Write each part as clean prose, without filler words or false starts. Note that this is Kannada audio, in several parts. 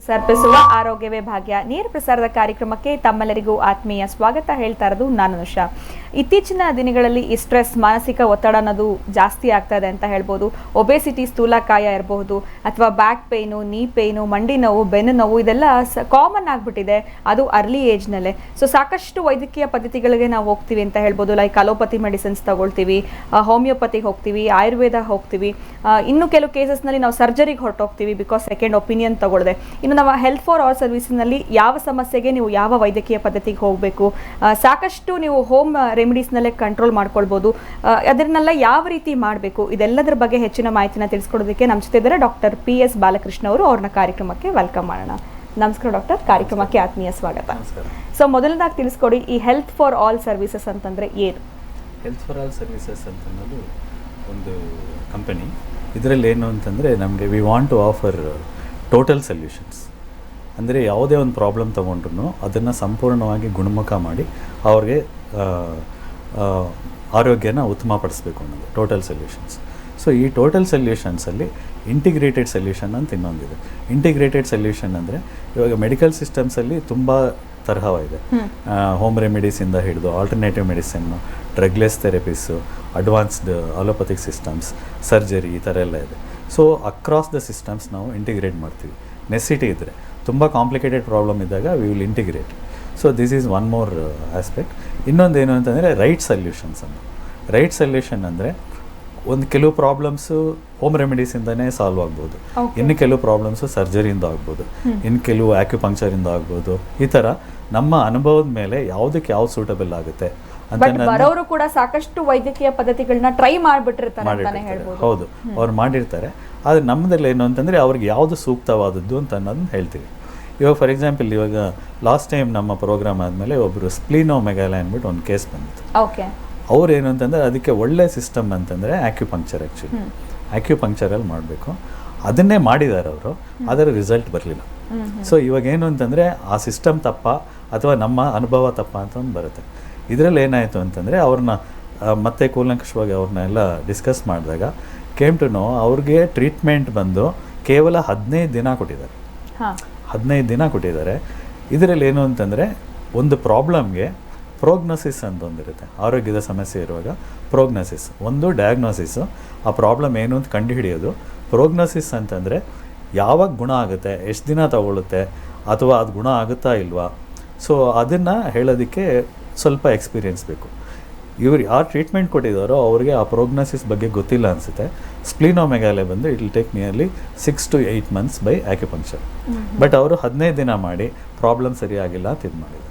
ಸರ್ಪಿಸುವ ಆರೋಗ್ಯವೇ ಭಾಗ್ಯ ನೇರ ಪ್ರಸಾರದ ಕಾರ್ಯಕ್ರಮಕ್ಕೆ ತಮ್ಮೆಲ್ಲರಿಗೂ ಆತ್ಮೀಯ ಸ್ವಾಗತ ಹೇಳ್ತಾ ಇರೋದು ನಾನು ಅನುಷಾ. ಇತ್ತೀಚಿನ ದಿನಗಳಲ್ಲಿ ಈ ಸ್ಟ್ರೆಸ್, ಮಾನಸಿಕ ಒತ್ತಡ ಅನ್ನೋದು ಜಾಸ್ತಿ ಆಗ್ತಾ ಇದೆ ಅಂತ ಹೇಳ್ಬೋದು. ಒಬೆಸಿಟಿ, ಸ್ಥೂಲಕಾಯ ಇರಬಹುದು, ಅಥವಾ ಬ್ಯಾಕ್ ಪೇನು, ನೀ ಪೇನು, ಮಂಡಿ ನೋವು, ಬೆನ್ನು ನೋವು, ಇದೆಲ್ಲ ಕಾಮನ್ ಆಗಿಬಿಟ್ಟಿದೆ, ಅದು ಅರ್ಲಿ ಏಜ್ನಲ್ಲೇ. ಸೊ ಸಾಕಷ್ಟು ವೈದ್ಯಕೀಯ ಪದ್ಧತಿಗಳಿಗೆ ನಾವು ಹೋಗ್ತೀವಿ ಅಂತ ಹೇಳ್ಬೋದು. ಲೈಕ್ ಅಲೋಪತಿ ಮೆಡಿಸಿನ್ಸ್ ತಗೊಳ್ತೀವಿ, ಹೋಮಿಯೋಪತಿಗೆ ಹೋಗ್ತೀವಿ, ಆಯುರ್ವೇದ ಹೋಗ್ತೀವಿ, ಇನ್ನು ಕೆಲವು ಕೇಸಸ್ನಲ್ಲಿ ನಾವು ಸರ್ಜರಿಗೆ ಹೊರಟೋಗ್ತೀವಿ ಬಿಕಾಸ್ ಸೆಕೆಂಡ್ ಒಪಿನಿಯನ್ ತಗೊಳ್ದೆ. ಇನ್ನು ನಮ್ಮ ಹೆಲ್ತ್ ಫಾರ್ ಆಲ್ ಸರ್ವಿಸ್ನಲ್ಲಿ ಯಾವ ಸಮಸ್ಯೆಗೆ ನೀವು ಯಾವ ವೈದ್ಯಕೀಯ ಪದ್ಧತಿಗೆ ಹೋಗಬೇಕು, ಸಾಕಷ್ಟು ನೀವು ಹೋಮ್ ರೆಮಿಡೀಸ್ನಲ್ಲೇ ಕಂಟ್ರೋಲ್ ಮಾಡ್ಕೊಳ್ಬೋದು, ಅದನ್ನೆಲ್ಲ ಯಾವ ರೀತಿ ಮಾಡಬೇಕು, ಇದೆಲ್ಲದರ ಬಗ್ಗೆ ಹೆಚ್ಚಿನ ಮಾಹಿತಿನ ತಿಳಿಸ್ಕೊಡೋದಕ್ಕೆ ನಮ್ಮ ಜೊತೆ ಇದ್ದಾರೆ ಡಾಕ್ಟರ್ PS ಬಾಲಕೃಷ್ಣ ಅವರು. ಅವ್ರನ್ನ ಕಾರ್ಯಕ್ರಮಕ್ಕೆ ವೆಲ್ಕಮ್ ಮಾಡೋಣ. ನಮಸ್ಕಾರ ಡಾಕ್ಟರ್, ಕಾರ್ಯಕ್ರಮಕ್ಕೆ ಆತ್ಮೀಯ ಸ್ವಾಗತ. ಸೊ ಮೊದಲನೇದಾಗಿ ತಿಳಿಸ್ಕೊಡಿ, ಈ ಹೆಲ್ತ್ ಫಾರ್ ಆಲ್ ಸರ್ವಿಸಸ್ ಅಂತಂದ್ರೆ ಏನು? ಹೆಲ್ತ್ ಫಾರ್ ಆಲ್ ಸರ್ವಿಸಸ್ ಅಂತ ಅನ್ನೋದು ಒಂದು ಕಂಪನಿ. ಇದರಲ್ಲಿ ಏನು ಅಂತಂದರೆ ನಮಗೆ we want to offer total solutions. ಅಂದರೆ ಯಾವುದೇ ಒಂದು ಪ್ರಾಬ್ಲಮ್ ತೊಗೊಂಡ್ರು ಅದನ್ನು ಸಂಪೂರ್ಣವಾಗಿ ಗುಣಮುಖ ಮಾಡಿ ಅವ್ರಿಗೆ ಆರೋಗ್ಯನ ಉತ್ತಮಪಡಿಸ್ಬೇಕು ಅನ್ನೋದು ಟೋಟಲ್ ಸೊಲ್ಯೂಷನ್ಸ್. ಸೊ ಈ ಟೋಟಲ್ ಸೊಲ್ಯೂಷನ್ಸಲ್ಲಿ ಇಂಟಿಗ್ರೇಟೆಡ್ ಸೊಲ್ಯೂಷನ್ ಅಂತ ಇನ್ನೊಂದಿದೆ. ಇಂಟಿಗ್ರೇಟೆಡ್ ಸೊಲ್ಯೂಷನ್ ಅಂದರೆ ಇವಾಗ ಮೆಡಿಕಲ್ ಸಿಸ್ಟಮ್ಸಲ್ಲಿ ತುಂಬ ತರಹವಿದೆ. ಹೋಮ್ ರೆಮಿಡೀಸಿಂದ ಹಿಡಿದು alternative medicine, drugless therapies, advanced allopathic systems, surgery, ಈ ಥರ ಎಲ್ಲ ಇದೆ. ಸೊ ಅಕ್ರಾಸ್ ದ ಸಿಸ್ಟಮ್ಸ್ ನಾವು ಇಂಟಿಗ್ರೇಟ್ ಮಾಡ್ತೀವಿ. ನೆಸಿಟಿ ಇದ್ದರೆ, ತುಂಬ ಕಾಂಪ್ಲಿಕೇಟೆಡ್ ಪ್ರಾಬ್ಲಮ್ ಇದ್ದಾಗ we will integrate. So this is one more aspect. ಇನ್ನೊಂದೇನು ಅಂತಂದರೆ ರೈಟ್ ಸೊಲ್ಯೂಷನ್ಸ್ ಅಂತ. ರೈಟ್ ಸೊಲ್ಯೂಷನ್ ಅಂದರೆ ಒಂದು ಕೆಲವು ಪ್ರಾಬ್ಲಮ್ಸು ಹೋಮ್ ರೆಮಿಡೀಸಿಂದನೇ ಸಾಲ್ವ್ ಆಗ್ಬೋದು, ಇನ್ನು ಕೆಲವು ಪ್ರಾಬ್ಲಮ್ಸು ಸರ್ಜರಿಯಿಂದ ಆಗ್ಬೋದು, ಇನ್ನು ಕೆಲವು ಆಕ್ಯುಪಂಕ್ಚರಿಂದ ಆಗ್ಬೋದು. ಈ ಥರ ನಮ್ಮ ಅನುಭವದ ಮೇಲೆ ಯಾವುದಕ್ಕೆ ಯಾವ್ದು ಸೂಟಬಲ್ ಆಗುತ್ತೆ ಅಂತ ಬರೋರು ಕೂಡ ಸಾಕಷ್ಟು ವೈದ್ಯಕೀಯ ಪದ್ಧತಿಗಳನ್ನ ಟ್ರೈ ಮಾಡಿರ್ತಾರೆ. ಹೌದು, ಅವ್ರು ಮಾಡಿರ್ತಾರೆ. ಆದರೆ ನಮ್ಮದಲ್ಲಿ ಏನು ಅಂತಂದರೆ ಅವ್ರಿಗೆ ಯಾವುದು ಸೂಕ್ತವಾದದ್ದು ಅಂತ ಅನ್ನೋದನ್ನ ಹೇಳ್ತೀವಿ. ಇವಾಗ ಫಾರ್ ಎಕ್ಸಾಂಪಲ್, ಇವಾಗ ಲಾಸ್ಟ್ ಟೈಮ್ ನಮ್ಮ ಪ್ರೋಗ್ರಾಮ್ ಆದಮೇಲೆ ಒಬ್ಬರು ಸ್ಪ್ಲೀನೋಮೆಗಾಲಿ ಅಂದ್ಬಿಟ್ಟು ಒಂದು ಕೇಸ್ ಬಂದಿತ್ತು. ಅವ್ರು ಏನು ಅಂತಂದರೆ ಅದಕ್ಕೆ ಒಳ್ಳೆ ಸಿಸ್ಟಮ್ ಅಂತಂದರೆ ಆಕ್ಯುಪಂಕ್ಚರ್. ಆ್ಯಕ್ಚುಲಿ ಆಕ್ಯುಪಂಕ್ಚರಲ್ಲಿ ಮಾಡಬೇಕು, ಅದನ್ನೇ ಮಾಡಿದ್ದಾರೆ ಅವರು, ಅದರ ರಿಸಲ್ಟ್ ಬರಲಿಲ್ಲ. ಸೊ ಇವಾಗ ಏನು ಅಂತಂದರೆ ಆ ಸಿಸ್ಟಮ್ ತಪ್ಪ ಅಥವಾ ನಮ್ಮ ಅನುಭವ ತಪ್ಪ ಅಂತ ಒಂದು ಬರುತ್ತೆ. ಇದರಲ್ಲಿ ಏನಾಯಿತು ಅಂತಂದರೆ ಅವ್ರನ್ನ ಮತ್ತೆ ಕೂಲಂಕಷವಾಗಿ ಅವ್ರನ್ನೆಲ್ಲ ಡಿಸ್ಕಸ್ ಮಾಡಿದಾಗ ಕೇಮ್ ಟು ನೋ ಅವ್ರಿಗೆ ಟ್ರೀಟ್ಮೆಂಟ್ ಬಂದು ಕೇವಲ 15 ದಿನ ಕೊಟ್ಟಿದ್ದಾರೆ. 15 ದಿನ ಕೊಟ್ಟಿದ್ದಾರೆ. ಇದರಲ್ಲಿ ಏನು ಅಂತಂದರೆ ಒಂದು ಪ್ರಾಬ್ಲಮ್ಗೆ ಪ್ರೋಗ್ನೋಸಿಸ್ ಅಂತ ಒಂದಿರುತ್ತೆ. ಆರೋಗ್ಯದ ಸಮಸ್ಯೆ ಇರುವಾಗ ಪ್ರೋಗ್ನೋಸಿಸ್ ಒಂದು, ಡಯಾಗ್ನೋಸಿಸು ಆ ಪ್ರಾಬ್ಲಮ್ ಏನು ಅಂತ ಕಂಡುಹಿಡಿಯೋದು. ಪ್ರೋಗ್ನೋಸಿಸ್ ಅಂತಂದರೆ ಯಾವಾಗ ಗುಣ ಆಗುತ್ತೆ, ಎಷ್ಟು ದಿನ ತಗೊಳ್ಳುತ್ತೆ, ಅಥವಾ ಅದು ಗುಣ ಆಗುತ್ತಾ ಇಲ್ವಾ. ಸೊ ಅದನ್ನು ಹೇಳೋದಕ್ಕೆ ಸ್ವಲ್ಪ ಎಕ್ಸ್ಪೀರಿಯೆನ್ಸ್ ಬೇಕು. ಇವ್ರು ಯಾರು ಟ್ರೀಟ್ಮೆಂಟ್ ಕೊಟ್ಟಿದ್ದಾರೋ ಅವ್ರಿಗೆ ಆ ಪ್ರೋಗ್ನೋಸಿಸ್ ಬಗ್ಗೆ ಗೊತ್ತಿಲ್ಲ ಅನಿಸುತ್ತೆ. ಸ್ಪ್ಲೀನೋಮೆಗಾಲೆ ಬಂದು it will take nearly 6 to 8 months by acupuncture. But ಅವರು 15 ದಿನ ಮಾಡಿ ಪ್ರಾಬ್ಲಮ್ ಸರಿಯಾಗಿಲ್ಲ ಅಂತ ಇದು ಮಾಡಿದ್ರು.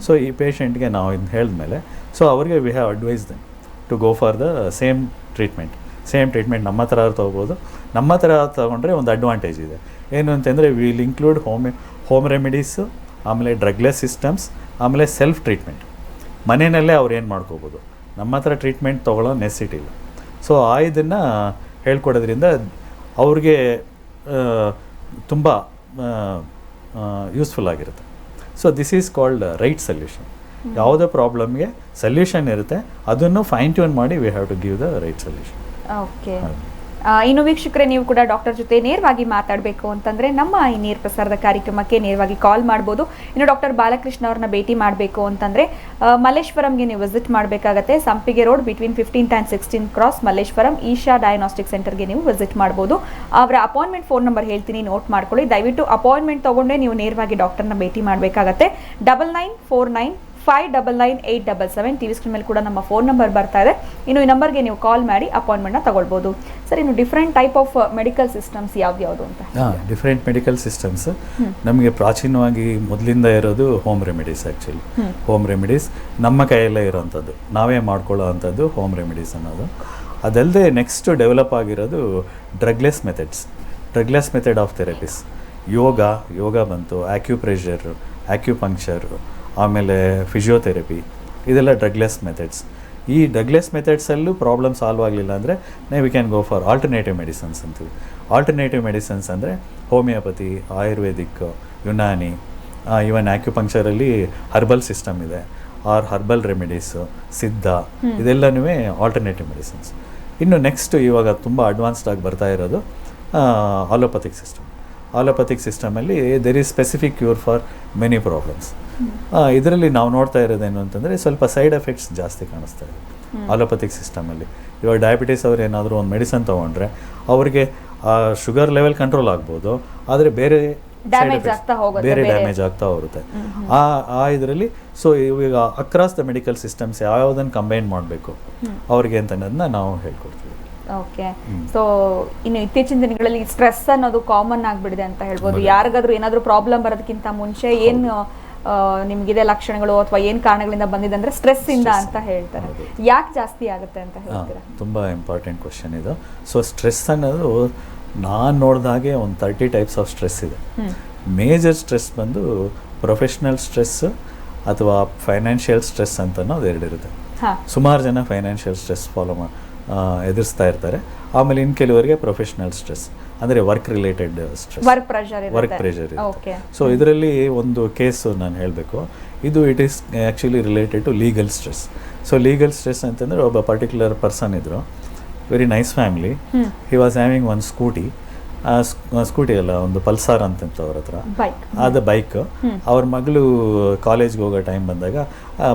ಸೊ ಈ ಪೇಷಂಟ್ಗೆ ನಾವು ಇದನ್ನ ಹೇಳಿದ್ಮೇಲೆ ಸೊ ಅವ್ರಿಗೆ we have advise them to go for the same treatment. ನಮ್ಮ ಥರ ತೊಗೋಬೋದು. ನಮ್ಮ ಥರ ತೊಗೊಂಡ್ರೆ ಒಂದು ಅಡ್ವಾಂಟೇಜ್ ಇದೆ. ಏನು ಅಂತಂದರೆ ವಿಲ್ ಇನ್ಕ್ಲೂಡ್ ಹೋಮ್ ರೆಮಿಡೀಸು, ಆಮೇಲೆ ಡ್ರಗ್ಲೆಸ್ ಸಿಸ್ಟಮ್ಸ್, ಆಮೇಲೆ ಸೆಲ್ಫ್ ಟ್ರೀಟ್ಮೆಂಟ್. ಮನೆಯಲ್ಲೇ ಅವ್ರು ಏನು ಮಾಡ್ಕೋಬೋದು. ನಮ್ಮ ಹತ್ರ ಟ್ರೀಟ್ಮೆಂಟ್ ತೊಗೊಳ್ಳೋ ನೆಸಿಟಿ ಇಲ್ಲ. ಸೊ ಇದನ್ನು ಹೇಳ್ಕೊಡೋದ್ರಿಂದ ಅವ್ರಿಗೆ ತುಂಬ ಯೂಸ್ಫುಲ್ ಆಗಿರುತ್ತೆ. So this is called right solution. ಯಾವುದೇ ಪ್ರಾಬ್ಲಮ್ಗೆ ಸೊಲ್ಯೂಷನ್ ಇರುತ್ತೆ, ಅದನ್ನು ಫೈನ್ ಟ್ಯೂನ್ ಮಾಡಿ we have to give the right solution. Okay. ಇನ್ನು ವೀಕ್ಷಕರೇ, ನೀವು ಕೂಡ ಡಾಕ್ಟರ್ ಜೊತೆ ನೇರವಾಗಿ ಮಾತಾಡಬೇಕು ಅಂತಂದರೆ ನಮ್ಮ ಈ ನೇರ ಪ್ರಸಾರದ ಕಾರ್ಯಕ್ರಮಕ್ಕೆ ನೇರವಾಗಿ ಕಾಲ್ ಮಾಡ್ಬೋದು. ಇನ್ನು ಡಾಕ್ಟರ್ ಬಾಲಕೃಷ್ಣ ಅವ್ರನ್ನ ಭೇಟಿ ಮಾಡಬೇಕು ಅಂತಂದರೆ ಮಲ್ಲೇಶ್ವರಂಗೆ ನೀವು ವಿಸಿಟ್ ಮಾಡಬೇಕಾಗತ್ತೆ. ಸಂಪಿಗೆ road between 15th and 16th cross, Malleshwaram Isha diagnostic ಸೆಂಟರ್ಗೆ ನೀವು ವಿಸಿಟ್ ಮಾಡ್ಬೋದು. ಅವರ ಅಪಾಯಿಂಟ್ಮೆಂಟ್ ಫೋನ್ ನಂಬರ್ ಹೇಳ್ತೀನಿ, ನೋಟ್ ಮಾಡ್ಕೊಳ್ಳಿ. ದಯವಿಟ್ಟು ಅಪಾಯಿಂಟ್ಮೆಂಟ್ ತೊಗೊಂಡೇ ನೀವು ನೇರವಾಗಿ ಡಾಕ್ಟರ್ನ ಭೇಟಿ ಮಾಡಬೇಕಾಗತ್ತೆ. 9949599877 ಟಿವಿ ಸ್ಕ್ರೀನ್ ಮೇಲೆ ಕೂಡ ನಮ್ಮ ಫೋನ್ ನಂಬರ್ ಬರ್ತಾ ಇದೆ. ಇನ್ನು ಈ ನಂಬರ್ಗೆ ನೀವು ಕಾಲ್ ಮಾಡಿ ಅಪಾಯಿಂಟ್ಮೆಂಟ್ನ ತಗೊಳ್ಬೋದು. ಸರ್, ಇನ್ನು different type of medical systems ಯಾವ್ದು ಅಂತ? ಡಿಫ್ರೆಂಟ್ ಮೆಡಿಕಲ್ ಸಿಸ್ಟಮ್ಸ್ ನಮಗೆ ಪ್ರಾಚೀನವಾಗಿ ಮೊದಲಿಂದ ಇರೋದು home remedies. Actually home remedies ನಮ್ಮ ಕೈಯಲ್ಲೇ ಇರೋವಂಥದ್ದು, ನಾವೇ ಮಾಡ್ಕೊಳ್ಳೋ ಅಂಥದ್ದು ಹೋಮ್ ರೆಮಿಡೀಸ್ ಅನ್ನೋದು. ಅದಲ್ಲದೆ ನೆಕ್ಸ್ಟ್ ಡೆವಲಪ್ ಆಗಿರೋದು drugless method of therapies. Yoga ಬಂತು, ಆಕ್ಯುಪ್ರೆಷರ್, ಆಕ್ಯುಪಂಕ್ಚರ್, ಆಮೇಲೆ ಫಿಸಿಯೋಥೆರಪಿ, ಇದೆಲ್ಲ ಡ್ರಗ್ಲೆಸ್ ಮೆಥಡ್ಸ್. ಈ ಡ್ರಗ್ಲೆಸ್ ಮೆಥಡ್ಸಲ್ಲೂ ಪ್ರಾಬ್ಲಮ್ ಸಾಲ್ವ್ ಆಗಲಿಲ್ಲ ಅಂದರೆ we can go for alternative medicines ಅಂತೀವಿ. ಆಲ್ಟರ್ನೇಟಿವ್ ಮೆಡಿಸನ್ಸ್ ಅಂದರೆ ಹೋಮಿಯೋಪತಿ, ಆಯುರ್ವೇದಿಕ್, ಯುನಾನಿ, ಈವನ್ ಆಕ್ಯುಪಂಕ್ಚರಲ್ಲಿ ಹರ್ಬಲ್ ಸಿಸ್ಟಮ್ ಇದೆ, ಆರ್ ಹರ್ಬಲ್ ರೆಮಿಡೀಸು, ಸಿದ್ಧ, ಇದೆಲ್ಲನೂ ಆಲ್ಟರ್ನೇಟಿವ್ ಮೆಡಿಸಿನ್ಸ್. ಇನ್ನು ನೆಕ್ಸ್ಟ್ ಇವಾಗ ತುಂಬ ಅಡ್ವಾನ್ಸ್ಡ್ ಆಗಿ ಬರ್ತಾ ಇರೋದು ಅಲೋಪತಿಕ್ ಸಿಸ್ಟಮ್. ಆಲೋಪತಿಕ್ ಸಿಸ್ಟಮಲ್ಲಿ there is specific cure for many problems. ಇದರಲ್ಲಿ ನಾವು ನೋಡ್ತಾ ಇರೋದೇನು ಅಂತಂದರೆ ಸ್ವಲ್ಪ ಸೈಡ್ ಎಫೆಕ್ಟ್ಸ್ ಜಾಸ್ತಿ ಕಾಣಿಸ್ತಾ ಇದೆ ಆಲೋಪತಿಕ್ ಸಿಸ್ಟಮಲ್ಲಿ. ಇವಾಗ ಡಯಾಬಿಟೀಸ್ ಅವ್ರು ಏನಾದರೂ ಒಂದು ಮೆಡಿಸನ್ ತೊಗೊಂಡ್ರೆ ಅವ್ರಿಗೆ ಶುಗರ್ ಲೆವೆಲ್ ಕಂಟ್ರೋಲ್ ಆಗ್ಬೋದು, ಆದರೆ ಬೇರೆ ಡ್ಯಾಮೇಜ್ ಆಗ್ತಾ ಹೋಗುತ್ತೆ ಆ ಇದರಲ್ಲಿ. ಸೊ ಈಗ ಅಕ್ರಾಸ್ ದ ಮೆಡಿಕಲ್ ಸಿಸ್ಟಮ್ಸ್ ಯಾವುದನ್ನು ಕಂಬೈನ್ ಮಾಡಬೇಕು ಅವ್ರಿಗೆ ಅಂತ ಅನ್ನೋದನ್ನ ನಾವು ಹೇಳ್ಕೊಡ್ತೀವಿ. ಓಕೆ. ಸೊ ಇನ್ನು ಇತ್ತೀಚಿನ ದಿನಗಳಲ್ಲಿ ಸ್ಟ್ರೆಸ್ ಅನ್ನೋದು ಕಾಮನ್ ಆಗಿಬಿಡಿದೆ ಅಂತ ಹೇಳ್ಬೋದು. ಯಾರಿಗಾದ್ರೂ ಏನಾದರೂ ಪ್ರಾಬ್ಲಮ್ ಬರೋದಕ್ಕಿಂತ ಮುಂಚೆ ಏನು ನಿಮಗಿದೆ ಲಕ್ಷಣಗಳು ಅಥವಾ ಏನು ಕಾರಣಗಳಿಂದ ಬಂದಿದೆ ಅಂದರೆ ಸ್ಟ್ರೆಸ್ ಇಂದ ಅಂತ ಹೇಳ್ತಾರೆ. ಯಾಕೆ ಜಾಸ್ತಿ ಆಗುತ್ತೆ ಅಂತ ಹೇಳ್ತೀರಾ? ತುಂಬ ಇಂಪಾರ್ಟೆಂಟ್ ಕ್ವಶನ್ ಇದು. ಸೊ ಸ್ಟ್ರೆಸ್ ಅನ್ನೋದು ನಾನು ನೋಡಿದಾಗೆ ಒಂದು 30 ಟೈಪ್ಸ್ ಆಫ್ ಸ್ಟ್ರೆಸ್ ಇದೆ. ಮೇಜರ್ ಸ್ಟ್ರೆಸ್ ಬಂದು ಪ್ರೊಫೆಷ್ನಲ್ ಸ್ಟ್ರೆಸ್ ಅಥವಾ ಫೈನಾನ್ಷಿಯಲ್ ಸ್ಟ್ರೆಸ್ ಅಂತ ಅನ್ನೋದು ಎರಡಿರುತ್ತೆ. ಸುಮಾರು ಜನ ಫೈನಾನ್ಷಿಯಲ್ ಸ್ಟ್ರೆಸ್ ಎದುರಿಸ್ತಾ ಇರ್ತಾರೆ. ಆಮೇಲೆ ಇನ್ನು ಕೆಲವರಿಗೆ ಪ್ರೊಫೆಷ್ನಲ್ ಸ್ಟ್ರೆಸ್ ಅಂದರೆ work related stress, work pressure ಇರುತ್ತೆ. ಸೊ ಇದರಲ್ಲಿ ಒಂದು ಕೇಸು ನಾನು ಹೇಳಬೇಕು. It is actually related to legal stress. So legal stress ಅಂತಂದರೆ ಒಬ್ಬ ಪರ್ಟಿಕ್ಯುಲರ್ ಪರ್ಸನ್ ಇದ್ದರು, very nice family. He was having ಒಂದು ಸ್ಕೂಟಿ ಅಲ್ಲ, ಒಂದು ಪಲ್ಸಾರ್ ಅಂತಂತ ಅವ್ರ ಹತ್ರ, ಅದು ಬೈಕ್. ಅವ್ರ ಮಗಳು ಕಾಲೇಜ್ಗೆ ಹೋಗೋ ಟೈಮ್ ಬಂದಾಗ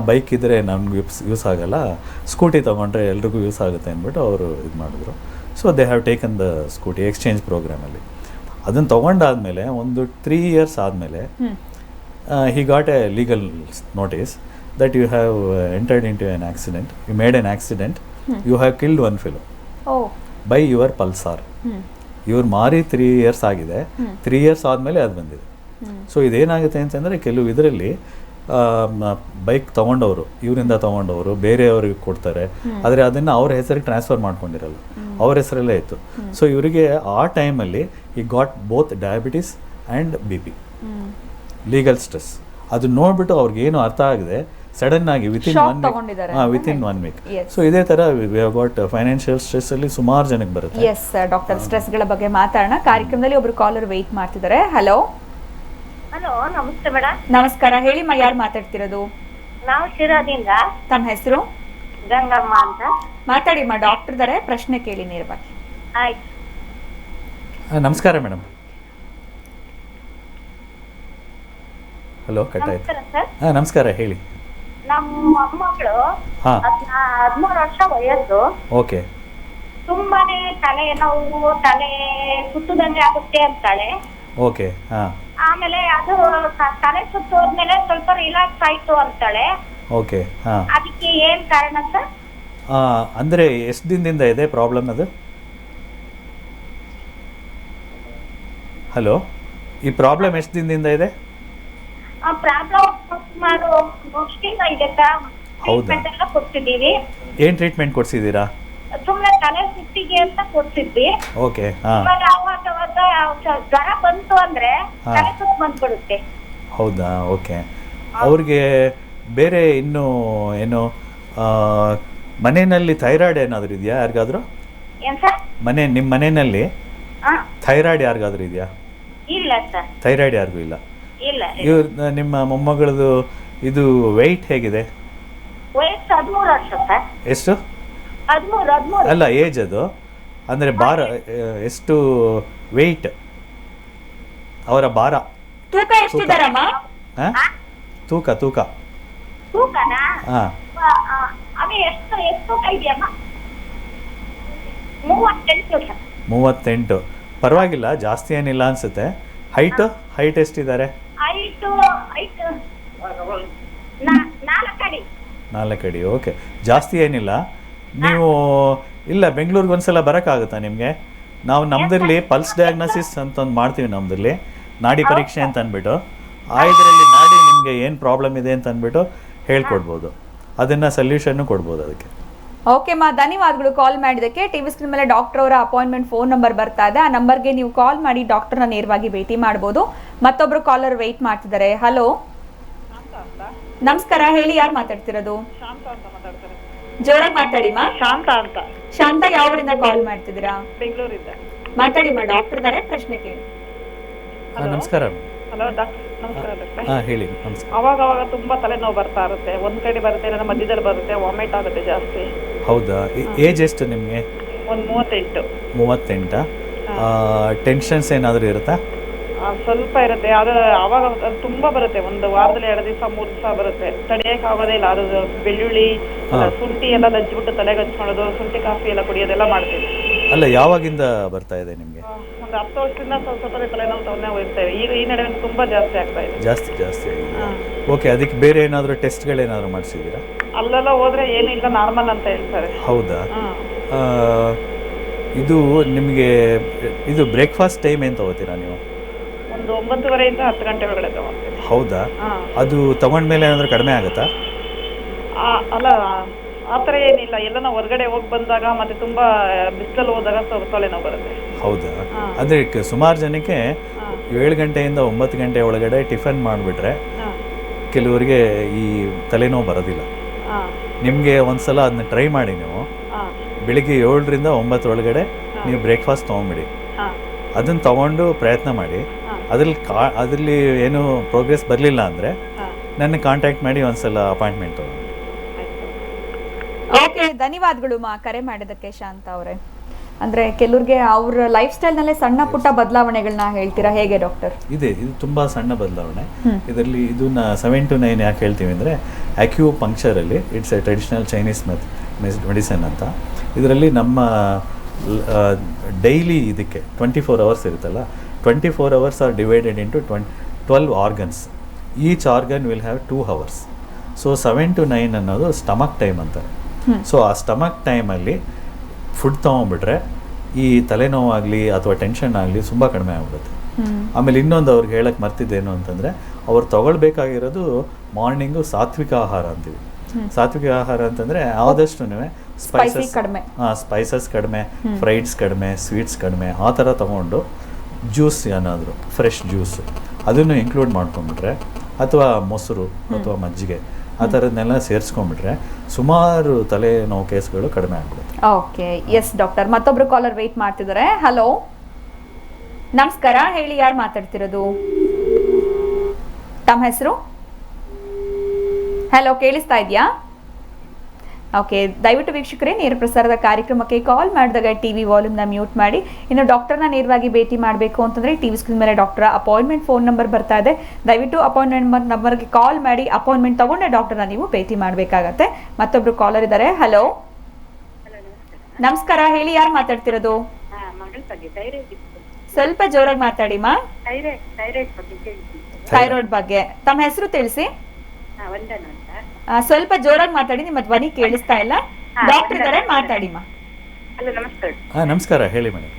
ಬೈಕ್ ಇದ್ದರೆ ನಮ್ಗೆ ಯೂಸ್ ಆಗಲ್ಲ, ಸ್ಕೂಟಿ ತೊಗೊಂಡ್ರೆ ಎಲ್ರಿಗೂ ಯೂಸ್ ಆಗುತ್ತೆ ಅಂದ್ಬಿಟ್ಟು ಅವರು ಇದು ಮಾಡಿದ್ರು. So they have taken the scooty exchange ಪ್ರೋಗ್ರಾಮಲ್ಲಿ. ಅದನ್ನು ತೊಗೊಂಡಾದ್ಮೇಲೆ ಒಂದು 3 years ಆದಮೇಲೆ he got a legal notice that you have entered into an accident, you made an accident, you have killed one fellow by your Pulsar. ಇವ್ರು ಮಾರಿ 3 years ಆಗಿದೆ, 3 years ಆದಮೇಲೆ ಅದು ಬಂದಿದೆ. ಸೊ ಇದೇನಾಗುತ್ತೆ ಅಂತಂದರೆ ಕೆಲವು ಇದರಲ್ಲಿ ಬೈಕ್ ತೊಗೊಂಡವರು, ಇವರಿಂದ ತೊಗೊಂಡವರು ಬೇರೆಯವ್ರಿಗೆ ಕೊಡ್ತಾರೆ, ಆದರೆ ಅದನ್ನು ಅವ್ರ ಹೆಸರಿಗೆ ಟ್ರಾನ್ಸ್ಫರ್ ಮಾಡ್ಕೊಂಡಿರಲ್ಲ, ಅವ್ರ ಹೆಸರಲ್ಲೇ ಇತ್ತು. ಸೊ ಇವರಿಗೆ ಆ ಟೈಮಲ್ಲಿ ಈ got both diabetes and BP, legal stress. ಅದು ನೋಡ್ಬಿಟ್ಟು ಅವ್ರಿಗೇನು ಅರ್ಥ ಆಗಿದೆ, ಸಡನ್ ಆಗಿ ವಿತಿನ್ 1 week. ಸೊ ಇದೇ ಥರ we have got financial stress ಅಲ್ಲಿ ಸುಮಾರು ಜನಕ್ಕೆ ಬರುತ್ತೆ. ಎಸ್ ಡಾಕ್ಟರ್, ಸ್ಟ್ರೆಸ್ಗಳ ಬಗ್ಗೆ ಮಾತಾಡೋಣ. ಕಾರ್ಯಕ್ರಮದಲ್ಲಿ ಒಬ್ರು ಕಾಲರ್ ವೆಯ್ಟ್ ಮಾಡ್ತಿದ್ದಾರೆ. ಹಲೋ. ಹಲೋ, ನಮಸ್ತೆ ಮೇಡಮ್. ನಮಸ್ಕಾರ, ಹೇಳಿ ಮಾ, ಯಾರು ಮಾತಾಡ್ತಿರೋದು? ನಾವು ಶಿರಾದಿಂದ. ತಮ್ಮ ಹೆಸರು? ಗಂಗಮ್ಮ ಅಂತ. ಮಾತಾಡಿ ಮಾ, ಡಾಕ್ಟರ್ ಇದ್ದಾರೆ, ಪ್ರಶ್ನೆ ಕೇಳಿ ನೇರವಾಗಿ. ಆಯ್ತು. ನಮಸ್ಕಾರ ಮೇಡಮ್. ಹಲೋ, ಕಟ್ಟಾಯ್ತು. ನಮಸ್ಕಾರ, ಹೇಳಿ. ನಮ್ಮ ಮೊಮ್ಮಗಳು 13 ವರ್ಷ ವಯಸ್ಸು. ಓಕೆ. ತುಂಬಾನೇ ತಲೆ ನೋವು, ತಲೆ ಸುತ್ತದಂಗೆ ಆಗುತ್ತೆ ಅಂತಾಳೆ. ಓಕೆ. ಆಮೇಲೆ ಅದು ತಲೆ ಸುತ್ತು ಹೋದ್ಮೇಲೆ ಸ್ವಲ್ಪ ರಿಲ್ಯಾಕ್ಸ್ ಆಯ್ತು ಅಂತಾಳೆ. ಓಕೆ. ಅದಕ್ಕೆ ಏನ್ ಕಾರಣ ಸರ್? ಅಂದ್ರೆ ಎಷ್ಟು ದಿನದಿಂದ ಇದೆ ಪ್ರಾಬ್ಲಮ್ ಅದು? ಹಲೋ, ಈ ಪ್ರಾಬ್ಲಮ್ ಎಷ್ಟು ದಿನದಿಂದ ಇದೆ? ಪ್ರಾಬ್ಲಮ್ ಸುಮಾರು ವರ್ಷದಿಂದ ಇದೆ ಸರ್. ಟ್ರೀಟ್ಮೆಂಟ್ ಎಲ್ಲ ಕೊಡ್ತಿದ್ದೀವಿ. ಏನ್ ಟ್ರೀಟ್ಮೆಂಟ್ ಕೊಡ್ಸಿದ್ದೀರಾ? ಸುಮ್ಮನೆ ತಲೆ ಸುತ್ತಿಗೆ ಅಂತ ಕೊಡ್ತಿದ್ವಿ. ಓಕೆ. ಜ್ವರ ಬಂತು ಅಂದ್ರೆ ತಲೆ ಸುತ್ತು ಬಂದ್ಬಿಡುತ್ತೆ. ಹೌದಾ? ಓಕೆ. ಅವ್ರಿಗೆ ಬೇರೆ ಇನ್ನು ಏನು ಮನೆಯಲ್ಲಿ ಥೈರಾಯ್ಡ್ ಏನಾದರೂ ಇದೆಯಾ ಯಾರಿಗಾದ್ರೂ? ಏನ್ ಸರ್? ನಿಮ್ಮ ಮನೆಯಲ್ಲಿ ಥೈರಾಯ್ಡ್ ಯಾರಿಗಾದ್ರೂ ಇದೆಯಾ? ಇಲ್ಲ ಸರ್. ಥೈರಾಯ್ಡ್ ಯಾರಿಗೂ ಇಲ್ಲ? ಇಲ್ಲ. ನಿಮ್ಮ ಮೊಮ್ಮಗಳದು ಇದು ವೆಯ್ಟ್ ಹೇಗಿದೆ? ವಯಸ್ಸು 13 ವರ್ಷ ಸರ್. ಎಷ್ಟು? 13. ಅಲ್ಲ, ಏಜ್ ಅದು ಅಂದರೆ ಭಾರ ಎಷ್ಟು, ವೆಯ್ಟ್, ಅವರ ಭಾರ, ತೂಕ ಎಷ್ಟಿದಾರಮ್ಮ? ತೂಕ ತೂಕನಾ? ಹಾಂ. ಅದು ಎಷ್ಟು ತೂಕ ಇದೆಯಮ್ಮ? 38. 38. ಪರವಾಗಿಲ್ಲ, ಜಾಸ್ತಿ ಏನಿಲ್ಲ ಅನ್ಸುತ್ತೆ. ಹೈಟ್ ಎಷ್ಟಿದ್ದಾರೆ? 4 ಅಡಿ. ಓಕೆ, ಜಾಸ್ತಿ ಏನಿಲ್ಲ. ನೀವು ಇಲ್ಲ ಬೆಂಗಳೂರಿಗೆ ಒಂದ್ಸಲ ಬರೋಕ್ಕಾಗುತ್ತಾ ನಿಮಗೆ? ನಾವು ನಮ್ಮದ್ರಲ್ಲಿ ಪಲ್ಸ್ ಡಯಾಗ್ನೋಸಿಸ್ ಅಂತ ಒಂದು ಮಾಡ್ತೀವಿ, ನಮ್ಮದ್ರಲ್ಲಿ ನಾಡಿ ಪರೀಕ್ಷೆ ಅಂತ ಅಂದ್ಬಿಟ್ಟು. ಇದರಲ್ಲಿ ನಾಡಿ ನಿಮಗೆ ಏನು ಪ್ರಾಬ್ಲಮ್ ಇದೆ ಅಂತ ಅಂದ್ಬಿಟ್ಟು ಹೇಳ್ಕೊಡ್ಬೋದು, ಅದನ್ನು ಸೊಲ್ಯೂಷನ್ನು ಕೊಡ್ಬೋದು ಅದಕ್ಕೆ. ಓಕೆ ಮಾ, ಧನ್ಯವಾದಗಳು ಕಾಲ್ ಮಾಡಿದ್ದಕ್ಕೆ. ಟಿವಿ ಸ್ಕ್ರೀನ್ ಮೇಲೆ ಡಾಕ್ಟರ್ ಅವರ ಅಪಾಯಿಂಟ್ಮೆಂಟ್ ಫೋನ್ ನಂಬರ್ ಬರ್ತಾ ಇದೆ, ಆ ನಂಬರ್ಗೆ ನೀವು ಕಾಲ್ ಮಾಡಿ ಡಾಕ್ಟರ್ನ ನೇರವಾಗಿ ಭೇಟಿ ಮಾಡ್ಬೋದು. ಮತ್ತೊಬ್ರು ಕಾಲರ್ ವೆಯ್ಟ್ ಮಾಡ್ತಿದ್ದಾರೆ. ಹಲೋ, ನಮಸ್ಕಾರ, ಹೇಳಿ, ಯಾರು ಮಾತಾಡ್ತಿರೋದು? ಜೋರಾಗಿ ಮಾತಾಡಿ ಮಾ. ಶಾಂತ ಅಂತ. ಶಾಂತ, ಯಾವರಿಂದ ಕಾಲ್ ಮಾಡ್ತಿದ್ದೀರಾ? ಬೆಂಗಳೂರಿಂದ. ಮಾತಾಡಿ ಮಾ, ಡಾಕ್ಟರ್ ಇದ್ದಾರೆ, ಪ್ರಶ್ನೆ ಕೇಳಿ. ನಮಸ್ಕಾರ. ಹಲೋ ಡಾಕ್ಟರ್, ನಮಸ್ಕಾರ ಡಾಕ್ಟರ್. ಹೇಳಿ. ನಮಸ್ಕಾರ. ಅವಾಗ ತುಂಬಾ ತಲೆನೋವು ಬರ್ತಾ ಇರುತ್ತೆ, ಒಂದ್ ಕಡೆ ಬರುತ್ತೆ, ಇಲ್ಲ ಮಧ್ಯದಲ್ಲಿ ಬರುತ್ತೆ, ವಾಮಿಟ್ ಆಗುತ್ತೆ ಜಾಸ್ತಿ. ಹೌದಾ? ಏಜ್ ಎಷ್ಟು ನಿಮಗೆ? ಒಂದು 38. 38. ಟೆನ್ಷನ್ಸ್ ಏನಾದರೂ ಇರುತ್ತಾ? ಸ್ವಲ್ಪ ಇರುತ್ತೆ ಅದು ಅವಾಗ ಅದು ತುಂಬಾ ಬರುತ್ತೆ, ಒಂದು ವಾರದಲ್ಲಿ 2 ದಿವಸ 3 ದಿವಸ ಬರುತ್ತೆ, ತಡೆಯಕ್ಕೆ ಆಗೋದೇ ಇಲ್ಲ. ಅದು ಬೆಳ್ಳುಳ್ಳಿ ಶುಂಠಿ ಎಲ್ಲ ಲಜ್ಜಿಬಿಟ್ಟು ತಲೆಗೆ ಹಚ್ಕೊಳ್ಳೋದು, ಶುಂಠಿ ಕಾಫಿ ಎಲ್ಲ ಕುಡಿಯೋದೆಲ್ಲ ಮಾಡ್ತೀವಿ. ಅಲ್ಲ, ಯಾವಾಗಿಂದ ಬರ್ತಾ ಇದೆ ನಿಮಗೆ? ಒಂದು 10 ವರ್ಷದಿಂದ ಸ್ವಲ್ಪ ತಲೆನೋವು ತವನ್ನೇ ಹೋಗ್ತೇವೆ. ಈಗ ಈ ನಡುವೆ ತುಂಬಾ ಜಾಸ್ತಿ ಆಗ್ತಾ ಇದೆ. ಜಾಸ್ತಿ ಆಗಿದೆ. ಓಕೆ, ಅದಕ್ಕೆ ಬೇರೆ ಏನಾದರೂ ಟೆಸ್ಟ್ಗಳೇನಾದರೂ ಮಾಡಿಸಿದ್ದೀರಾ? ಅಲ್ಲೆಲ್ಲ ಹೋದ್ರೆ ಏನು ಇಲ್ಲ, ನಾರ್ಮಲ್ ಅಂತ ಹೇಳ್ತಾರೆ. ಹೌದಾ? ಇದು ನಿಮಗೆ ಇದು ಬ್ರೇಕ್ಫಾಸ್ಟ್ ಟೈಮ್ ಏನು ತಗೋತೀರಾ ನೀವು? ಒಂದು 9:30 10 ಗಂಟೆ ಒಳಗಡೆ ತಗೊಳ್ತೀವಿ. ಹೌದಾ? ಅದು ತಗೊಂಡ್ಮೇಲೆ ಏನಾದರೂ ಕಡಿಮೆ ಆಗುತ್ತಾ? ಅಲ್ಲ, ಆ ಥರ ಏನಿಲ್ಲ. ಎಲ್ಲ ನಾವು ಹೊರಗಡೆ ಹೋಗಿ ಬಂದಾಗ ಮತ್ತೆ ತುಂಬಾ ಬಿಸಿಲಲ್ಲಿ ಹೋದಾಗ ಸ್ವಲ್ಪ ತಲೆನೋವು ಬರುತ್ತೆ. ಹೌದಾ? ಅಂದರೆ ಸುಮಾರು ಜನಕ್ಕೆ 7 ಗಂಟೆಯಿಂದ 9 ಗಂಟೆ ಒಳಗಡೆ ಟಿಫನ್ ಮಾಡಿಬಿಟ್ರೆ ಕೆಲವರಿಗೆ ಈ ತಲೆನೋವು ಬರೋದಿಲ್ಲ. ನಿಮಗೆ ಒಂದ್ಸಲ ಅದನ್ನ ಟ್ರೈ ಮಾಡಿ. ನೀವು ಬೆಳಿಗ್ಗೆ 7ರಿಂದ 9 ಒಳಗಡೆ ನೀವು ಬ್ರೇಕ್ಫಾಸ್ಟ್ ತೊಗೊಂಬಿಡಿ. ಅದನ್ನು ತಗೊಂಡು ಪ್ರಯತ್ನ ಮಾಡಿ. ಅದರಲ್ಲಿ ಏನು ಪ್ರೋಗ್ರೆಸ್ ಬರಲಿಲ್ಲ ಅಂದರೆ ನನ್ನ ಕಾಂಟ್ಯಾಕ್ಟ್ ಮಾಡಿ ಒಂದ್ಸಲ ಅಪಾಯಿಂಟ್ಮೆಂಟ್ ತಗೊಂಡು. ಓಕೆ, ಧನ್ಯವಾದಗಳು ಕರೆ ಮಾಡಿದ್ದಕ್ಕೆ ಶಾಂತ ಅವರೇ. ಅಂದ್ರೆ ಕೆಲವ್ರಿಗೆ ಅವ್ರ ಲೈಫ್ ಸ್ಟೈಲ್ನಲ್ಲೇ ಸಣ್ಣ ಪುಟ್ಟ ಬದಲಾವಣೆಗಳನ್ನ ಹೇಳ್ತೀರಾ, ಹೇಗೆ ಡಾಕ್ಟರ್? ಇದು ತುಂಬ ಸಣ್ಣ ಬದಲಾವಣೆ. ಇದರಲ್ಲಿ ಇದನ್ನ 7 to 9 ಯಾಕೆ ಹೇಳ್ತೀವಿ ಅಂದರೆ, ಅಕ್ಯುಪಂಕ್ಚರಲ್ಲಿ it's a traditional Chinese medicine ಅಂತ. ಇದರಲ್ಲಿ ನಮ್ಮ ಡೈಲಿ ಇದಕ್ಕೆ 24 hours ಇರುತ್ತಲ್ಲ, 24 hours are divided into 12 organs. Each organ will have 2 hours. So 7 to 9 ಅನ್ನೋದು ಸ್ಟಮಕ್ ಟೈಮ್ ಅಂತಾರೆ. ಸೊ ಆ ಸ್ಟಮಕ್ ಟೈಮಲ್ಲಿ ಫುಡ್ ತೊಗೊಂಡ್ಬಿಟ್ರೆ ಈ ತಲೆನೋವಾಗಲಿ ಅಥವಾ ಟೆನ್ಷನ್ ಆಗಲಿ ತುಂಬ ಕಡಿಮೆ ಆಗ್ಬಿಡುತ್ತೆ. ಆಮೇಲೆ ಇನ್ನೊಂದು ಅವ್ರಿಗೆ ಹೇಳಕ್ಕೆ ಮರ್ತಿದ್ದೇನು ಅಂತಂದರೆ, ಅವ್ರು ತೊಗೊಳ್ಬೇಕಾಗಿರೋದು ಮಾರ್ನಿಂಗು ಸಾತ್ವಿಕ ಆಹಾರ ಅಂತೀವಿ. ಸಾತ್ವಿಕ ಆಹಾರ ಅಂತಂದರೆ ಆದಷ್ಟು ಸ್ಪೈಸಸ್ ಕಡಿಮೆ, ಫ್ರೈಡ್ಸ್ ಕಡಿಮೆ, ಸ್ವೀಟ್ಸ್ ಕಡಿಮೆ, ಆ ಥರ ತೊಗೊಂಡು ಜ್ಯೂಸ್ ಏನಾದರೂ ಫ್ರೆಶ್ ಜ್ಯೂಸು ಅದನ್ನು ಇನ್ಕ್ಲೂಡ್ ಮಾಡ್ಕೊಂಡ್ಬಿಟ್ರೆ, ಅಥವಾ ಮೊಸರು ಅಥವಾ ಮಜ್ಜಿಗೆ ಆ ಥರದನ್ನೆಲ್ಲ ಸೇರಿಸ್ಕೊಂಡ್ಬಿಟ್ರೆ ಸುಮಾರು ತಲೆನೋವು ಕೇಸ್ಗಳು ಕಡಿಮೆ ಆಗ್ಬಿಡುತ್ತೆ. Okay, yes doctor. ಮತ್ತೊಬ್ರು ಕಾಲರ್ ವೇಟ್ ಮಾಡ್ತಿದ್ದಾರೆ. ಹಲೋ, ನಮಸ್ಕಾರ, ಹೇಳಿ, ಯಾರು ಮಾತಾಡ್ತಿರೋದು? ತಮ್ಮ ಹೆಸರು? ಹಲೋ, ಕೇಳಿಸ್ತಾ ಇದೆಯಾ? ಓಕೆ, ದಯವಿಟ್ಟು ವೀಕ್ಷಕರೇ, ನೇರ ಪ್ರಸಾರದ ಕಾರ್ಯಕ್ರಮಕ್ಕೆ ಕಾಲ್ ಮಾಡಿದಾಗ ಟಿವಿ ವಾಲ್ಯೂಮ್ನ ಮ್ಯೂಟ್ ಮಾಡಿ. ಇನ್ನು ಡಾಕ್ಟರ್ನ ನೇರವಾಗಿ ಭೇಟಿ ಮಾಡಬೇಕು ಅಂತಂದರೆ ಟಿವಿ ಸ್ಕ್ರೀನ್ ಮೇಲೆ ಡಾಕ್ಟರ್ ಅಪಾಯಿಂಟ್ಮೆಂಟ್ ಫೋನ್ ನಂಬರ್ ಬರ್ತಾ ಇದೆ. ದಯವಿಟ್ಟು ಅಪಾಯಿಂಟ್ಮೆಂಟ್ ನಂಬರ್ಗೆ ಕಾಲ್ ಮಾಡಿ ಅಪಾಯಿಂಟ್ಮೆಂಟ್ ತಗೊಂಡೆ ಡಾಕ್ಟರ್ನ ನೀವು ಭೇಟಿ ಮಾಡಬೇಕಾಗತ್ತೆ. ಮತ್ತೊಬ್ರು ಕಾಲರ್ ಇದ್ದಾರೆ. ಹಲೋ, ನಮಸ್ಕಾರ, ಹೇಳಿ, ಯಾರು ಮಾತಾಡ್ತಿರೋದು? ಸ್ವಲ್ಪ ಜೋರಾಗಿ ಮಾತಾಡಿ ಮಾ. ಥೈರಾಯ್ಡ್ ಬಗ್ಗೆ. ತಮ್ಮ ಹೆಸರು ತಿಳಿಸಿ. ಸ್ವಲ್ಪ ಜೋರಾಗಿ ಮಾತಾಡಿ, ನಿಮ್ಮ ಧ್ವನಿ ಕೇಳಿಸ್ತಾ ಇಲ್ಲ. ಡಾಕ್ಟರ್ ಇದ್ದಾರೆ, ಮಾತಾಡಿ ಮಾ. ಹಲೋ, ನಮಸ್ಕಾರ. ನಮಸ್ಕಾರ, ಹೇಳಿ ಮೇಡಮ್.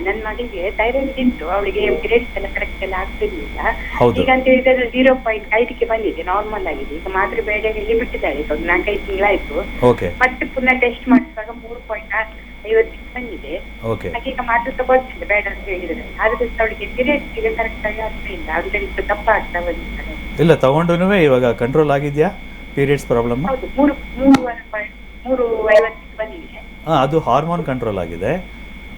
ನನ್ನ ಮಗಳಿಗೆ ಥೈರಾಯ್ಡ್ ಇತ್ತು, ಅವಳಿಗೆ ಪೀರಿಯಡ್ಸ್ ಎಲ್ಲ ಕರೆಕ್ಟ್ ಎಲ್ಲ ಆಗ್ತಿರ್ಲಿಲ್ಲ. ಹೌದು. ಈಗ ಅಂತ ಹೇಳಿದ್ರೆ 0.5ಗೆ ಬಂದಿದೆ, ನಾರ್ಮಲ್ ಆಗಿದೆ. ಈಗ ಮಾತ್ರೆ ಬೇಡ ಹೇಳಿ ಬಿಟ್ಟಿದ್ದಾಳೆ, ಒಂದು 4-5 ತಿಂಗಳಾಯ್ತು. ಓಕೆ. ಮತ್ತೆ ಪುನಃ ಟೆಸ್ಟ್ ಮಾಡಿಸುವಾಗ 3.50 ಬಂದಿದೆ. ಓಕೆ. ಹಾಗೆ ಈಗ ಮಾತ್ರೆ ತಗೊಳ್ತಿದ್ದೆ ಬೇಡ ಅಂತ ಹೇಳಿದ್ರೆ, ಆದ್ರೆ ಅವಳಿಗೆ ಪೀರಿಯಡ್ಸ್ ಈಗ ಕರೆಕ್ಟ್ ಆಗಿ ಆಗ್ತಾ ಇಲ್ಲ. ಅದರಿಂದ ದಪ್ಪ ಆಗ್ತಾ ಬಂದಿದ್ದಾರೆ. ಇಲ್ಲ, ತಗೊಂಡು ಇವಾಗ ಕಂಟ್ರೋಲ್ ಆಗಿದೆಯಾ ಪೀರಿಯಡ್ಸ್ ಪ್ರಾಬ್ಲಮ್? ಹೌದು, 3.50 ಬಂದಿದೆ. ಅದು ಹಾರ್ಮೋನ್ ಕಂಟ್ರೋಲ್ ಆಗಿದೆ.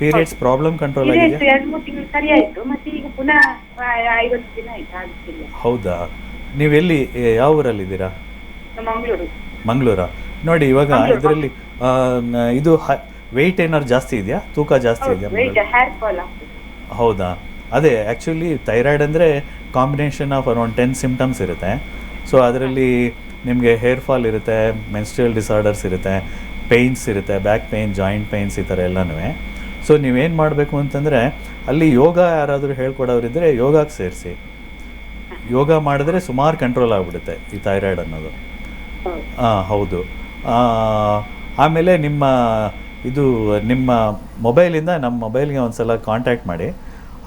ಪೀರಿಯಡ್ಸ್ ಪ್ರಾಬ್ಲಮ್ ಕಂಟ್ರೋಲ್ ಆಗಿದೆ. 2-3 ತಿಂಗಳು ಸರಿ ಆಯ್ತು, ಮತ್ತೆ ಈಗ ಪುನಃ 50 ದಿನ ಆಯ್ತು, ಆಗ್ತಿಲ್ಲ. ಹೌದಾ? ನೀವೆಲ್ಲಿ, ಯಾವ ಊರಲ್ಲಿದ್ದೀರಾ? ಮಂಗಳೂರಾ? ನೋಡಿ, ಇವಾಗ ಇದರಲ್ಲಿ ಇದು ವೆಯ್ಟ್ ಏನಾದ್ರು ಜಾಸ್ತಿ ಇದೆಯಾ? ತೂಕ ಜಾಸ್ತಿ ಇದೆಯಾ? ಹೌದಾ? ಅದೇ ಆ್ಯಕ್ಚುಲಿ ಥೈರಾಯ್ಡ್ ಅಂದರೆ ಕಾಂಬಿನೇಷನ್ ಆಫ್ ಅರೌಂಡ್ 10 ಸಿಮ್ಟಮ್ಸ್ ಇರುತ್ತೆ. ಸೊ ಅದರಲ್ಲಿ ನಿಮಗೆ ಹೇರ್ ಫಾಲ್ ಇರುತ್ತೆ, ಮೆನ್ಸ್ಟ್ರುಯಲ್ ಡಿಸಾರ್ಡರ್ಸ್ ಇರುತ್ತೆ, ಪೇಯ್ನ್ಸ್ ಇರುತ್ತೆ, ಬ್ಯಾಕ್ ಪೇಯ್ನ್, ಜಾಯಿಂಟ್ ಪೇಯ್ನ್ಸ್, ಈ ಥರ ಎಲ್ಲನೂ. ಸೊ ನೀವೇನು ಮಾಡಬೇಕು ಅಂತಂದರೆ, ಅಲ್ಲಿ ಯೋಗ ಯಾರಾದರೂ ಹೇಳ್ಕೊಡೋರಿದ್ದರೆ ಯೋಗಕ್ಕೆ ಸೇರಿಸಿ. ಯೋಗ ಮಾಡಿದ್ರೆ ಸುಮಾರು ಕಂಟ್ರೋಲ್ ಆಗಿಬಿಡುತ್ತೆ ಈ ಥೈರಾಯ್ಡ್ ಅನ್ನೋದು. ಹೌದು. ಆಮೇಲೆ ನಿಮ್ಮ ಮೊಬೈಲಿಂದ ನಮ್ಮ ಮೊಬೈಲ್ಗೆ ಒಂದು ಸಲ ಕಾಂಟ್ಯಾಕ್ಟ್ ಮಾಡಿ.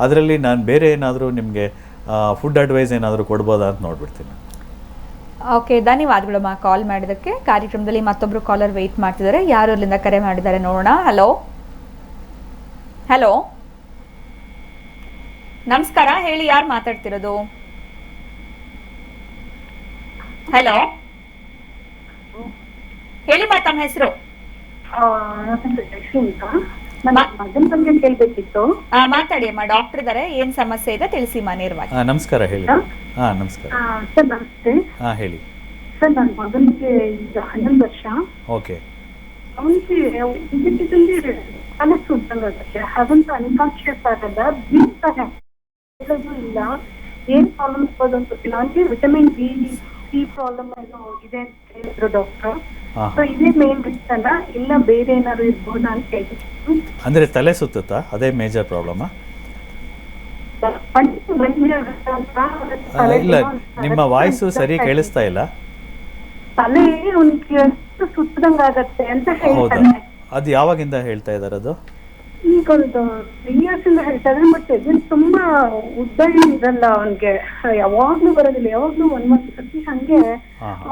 ಅದರಲ್ಲಿ ನಾನು ಬೇರೆ ಏನಾದರೂ ನಿಮಗೆ ಫುಡ್ ಅಡ್ವೈಸ್ ಏನಾದರೂ ಕೊಡ್ಬೋದಾ ಅಂತ ನೋಡ್ಬಿಡ್ತೀನಿ. ಓಕೆ, ಧನ್ಯವಾದಗಳು ಮಾ ಕಾಲ್ ಮಾಡಿದ್ದಕ್ಕೆ. ಕಾರ್ಯಕ್ರಮದಲ್ಲಿ ಮತ್ತೊಬ್ರು ಕಾಲರ್ ವೆಯ್ಟ್ ಮಾಡ್ತಿದ್ದಾರೆ. ಯಾರು ಅಲ್ಲಿಂದ ಕರೆ ಮಾಡಿದ್ದಾರೆ ನೋಡೋಣ. ಹಲೋ, ನಮಸ್ಕಾರ, ಹೇಳಿ, ಯಾರು ಮಾತಾಡ್ತಿರೋದು? ಹಲೋ, ಹೇಳಿ ಮಾ, ತಮ್ಮ ಹೆಸರು? ಮಗನ ಬಗ್ಗೆ ಕೇಳ್ಬೇಕಿತ್ತು. ಮಾತಾಡಿ ಅಮ್ಮ, ಡಾಕ್ಟರ್ ಇದ್ದಾರೆ, ಏನ್ ಸಮಸ್ಯೆ ಇದೆ ತಿಳಿಸಿ ಮಾ ನೇರವಾಗಿ. ನಮಸ್ಕಾರ, ಹೇಳಿ. ನಮಸ್ಕಾರ ಸರ್, ನಮಸ್ತೆ. ಹೇಳಿ ಸರ್, ನನ್ನ ಮಗನಿಗೆ ಈಗ 11 ವರ್ಷ. ಓಕೆ. ಅವನಿಗೆ ತಲೆ ಸುತ್ತಂಗಾಗುತ್ತೆ, ಹಾಗಂತ ಅನ್ಕಾನ್ಶಿಯಸ್ ಆಗಲ್ಲ, ಬೀಳ್ತಾನೆ. ಹೇಳೋದು ಇಲ್ಲ, ಏನ್ ಪ್ರಾಬ್ಲಮ್ ಇರ್ಬೋದು ಅಂತ ಗೊತ್ತಿಲ್ಲ. ನನಗೆ ವಿಟಮಿನ್ ಡಿ ಪ್ರಾಬ್ಲಮ್ ಏನೋ ಇದೆ ಅಂತ ಹೇಳಿದ್ರು ಡಾಕ್ಟರ್. ಹಾಂ ಸೊ ಇದೇ ಮೇನ್ ರೀಸನ್ ಇಲ್ಲ ಬೇರೆ ಏನಾದ್ರು ಇರ್ಬೋದಾ ಅಂತ ಹೇಳ್ತಿದ್ರು. ಅಂದರೆ ತಲೆ ಸುತ್ತುತ್ತಾ? ಅದೇ ಮೇಜರ್ ಪ್ರಾಬ್ಲಮ್ಮಾ? ಇಲ್ಲ, ನಿಮ್ಮ ವಾಯ್ಸು ಸರಿ ಕೇಳಿಸ್ತಾ ಇಲ್ಲ. ತಲೆ ಅವ್ನಿಗೆ ಎಷ್ಟು ಸುತ್ತದಂಗ ಆಗತ್ತೆ ಅಂತ ಹೌದಾ? ಹೇಳ್ತಾನೆ. ಅದು ಯಾವಾಗಿಂದ ಹೇಳ್ತಾ ಇದ್ದಾರೆ ಅದು? ಈಗ ಒಂದು 3 years ಇಂದ ಹೇಳ್ತಾರೆ. ಬಟ್ ಇದನ್ ತುಂಬಾ ಉದ್ದ ಇರಲ್ಲ ಅವನ್ಗೆ, ಯಾವಾಗ್ಲೂ ಬರೋದಿಲ್ಲ. ಯಾವಾಗ್ಲೂ ಒಂದ್ ಸತಿ ಹಂಗೆ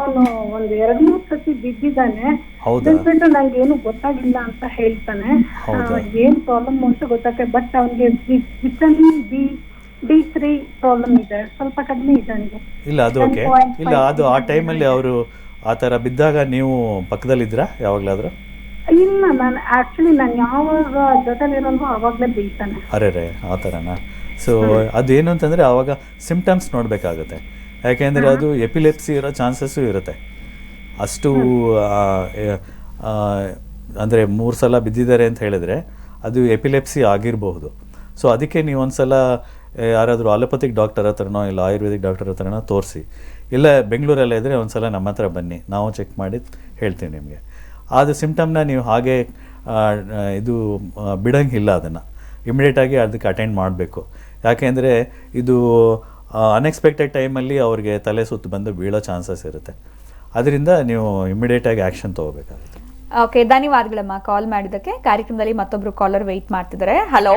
ಅವನು ಒಂದ್ 2-3 ಸತಿ ಬಿದ್ದಿದ್ದಾನೆ. ಹೌದಾ? ಬಿಟ್ಟು ನಂಗೆ ಏನು ಗೊತ್ತಾಗಿಲ್ಲ ಅಂತ ಹೇಳ್ತಾನೆ. ಏನ್ ಪ್ರಾಬ್ಲಮ್ ಅಂತ ಗೊತ್ತಾಗ. ಬಟ್ ಅವನ್ಗೆ ವಿಟಮಿನ್ D3 ಪ್ರಾಬ್ಲಮ್ ಇದೆ, ಸ್ವಲ್ಪ ಕಡಿಮೆ ಇದೆ ಅವನಿಗೆ. ಇಲ್ಲ ಅದು ಓಕೆ. ಇಲ್ಲ ಅದು ಆ ಟೈಮಲ್ಲಿ ಅವರು ಆ ಥರ ಬಿದ್ದಾಗ ನೀವು ಪಕ್ಕದಲ್ಲಿದ್ರಾ ಯಾವಾಗಲಾದರೂ? ಇಲ್ಲ, ನಾನು ಯಾವಾಗ ಜೊತೆಲಿರೋಲ್ವೋ ಅವಾಗಲೇ ಬೀಳ್ತಾನೆ. ಅರೆ ಆ ಥರನಾ? ಸೊ ಅದೇನು ಅಂತಂದರೆ ಆವಾಗ ಸಿಮ್ಟಮ್ಸ್ ನೋಡಬೇಕಾಗುತ್ತೆ. ಯಾಕೆಂದರೆ ಅದು ಎಪಿಲೆಪ್ಸಿ ಇರೋ ಚಾನ್ಸಸ್ಸು ಇರುತ್ತೆ. ಅಷ್ಟು ಅಂದರೆ 3 ಸಲ ಬಿದ್ದಿದ್ದಾರೆ ಅಂತ ಹೇಳಿದ್ರೆ ಅದು ಎಪಿಲೆಪ್ಸಿ ಆಗಿರಬಹುದು. ಸೊ ಅದಕ್ಕೆ ನೀವು ಒಂದು ಸಲ ಯಾರಾದರೂ ಅಲೋಪತಿಕ್ ಡಾಕ್ಟರ್ ಹತ್ರನೋ ಇಲ್ಲ ಆಯುರ್ವೇದಿಕ್ ಡಾಕ್ಟರ್ ಹತ್ರನೋ ತೋರಿಸಿ, ಇಲ್ಲ ಬೆಂಗಳೂರಲ್ಲೇ ಇದ್ದರೆ ಒಂದು ಸಲ ನಮ್ಮ ಹತ್ರ ಬನ್ನಿ, ನಾವು ಚೆಕ್ ಮಾಡಿ ಹೇಳ್ತೀವಿ ನಿಮಗೆ. ಅದು ಸಿಮ್ಟಮ್ನ ನೀವು ಹಾಗೆ ಇದು ಬಿಡೋಂಗಿಲ್ಲ, ಅದನ್ನು ಇಮಿಡಿಯೇಟಾಗಿ ಅದಕ್ಕೆ ಅಟೆಂಡ್ ಮಾಡಬೇಕು. ಯಾಕೆಂದರೆ ಇದು ಅನ್ಎಕ್ಸ್ಪೆಕ್ಟೆಡ್ ಟೈಮಲ್ಲಿ ಅವ್ರಿಗೆ ತಲೆ ಸುತ್ತು ಬಂದು ಬೀಳೋ ಚಾನ್ಸಸ್ ಇರುತ್ತೆ. ಅದರಿಂದ ನೀವು ಇಮಿಡಿಯೇಟಾಗಿ ಆ್ಯಕ್ಷನ್ ತೊಗೋಬೇಕಾಗುತ್ತೆ. ಓಕೆ, ಧನ್ಯವಾದಗಳಮ್ಮ ಕಾಲ್ ಮಾಡಿದ್ದಕ್ಕೆ. ಕಾರ್ಯಕ್ರಮದಲ್ಲಿ ಮತ್ತೊಬ್ರು ಕಾಲರ್ ವೆಯ್ಟ್ ಮಾಡ್ತಿದ್ದಾರೆ. ಹಲೋ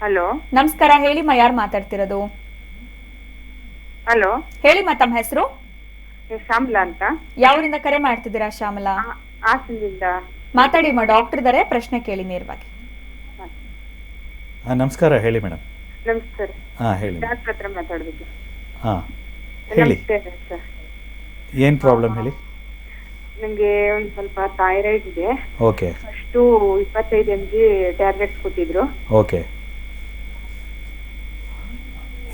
ಹಲೋ ನಮಸ್ಕಾರ, ಹೇಳಿಮ್ಮ ಯಾರು ಮಾತಾಡ್ತಿರೋದು? ಹಲೋ ಹೇಳಿಮ್ಮ ತಮ್ಮ ಹೆಸರು? ಶ್ಯಾಮಲಾ ಅಂತ. ಯಾವರಿಂದ ಕರೆ ಮಾಡ್ತಿದ್ದೀರಾ ಶ್ಯಾಮಲಾ? ಹಾಸನದಿಂದ. ಮಾತಾಡಿಮ್ಮ, ಡಾಕ್ಟರ್ ಇದ್ದಾರೆ, ಪ್ರಶ್ನೆ ಕೇಳಿ ನೇರವಾಗಿ. ನಮಸ್ಕಾರ, ಹೇಳಿ ಮೇಡಮ್. ನಮಸ್ಕಾರ. ಹೇಳಿ. ಡಾಕ್ಟರ್ ಹತ್ರ ಮಾತಾಡ್ಬೇಕು. ಹೇಳಿ, ಸರ್ ಏನು ಪ್ರಾಬ್ಲಮ್ ಹೇಳಿ. ನಂಗೆ ಒಂದು ಸ್ವಲ್ಪ ಥೈರಾಯ್ಡ್ ಇದೆ. ಓಕೆ. ಅಷ್ಟು 25 mg ಟ್ಯಾಬ್ಲೆಟ್ಸ್ ಕೊಟ್ಟಿದ್ರು. ಓಕೆ,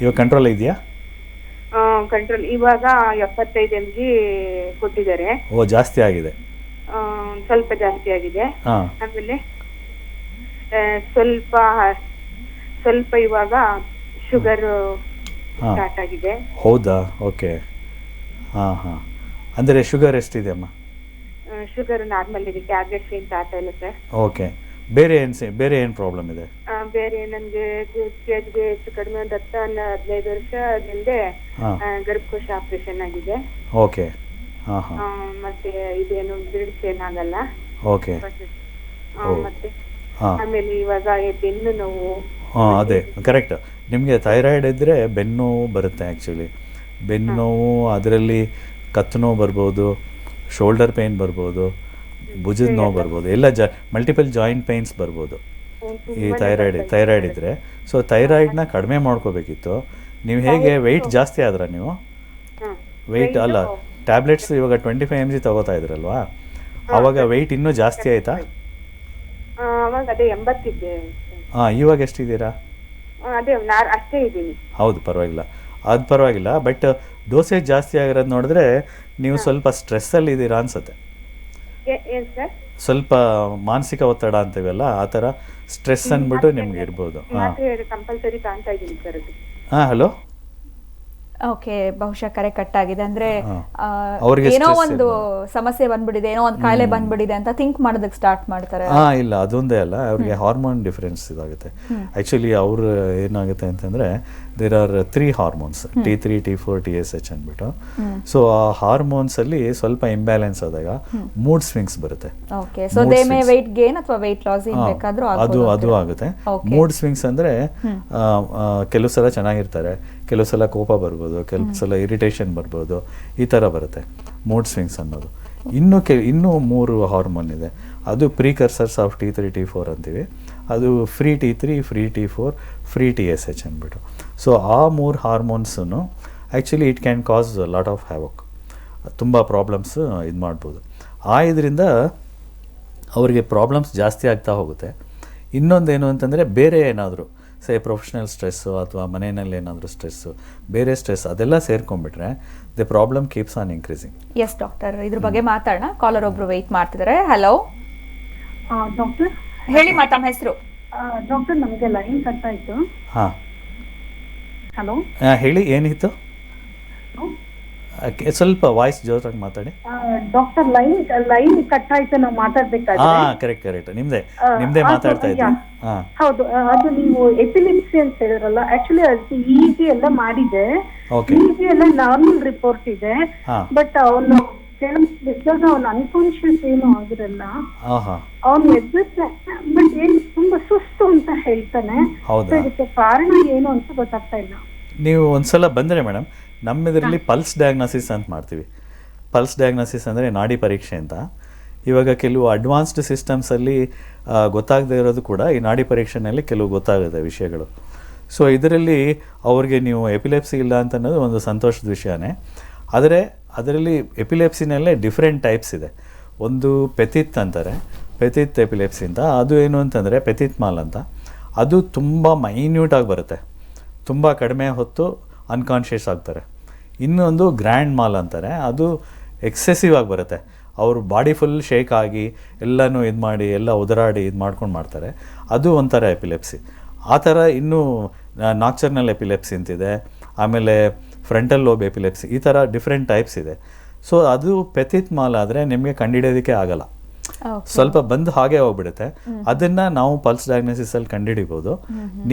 ಇವಾಗ ಕಂಟ್ರೋಲ್ ಇದೆಯಾ? ಕಂಟ್ರೋಲ್ ಇವಾಗ 75 mg ಕೊಟ್ಟಿದ್ದಾರೆ. ಓ, ಜಾಸ್ತಿ ಆಗಿದೆ. ಸ್ವಲ್ಪ ಜಾಸ್ತಿ ಆಗಿದೆ. ಆಮೇಲೆ ಸ್ವಲ್ಪ ಇವಾಗ ಶುಗರ್ ಸ್ಟಾರ್ಟ್ ಆಗಿದೆ. ಹೌದಾ? ಓಕೆ. ಅಂದರೆ ಶುಗರ್ ಎಷ್ಟಿದೆ ಅಮ್ಮ? ಶುಗರ್ ನಾರ್ಮಲ್ ಇದೆ, ಟ್ಯಾಬ್ಲೆಟ್ಸ್ ಏನು ತಾತ ಇಲ್ಲ ಸರ್. ಓಕೆ. ಬೇರೆ ಏನು ಪ್ರಾಬ್ಲಮ್ ಇದೆ? ಬೇರೆ ನನಗೆ ಸ್ಟೇಜ್ಗೆ ಹೆಚ್ಚು ಕಡಿಮೆ ಒಂದು 10-15 ವರ್ಷದಿಂದ ಗರ್ಭಕೋಶ ಆಪರೇಷನ್ ಆಗಿದೆ. ಓಕೆ. ಮತ್ತೆ ಇದೇನು ಬ್ಲೀಡ್ಸ್ ಏನಾಗಲ್ಲ. ಓಕೆ. ಮತ್ತೆ ಆಮೇಲೆ ಇವಾಗ ಬೆನ್ನು ನೋವು. ಅದೇ ಕರೆಕ್ಟ್. ನಿಮಗೆ ಥೈರಾಯ್ಡ್ ಇದ್ದರೆ ಬೆನ್ನು ನೋವು ಬರುತ್ತೆ. ಆ್ಯಕ್ಚುಲಿ ಬೆನ್ನು ನೋವು, ಅದರಲ್ಲಿ ಕತ್ತು ನೋವು ಬರ್ಬೋದು, ಶೋಲ್ಡರ್ ಪೇಯ್ನ್ ಬರ್ಬೋದು, ಭುಜದ ನೋವು ಬರ್ಬೋದು, ಎಲ್ಲ ಮಲ್ಟಿಪಲ್ ಜಾಯಿಂಟ್ ಪೇಯ್ನ್ಸ್ ಬರ್ಬೋದು ಈ ಥೈರಾಯ್ಡ್ ಇದ್ದರೆ. ಸೊ ಥೈರಾಯ್ಡ್ನ ಕಡಿಮೆ ಮಾಡ್ಕೋಬೇಕಿತ್ತು. ನೀವು ಹೇಗೆ ವೆಯ್ಟ್ ಜಾಸ್ತಿ ಆದ್ರೆ ನೀವು ವೆಯ್ಟ್ ಅಲ್ಲ, ಟ್ಯಾಬ್ಲೆಟ್ಸ್ ಇವಾಗ 25 mg ತಗೋತಾ ಇದ್ರಲ್ವಾ, ಆವಾಗ ವೆಯ್ಟ್ ಇನ್ನೂ ಜಾಸ್ತಿ ಆಯಿತಾ? ಅವಾಗ ಅದೇ 80 ಇದೆ. ಇವಾಗ ಎಷ್ಟಿದ್ದೀರಾ? ಅದೇ ಅಷ್ಟೇ ಇದ್ದೀನಿ. ಹೌದು, ಪರವಾಗಿಲ್ಲ, ಅದು ಪರವಾಗಿಲ್ಲ. ಬಟ್ ಡೋಸೇಜ್ ಜಾಸ್ತಿ ಆಗಿರೋದು ನೋಡಿದ್ರೆ ನೀವು ಸ್ವಲ್ಪ ಸ್ಟ್ರೆಸ್ಸಲ್ಲಿ ಇದ್ದೀರಾ ಅನ್ಸುತ್ತೆ. ಏನು ಸರ್? ಸ್ವಲ್ಪ ಮಾನಸಿಕ ಒತ್ತಡ ಅಂತೀವಲ್ಲ, ಆ ಥರ ಸ್ಟ್ರೆಸ್ ಅಂದ್ಬಿಟ್ಟು ನಿಮ್ಗೆ ಇರ್ಬೋದು. ಕಂಪಲ್ಸರಿ ಕಾಣ್ತಾ ಇದ್ದೀನಿ ಸರ್ ಅದು. ಹಲೋ. ಓಕೆ, ಬಹುಶಃ ಕರೆ ಕಟ್ ಆಗಿದೆ. ಅಂದ್ರೆ ಅವ್ರಿಗೆ ಏನೋ ಒಂದು ಸಮಸ್ಯೆ ಬಂದ್ಬಿಟ್ಟಿದೆ, ಏನೋ ಒಂದು ಕಾಯಿಲೆ ಬಂದ್ಬಿಟ್ಟಿದೆ ಅಂತ ಥಿಂಕ್ ಮಾಡೋದಕ್ಕೆ ಸ್ಟಾರ್ಟ್ ಮಾಡ್ತಾರೆ. ಇಲ್ಲ, ಅದೊಂದೇ ಅಲ್ಲ, ಅವ್ರಿಗೆ ಹಾರ್ಮೋನ್ ಡಿಫರೆನ್ಸ್ ಇದಾಗುತ್ತೆ. ಆ್ಯಕ್ಚುಲಿ ಅವ್ರು ಏನಾಗುತ್ತೆ ಅಂತಂದರೆ there are 3 hormones, T3, T4, TSH ಅಂದ್ಬಿಟ್ಟು. ಸೊ ಆ ಹಾರ್ಮೋನ್ಸಲ್ಲಿ ಸ್ವಲ್ಪ ಇಂಬ್ಯಾಲೆನ್ಸ್ ಆದಾಗ ಮೂಡ್ ಸ್ವಿಂಗ್ಸ್ ಬರುತ್ತೆ. Okay, so they may weight gain ಅಥವಾ ವೆಯ್ಟ್ ಲಾಸ್ ಬೇಕಾದ್ರೂ ಅದು ಆಗುತ್ತೆ. ಮೂಡ್ ಸ್ವಿಂಗ್ಸ್ ಅಂದರೆ ಕೆಲವು ಸಲ ಚೆನ್ನಾಗಿರ್ತಾರೆ, ಕೆಲವು ಸಲ ಕೋಪ ಬರ್ಬೋದು, ಕೆಲವು ಸಲ ಇರಿಟೇಷನ್ ಬರ್ಬೋದು, ಈ ಥರ ಬರುತ್ತೆ ಮೂಡ್ ಸ್ವಿಂಗ್ಸ್ ಅನ್ನೋದು. ಇನ್ನೂ 3 ಹಾರ್ಮೋನ್ ಇದೆ. ಅದು ಪ್ರೀಕರ್ಸರ್ಸ್ ಆಫ್ T3, T4 ಅಂತೀವಿ. ಅದು free T3, free T4, free TSH ಅಂದ್ಬಿಟ್ಟು. ಸೊ ಆ 3 ಹಾರ್ಮೋನ್ಸನ್ನು actually it can cause lot of havoc, ತುಂಬ ಪ್ರಾಬ್ಲಮ್ಸ್ ಇದು ಮಾಡ್ಬೋದು. ಇದರಿಂದ ಅವರಿಗೆ ಪ್ರಾಬ್ಲಮ್ಸ್ ಜಾಸ್ತಿ ಆಗ್ತಾ ಹೋಗುತ್ತೆ. ಇನ್ನೊಂದೇನು ಅಂತಂದರೆ ಬೇರೆ ಏನಾದರೂ ಪ್ರೊಫೆಷನಲ್ ಸ್ಟ್ರೆಸ್ಸು ಅಥವಾ ಮನೆಯಲ್ಲಿ ಏನಾದರೂ ಸ್ಟ್ರೆಸ್ಸು, ಬೇರೆ ಸ್ಟ್ರೆಸ್ ಅದೆಲ್ಲ ಸೇರ್ಕೊಂಡ್ಬಿಟ್ರೆ the problem keeps on increasing. Yes doctor, ಇದ್ರ ಬಗ್ಗೆ ಮಾತಾಡೋಣ. ಕಾಲರ್ ಒಬ್ರು ವೆಯ್ಟ್ ಮಾಡ್ತಿದ್ದಾರೆ. ಹಲೋ ಡಾಕ್ಟರ್, ಹೇಳಿ ತಮ್ಮ ಹೆಸರು? ಡಾಕ್ಟರ್, ನಮಗೆ ಲೈನ್ ಕಟ್ ಆಯ್ತು. ಹಲೋ, ಹೇಳಿ ಏನಿತ್ತು? ಸ್ವಲ್ಪ ವಾಯ್ಸ್ ಜೋರಾಗಿ ಮಾತಾಡಿ. ಡಾಕ್ಟರ್ ಲೈನ್ ಕಟ್ ಆಯ್ತು ನಾವು ಮಾತಾಡ್ಬೇಕಾದ್ರೆ. ಕರೆಕ್ಟ್ ನಿಮ್ದೇ ಮಾತಾಡ್ತಾ ಇದ್ವಿ. ಹೌದು, ಅದು ನೀವು ಎಪಿಲಿಪ್ಸಿ ಅಂತ ಹೇಳಿದ್ರಲ್ಲ, ಆಕ್ಚುಲಿ ಅದು EEG ಎಲ್ಲ ಮಾಡಿದೆ. EEG ಎಲ್ಲ ನಾರ್ಮಲ್ ರಿಪೋರ್ಟ್ ಇದೆ. ಬಟ್ ಅವನು ಅವ್ನು ಅನ್ಕಾನ್ಶಿಯಸ್ ಏನು ಆಗಿರಲ್ಲ. ಅವನು ಎದ್ದಿರ್ತಾನೆ, ಬಟ್ ಏನ್ ತುಂಬಾ ಸುಸ್ತು ಅಂತ ಹೇಳ್ತಾನೆ. ಇದಕ್ಕೆ ಕಾರಣ ಏನು ಅಂತ ಗೊತ್ತಾಗ್ತಾ ಇಲ್ಲ. ನೀವು ಒಂದ್ಸಲ ಬಂದರೆ ಮೇಡಮ್, ನಮ್ಮ ಇದರಲ್ಲಿ ಪಲ್ಸ್ ಡಯಾಗ್ನೋಸಿಸ್ ಅಂತ ಮಾಡ್ತೀವಿ. ಪಲ್ಸ್ ಡಯಾಗ್ನೋಸಿಸ್ ಅಂದರೆ ನಾಡಿ ಪರೀಕ್ಷೆ ಅಂತ. ಇವಾಗ ಕೆಲವು ಅಡ್ವಾನ್ಸ್ಡ್ ಸಿಸ್ಟಮ್ಸಲ್ಲಿ ಗೊತ್ತಾಗದೇ ಇರೋದು ಕೂಡ ಈ ನಾಡಿ ಪರೀಕ್ಷೆಯಲ್ಲಿ ಕೆಲವು ಗೊತ್ತಾಗುತ್ತೆ ವಿಷಯಗಳು. ಸೊ ಇದರಲ್ಲಿ ಅವ್ರಿಗೆ ನೀವು ಎಪಿಲೆಪ್ಸಿ ಇಲ್ಲ ಅಂತ ಅನ್ನೋದು ಒಂದು ಸಂತೋಷದ ವಿಷಯನೇ. ಆದರೆ ಅದರಲ್ಲಿ ಎಪಿಲೆಪ್ಸಿನಲ್ಲೇ ಡಿಫ್ರೆಂಟ್ ಟೈಪ್ಸ್ ಇದೆ. ಒಂದು ಪೆಥಿತ್ ಅಂತಾರೆ, ಪೆಥಿತ್ ಎಪಿಲೆಪ್ಸಿ ಅಂತ. ಅದು ಏನು ಅಂತಂದರೆ ಪೆಥಿತ್ ಮಾಲ್ ಅಂತ. ಅದು ತುಂಬ ಮೈನ್ಯೂಟಾಗಿ ಬರುತ್ತೆ, ತುಂಬ ಕಡಿಮೆ ಹೊತ್ತು ಅನ್ಕಾನ್ಷಿಯಸ್ ಆಗ್ತಾರೆ. ಇನ್ನೊಂದು ಗ್ರ್ಯಾಂಡ್ ಮಾಲ್ ಅಂತಾರೆ, ಅದು ಎಕ್ಸೆಸಿವ್ ಆಗಿ ಬರುತ್ತೆ. ಅವರು ಬಾಡಿ ಫುಲ್ ಶೇಕ್ ಆಗಿ ಎಲ್ಲನೂ ಇದು ಮಾಡಿ ಎಲ್ಲ ಉದರಾಡಿ ಇದು ಮಾಡ್ಕೊಂಡು ಮಾಡ್ತಾರೆ. ಅದು ಒಂಥರ ಎಪಿಲೆಪ್ಸಿ. ಆ ಥರ ಇನ್ನೂ ನಾಕ್ಚರ್ನಲ್ ಎಪಿಲೆಪ್ಸಿ ಅಂತಿದೆ, ಆಮೇಲೆ ಫ್ರಂಟಲ್ ಲೋಬ್ ಎಪಿಲೆಪ್ಸಿ, ಈ ಥರ ಡಿಫ್ರೆಂಟ್ ಟೈಪ್ಸ್ ಇದೆ. ಸೊ ಅದು ಪೆಥಿತ್ ಮಾಲ್ ಆದರೆ ನಿಮಗೆ ಕಂಡುಹಿಡಿಯೋದಕ್ಕೆ ಆಗಲ್ಲ, ಸ್ವಲ್ಪ ಬಂದು ಹಾಗೆ ಹೋಗ್ಬಿಡುತ್ತೆ. ಅದನ್ನು ನಾವು ಪಲ್ಸ್ ಡಯಾಗ್ನೋಸಿಸಲ್ಲಿ ಕಂಡುಹಿಡಿಬೋದು,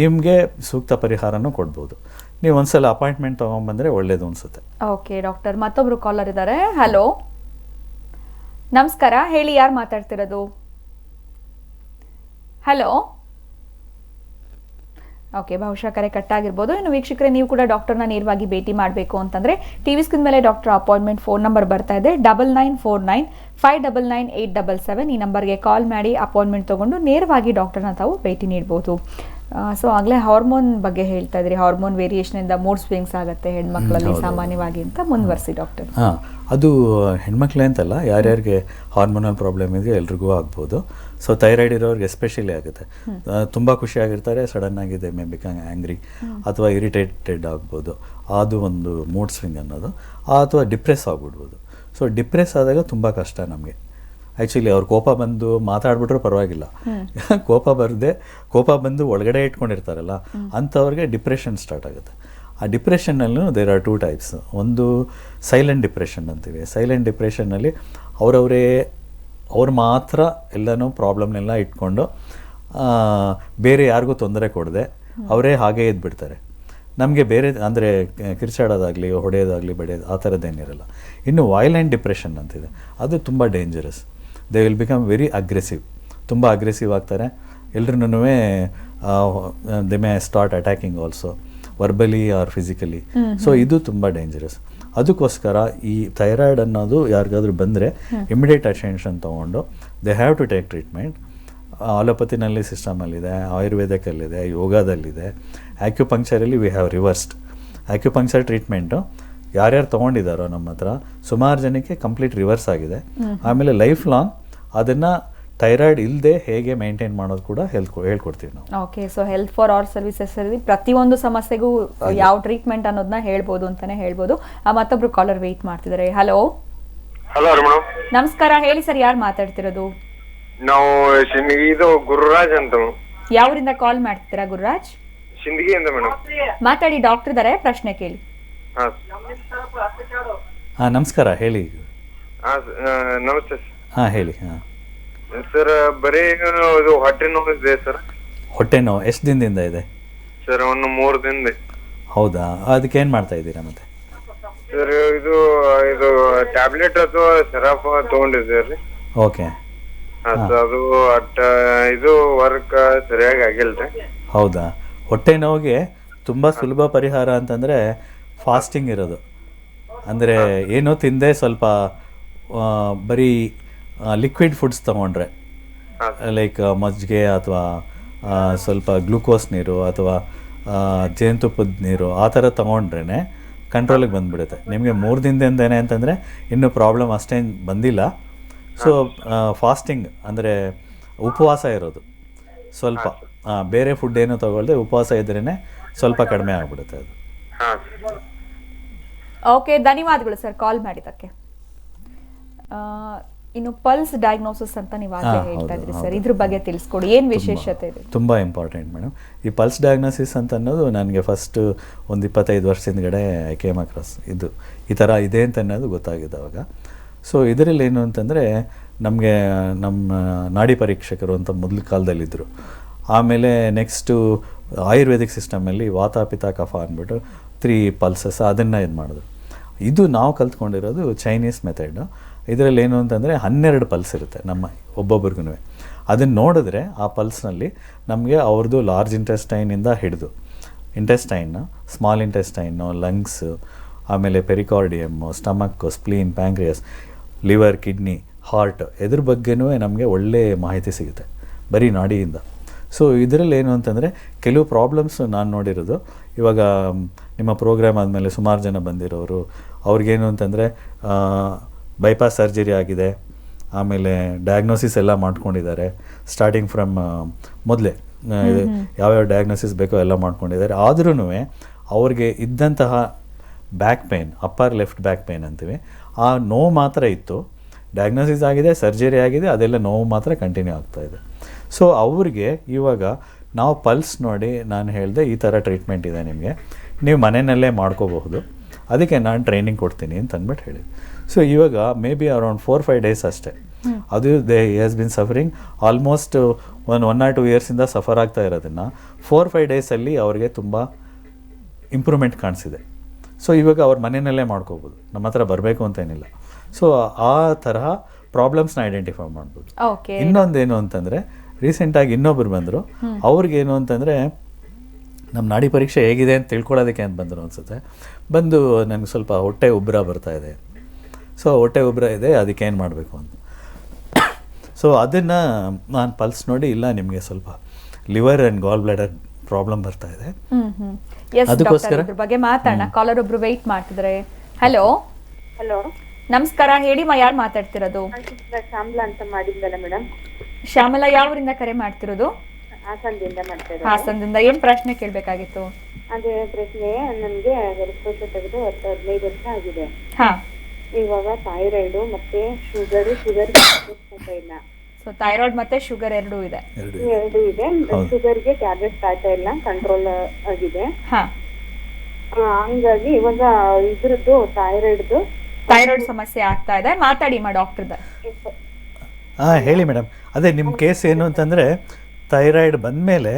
ನಿಮಗೆ ಸೂಕ್ತ ಪರಿಹಾರನೂ ಕೊಡ್ಬೋದು. ನೀವು ಒಂದ್ಸಲ ಅಪಾಯಿಂಟ್ಮೆಂಟ್ ತೊಗೊಂಡ್ಬಂದರೆ ಒಳ್ಳೇದು ಅನಿಸುತ್ತೆ. ಓಕೆ ಡಾಕ್ಟರ್, ಮತ್ತೊಬ್ರು ಕಾಲರ್ ಇದ್ದಾರೆ. ಹಲೋ, ನಮಸ್ಕಾರ, ಹೇಳಿ, ಯಾರು ಮಾತಾಡ್ತಿರೋದು? ಹಲೋ. ಓಕೆ, ಬಹುಶಃ ಕರೆ ಕಟ್ಟಾಗಿರ್ಬೋದು. ಇನ್ನು ವೀಕ್ಷಕರೇ, ನೀವು ಕೂಡ ಡಾಕ್ಟರ್ನ ನೇರವಾಗಿ ಭೇಟಿ ಮಾಡಬೇಕು ಅಂತಂದರೆ TV ಸ್ಕ್ರೀನ್ ಮೇಲೆ ಡಾಕ್ಟರ್ ಅಪಾಯಿಂಟ್ಮೆಂಟ್ ಫೋನ್ ನಂಬರ್ ಬರ್ತಾ ಇದೆ, 9949599877. ಈ ನಂಬರ್ಗೆ ಕಾಲ್ ಮಾಡಿ ಅಪಾಯಿಂಟ್ಮೆಂಟ್ ತೊಗೊಂಡು ನೇರವಾಗಿ ಡಾಕ್ಟರ್ನ ತಾವು ಭೇಟಿ ನೀಡ್ಬೋದು. ಸೊ ಆಗಲೇ ಹಾರ್ಮೋನ್ ಬಗ್ಗೆ ಹೇಳ್ತಾ ಇದ್ರಿ, ಹಾರ್ಮೋನ್ ವೇರಿಯೇಷನಿಂದ ಮೂಡ್ ಸ್ವಿಂಗ್ಸ್ ಆಗುತ್ತೆ ಹೆಣ್ಮಕ್ಳಲ್ಲಿ ಸಾಮಾನ್ಯವಾಗಿ ಅಂತ. ಮುಂದುವರಿಸಿ ಡಾಕ್ಟರ್. ಅದು ಹೆಣ್ಮಕ್ಳೇ ಅಂತಲ್ಲ, ಯಾರ್ಯಾರಿಗೆ ಹಾರ್ಮೋನಲ್ ಪ್ರಾಬ್ಲಮ್ ಇದೆ ಎಲ್ರಿಗೂ ಆಗ್ಬೋದು. ಸೊ ಥೈರಾಯ್ಡ್ ಇರೋರಿಗೆ ಎಸ್ಪೆಷಲಿ ಆಗುತ್ತೆ. ತುಂಬ ಖುಷಿಯಾಗಿರ್ತಾರೆ, ಸಡನ್ನಾಗಿ ದೇ ಮೇ ಬಿಕಮ್ ಆ್ಯಂಗ್ರಿ ಅಥವಾ ಇರಿಟೇಟೆಡ್ ಆಗ್ಬೋದು. ಅದು ಒಂದು ಮೂಡ್ ಸ್ವಿಂಗ್ ಅನ್ನೋದು. ಅಥವಾ ಡಿಪ್ರೆಸ್ ಆಗಿಬಿಡ್ಬೋದು. ಸೊ ಡಿಪ್ರೆಸ್ ಆದಾಗ ತುಂಬ ಕಷ್ಟ ನಮಗೆ. ಆ್ಯಕ್ಚುಲಿ ಅವ್ರು ಕೋಪ ಬಂದು ಮಾತಾಡ್ಬಿಟ್ರೂ ಪರವಾಗಿಲ್ಲ, ಕೋಪ ಬಂದು ಒಳಗಡೆ ಇಟ್ಕೊಂಡಿರ್ತಾರಲ್ಲ ಅಂಥವ್ರಿಗೆ ಡಿಪ್ರೆಷನ್ ಸ್ಟಾರ್ಟ್ ಆಗುತ್ತೆ. ಆ ಡಿಪ್ರೆಷನ್ನಲ್ಲೂ ದೇರ್ ಆರ್ 2 ಟೈಪ್ಸ್. ಒಂದು ಸೈಲೆಂಟ್ ಡಿಪ್ರೆಷನ್ ಅಂತೀವಿ. ಸೈಲೆಂಟ್ ಡಿಪ್ರೆಷನ್ನಲ್ಲಿ ಅವ್ರು ಮಾತ್ರ ಎಲ್ಲನೂ ಪ್ರಾಬ್ಲಮ್ನೆಲ್ಲ ಇಟ್ಕೊಂಡು ಬೇರೆ ಯಾರಿಗೂ ತೊಂದರೆ ಕೊಡದೆ ಅವರೇ ಹಾಗೇ ಇದ್ಬಿಡ್ತಾರೆ. ನಮಗೆ ಬೇರೆ ಅಂದರೆ ಕಿರ್ಚಾಡೋದಾಗಲಿ ಹೊಡೆಯೋದಾಗಲಿ ಬಡಿಯೋದು ಆ ಥರದ್ದೇನಿರಲ್ಲ. ಇನ್ನು ವೈಲೆಂಟ್ ಡಿಪ್ರೆಷನ್ ಅಂತಿದೆ, ಅದು ತುಂಬ dangerous. They will become very aggressive, ತುಂಬ ಅಗ್ರೆಸಿವ್ ಆಗ್ತಾರೆ. ಎಲ್ರೂ they may start attacking also, verbally or physically. So ಇದು ತುಂಬ ಡೇಂಜರಸ್. ಅದಕ್ಕೋಸ್ಕರ ಈ ಥೈರಾಯ್ಡ್ ಅನ್ನೋದು ಯಾರಿಗಾದ್ರೂ ಬಂದರೆ ಇಮಿಡಿಯೇಟ್ ಅಟೆನ್ಷನ್ ತೊಗೊಂಡು they have to take treatment. ಆಲೋಪತಿನಲ್ಲಿ ಸಿಸ್ಟಮಲ್ಲಿದೆ, ಆಯುರ್ವೇದಕ್ಕಲ್ಲಿದೆ, ಯೋಗದಲ್ಲಿದೆ, ಆ್ಯಕ್ಯುಪಂಕ್ಚರಲ್ಲಿ we have reversed. Acupuncture treatment ಯಾರ್ಯಾರು ತೊಗೊಂಡಿದ್ದಾರೋ ನಮ್ಮ ಹತ್ರ ಸುಮಾರು ಜನಕ್ಕೆ ಕಂಪ್ಲೀಟ್ ರಿವರ್ಸ್ ಆಗಿದೆ. ಆಮೇಲೆ ಲೈಫ್ ಲಾಂಗ್ ಅದನ್ನು ಥೈರಾಯ್ಡ್ ಇಲ್ಲದೆ ಹೇಗೆ ಮೇಂಟೈನ್ ಮಾಡೋದು ಕೂಡ ಹೇಳ್ಕೊಡ್ತೀವಿ ನಾವು. Okay, so health for all services ಪ್ರತಿಯೊಂದು ಸಮಸ್ಯೆಗೂ ಯಾವ ಟ್ರೀಟ್ಮೆಂಟ್ ಅನ್ನೋದನ್ನ ಹೇಳ್ಬೋದು ಅಂತಾನೆ ಹೇಳ್ಬೋದು. ಮತ್ತೊಬ್ರು ಕಾಲರ್ ವೇಟ್ ಮಾಡ್ತಿದ್ದಾರೆ. ಹಲೋ. ಹಲೋ ಮೇಡಮ್, ನಮಸ್ಕಾರ, ಹೇಳಿ ಸರ್, ಯಾರು ಮಾತಾಡ್ತಿರೋದು? ನಾವು ಇದು ಗುರುರಾಜ್ ಅಂತ. ಯಾವರಿಂದ ಕಾಲ್ ಮಾಡ್ತೀರಾ ಗುರುರಾಜ್? ಶಿಂದಗಿಯಿಂದ ಮೇಡಮ್. ಮಾತಾಡಿ, ಡಾಕ್ಟರ್ ಇದ್ದಾರೆ, ಪ್ರಶ್ನೆ ಕೇಳಿ. ನಮಸ್ಕಾರ, ಹೇಳಿ. ನಮಸ್ತೆ ಹೇಳಿ. ಸರ್, ಬರೀ ಇದು ಹೊಟ್ಟೆ ನೋವು ಇದೆ ಸರ್. ಹೊಟ್ಟೆ ನೋವು ಎಷ್ಟು ದಿನದಿಂದ ಇದೆ ಸರ್? ಒಂದು 3 ದಿನದಿಂದ. ಹೌದಾ, ಅದಕ್ಕೆ ಏನು ಮಾಡ್ತಾ ಇದ್ದೀರಾ ಮತ್ತೆ? ಸರ್, ಇದು ಟ್ಯಾಬ್ಲೆಟ್ ಅಥವಾ ಸಿರಪ್ ತಗೊಂಡಿದ್ದೀರಿ. ಓಕೆ. ಅದು ಇದು ವರ್ಕ್ ಸರಿಯಾಗಿ ಆಗಿಲ್ರಿ. ಹೌದಾ, ಹೊಟ್ಟೆ ನೋವಿಗೆ ತುಂಬ ಸುಲಭ ಪರಿಹಾರ ಅಂತಂದರೆ ಫಾಸ್ಟಿಂಗ್ ಇರೋದು. ಅಂದರೆ ಏನೋ ತಿಂದೆ ಸ್ವಲ್ಪ ಬರೀ ಲಿಕ್ವಿಡ್ ಫುಡ್ಸ್ ತೊಗೊಂಡ್ರೆ, ಲೈಕ್ ಮಜ್ಜಿಗೆ ಅಥವಾ ಸ್ವಲ್ಪ ಗ್ಲೂಕೋಸ್ ನೀರು ಅಥವಾ ಜೇನುತುಪ್ಪದ ನೀರು ಆ ಥರ ತೊಗೊಂಡ್ರೇ ಕಂಟ್ರೋಲಿಗೆ ಬಂದುಬಿಡುತ್ತೆ. ನಿಮಗೆ 3 ದಿನದಿಂದೇನೆ ಅಂತಂದರೆ ಇನ್ನೂ ಪ್ರಾಬ್ಲಮ್ ಅಷ್ಟೇನು ಬಂದಿಲ್ಲ. ಸೊ ಫಾಸ್ಟಿಂಗ್ ಅಂದರೆ ಉಪವಾಸ ಇರೋದು, ಸ್ವಲ್ಪ ಬೇರೆ ಫುಡ್ ಏನು ತೊಗೊಳ್ದೆ ಉಪವಾಸ ಇದ್ರೇ ಸ್ವಲ್ಪ ಕಡಿಮೆ ಆಗಿಬಿಡುತ್ತೆ ಅದು. ಓಕೆ, ಧನ್ಯವಾದಗಳು ಸರ್ ಕಾಲ್ ಮಾಡಿದ್ದಕ್ಕೆ. ಇನ್ನು ಪಲ್ಸ್ ಡಯಾಗ್ನೋಸಿಸ್ ಅಂತ ನೀವು ಆಗಲೇ ಹೇಳ್ತಾ ಇದ್ರಿ ಸರ್, ಇದ್ರ ಬಗ್ಗೆ ತಿಳಿಸ್ಕೊಡಿ, ಏನು ವಿಶೇಷತೆ ಇದೆ? ತುಂಬ ಇಂಪಾರ್ಟೆಂಟ್ ಮೇಡಮ್. ಈ ಪಲ್ಸ್ ಡಯಾಗ್ನೋಸಿಸ್ ಅಂತ ಅನ್ನೋದು ನನಗೆ ಫಸ್ಟ್ ಒಂದು 25 ವರ್ಷದಿಂದಗಡೆ ಐ ಕೇಮ್ ಅಕ್ರಾಸ್ ಇದು ಈ ಥರ ಇದೆ ಅಂತ ಅನ್ನೋದು ಗೊತ್ತಾಗಿದೆ ಅವಾಗ. ಸೊ ಇದರಲ್ಲಿ ಏನು ಅಂತಂದರೆ ನಮಗೆ ನಮ್ಮ ನಾಡಿ ಪರೀಕ್ಷಕರು ಅಂತ ಮೊದಲ ಕಾಲದಲ್ಲಿದ್ದರು. ಆಮೇಲೆ ನೆಕ್ಸ್ಟು ಆಯುರ್ವೇದಿಕ್ ಸಿಸ್ಟಮಲ್ಲಿ ವಾತ ಪಿತ್ತ ಕಫ ಅಂದ್ಬಿಟ್ಟು 3 ಪಲ್ಸಸ್ ಅದನ್ನು ಇದು ಮಾಡೋದು. ಇದು ನಾವು ಕಲ್ತ್ಕೊಂಡಿರೋದು ಚೈನೀಸ್ ಮೆಥಡು. ಇದರಲ್ಲಿ ಏನು ಅಂತಂದರೆ 12 ಪಲ್ಸ್ ಇರುತ್ತೆ ನಮ್ಮ ಒಬ್ಬೊಬ್ರಿಗೂ. ಅದನ್ನು ನೋಡಿದ್ರೆ ಆ ಪಲ್ಸ್ನಲ್ಲಿ ನಮಗೆ ಅವ್ರದ್ದು ಲಾರ್ಜ್ ಇಂಟೆಸ್ಟೈನಿಂದ ಹಿಡಿದು ಇಂಟೆಸ್ಟೈನು, ಸ್ಮಾಲ್ ಇಂಟೆಸ್ಟೈನು, ಲಂಗ್ಸು, ಆಮೇಲೆ pericardium, stomach, spleen, pancreas, liver, kidney, heart ಇದ್ರ ಬಗ್ಗೆನೂ ನಮಗೆ ಒಳ್ಳೆಯ ಮಾಹಿತಿ ಸಿಗುತ್ತೆ ಬರೀ ನಾಡಿಯಿಂದ. ಸೊ ಇದರಲ್ಲಿ ಏನು ಅಂತಂದರೆ ಕೆಲವು ಪ್ರಾಬ್ಲಮ್ಸ್ ನಾನು ನೋಡಿರೋದು, ಇವಾಗ ನಿಮ್ಮ ಪ್ರೋಗ್ರಾಮ್ ಆದಮೇಲೆ ಸುಮಾರು ಜನ ಬಂದಿರೋರು ಅವ್ರಿಗೇನು ಅಂತಂದರೆ ಬೈಪಾಸ್ ಸರ್ಜರಿ ಆಗಿದೆ, ಆಮೇಲೆ ಡಯಾಗ್ನೋಸಿಸ್ ಎಲ್ಲ ಮಾಡ್ಕೊಂಡಿದ್ದಾರೆ, ಸ್ಟಾರ್ಟಿಂಗ್ ಫ್ರಮ್ ಮೊದಲೇ ಯಾವ್ಯಾವ ಡಯಾಗ್ನೋಸಿಸ್ ಬೇಕೋ ಎಲ್ಲ ಮಾಡ್ಕೊಂಡಿದ್ದಾರೆ. ಆದ್ರೂ ಅವ್ರಿಗೆ ಇದ್ದಂತಹ back pain, upper left back pain ಅಂತೀವಿ, ಆ ನೋವು ಮಾತ್ರ ಇತ್ತು. ಡಯಾಗ್ನೋಸಿಸ್ ಆಗಿದೆ, ಸರ್ಜರಿ ಆಗಿದೆ, ಅದೆಲ್ಲ ನೋವು ಮಾತ್ರ ಕಂಟಿನ್ಯೂ ಆಗ್ತಾಯಿದೆ. ಸೊ ಅವ್ರಿಗೆ ಇವಾಗ ನಾವು ಪಲ್ಸ್ ನೋಡಿ ನಾನು ಹೇಳಿದೆ ಈ ಥರ ಟ್ರೀಟ್ಮೆಂಟ್ ಇದೆ ನಿಮಗೆ, ನೀವು ಮನೆಯಲ್ಲೇ ಮಾಡ್ಕೋಬಹುದು, ಅದಕ್ಕೆ ನಾನು ಟ್ರೈನಿಂಗ್ ಕೊಡ್ತೀನಿ ಅಂತ ಅಂದ್ಬಿಟ್ಟು ಹೇಳಿದೆ. ಸೊ ಇವಾಗ ಮೇ ಬಿ ಅರೌಂಡ್ 4-5 ಡೇಸ್ ಅಷ್ಟೇ. ಅದು has been suffering almost 1 or 2 ಇಯರ್ಸಿಂದ ಸಫರ್ ಆಗ್ತಾ ಇರೋದನ್ನು 4-5 ಡೇಸಲ್ಲಿ ಅವ್ರಿಗೆ ತುಂಬ ಇಂಪ್ರೂವ್ಮೆಂಟ್ ಕಾಣಿಸಿದೆ. ಸೊ ಇವಾಗ ಅವ್ರ ಮನೆಯಲ್ಲೇ ಮಾಡ್ಕೋಬೋದು, ನಮ್ಮ ಹತ್ರ ಬರಬೇಕು ಅಂತ ಏನಿಲ್ಲ. ಸೊ ಆ ತರಹ ಪ್ರಾಬ್ಲಮ್ಸ್ನ ಐಡೆಂಟಿಫೈ ಮಾಡ್ಬೋದು. ಇನ್ನೊಂದೇನು ಅಂತಂದರೆ ರೀಸೆಂಟಾಗಿ ಇನ್ನೊಬ್ರು ಬಂದರು. ಅವ್ರಿಗೇನು ಅಂತಂದರೆ ನಮ್ಮ ನಾಡಿ ಪರೀಕ್ಷೆ ಹೇಗಿದೆ ಅಂತ ತಿಳ್ಕೊಳ್ಳೋದಕ್ಕೆ ಅಂತ ಬಂದರು ಅನಿಸುತ್ತೆ. ಬಂದು ನನಗೆ ಸ್ವಲ್ಪ ಹೊಟ್ಟೆ ಉಬ್ಬರ ಬರ್ತಾ ಇದೆ, ಸೊ ಹೊಟ್ಟೆ ಉಬ್ಬರ ಇದೆ, ಅದಕ್ಕೇನು ಮಾಡಬೇಕು ಅಂತ. ಸೊ ಅದನ್ನು ನಾನು ಪಲ್ಸ್ ನೋಡಿ, ಇಲ್ಲ ನಿಮಗೆ ಸ್ವಲ್ಪ liver and goal bladder problem ಬರ್ತಾ ಇದೆ, ಅದಕ್ಕೋಸ್ಕರ ಬಗ್ಗೆ ಮಾತಾಡೋಣ. ಕಾಲರ್ ಒಬ್ರು ವೆಯ್ಟ್ ಮಾಡ್ತಿದ್ದಾರೆ. ಹಲೋ ಹಲೋ, ನಮಸ್ಕಾರ, ಹೇಳಿಮ್ಮ, ಯಾರು ಮಾತಾಡ್ತಿರೋದು? ಶ್ಯಾಮಲಾ ಅಂತ ಮಾಡಿದ್ನಲ್ಲ ಮೇಡಮ್. ಶ್ಯಾಮಲಾ, ಯಾವರಿಂದ ಕರೆ ಮಾಡ್ತಿರೋದು? ಹಾಸನದಿಂದ ಮಾಡ್ತಾ ಇರೋದು. ಹಾಸನದಿಂದ. ಏನ್ ಪ್ರಶ್ನೆ ಕೇಳ್ಬೇಕಾಗಿತ್ತು? ಅದೇ ಪ್ರಶ್ನೆ, ನನ್ಗೆ ಗರ್ಭಕೋಶ ತೆಗೆದು 15 ವರ್ಷ ಆಗಿದೆ. ಇವಾಗ ಥೈರಾಯ್ಡ್ ಮತ್ತೆ ಶುಗರ್ ಇಲ್ಲ. ಸೊ ಥೈರಾಯ್ಡ್ ಮತ್ತೆ ಶುಗರ್ ಎರಡೂ ಇದೆ. ಶುಗರ್ಗೆ ಟ್ಯಾಬ್ಲೆಟ್ಸ್ ಆಯ್ತಾ ಇಲ್ಲ, ಕಂಟ್ರೋಲ್ ಆಗಿದೆ. ಹಂಗಾಗಿ ಇವಾಗ ಇದ್ರದ್ದು ಥೈರಾಯ್ಡ್ ಸಮಸ್ಯೆ ಆಗ್ತಾ ಇದೆ. ಮಾತಾಡಿ ಡಾಕ್ಟರ್. ಹೇಳಿ ಮೇಡಮ್. ಅದೇ ನಿಮ್ಮ ಕೇಸ್ ಏನು ಅಂತಂದರೆ ಥೈರಾಯ್ಡ್ ಬಂದಮೇಲೆ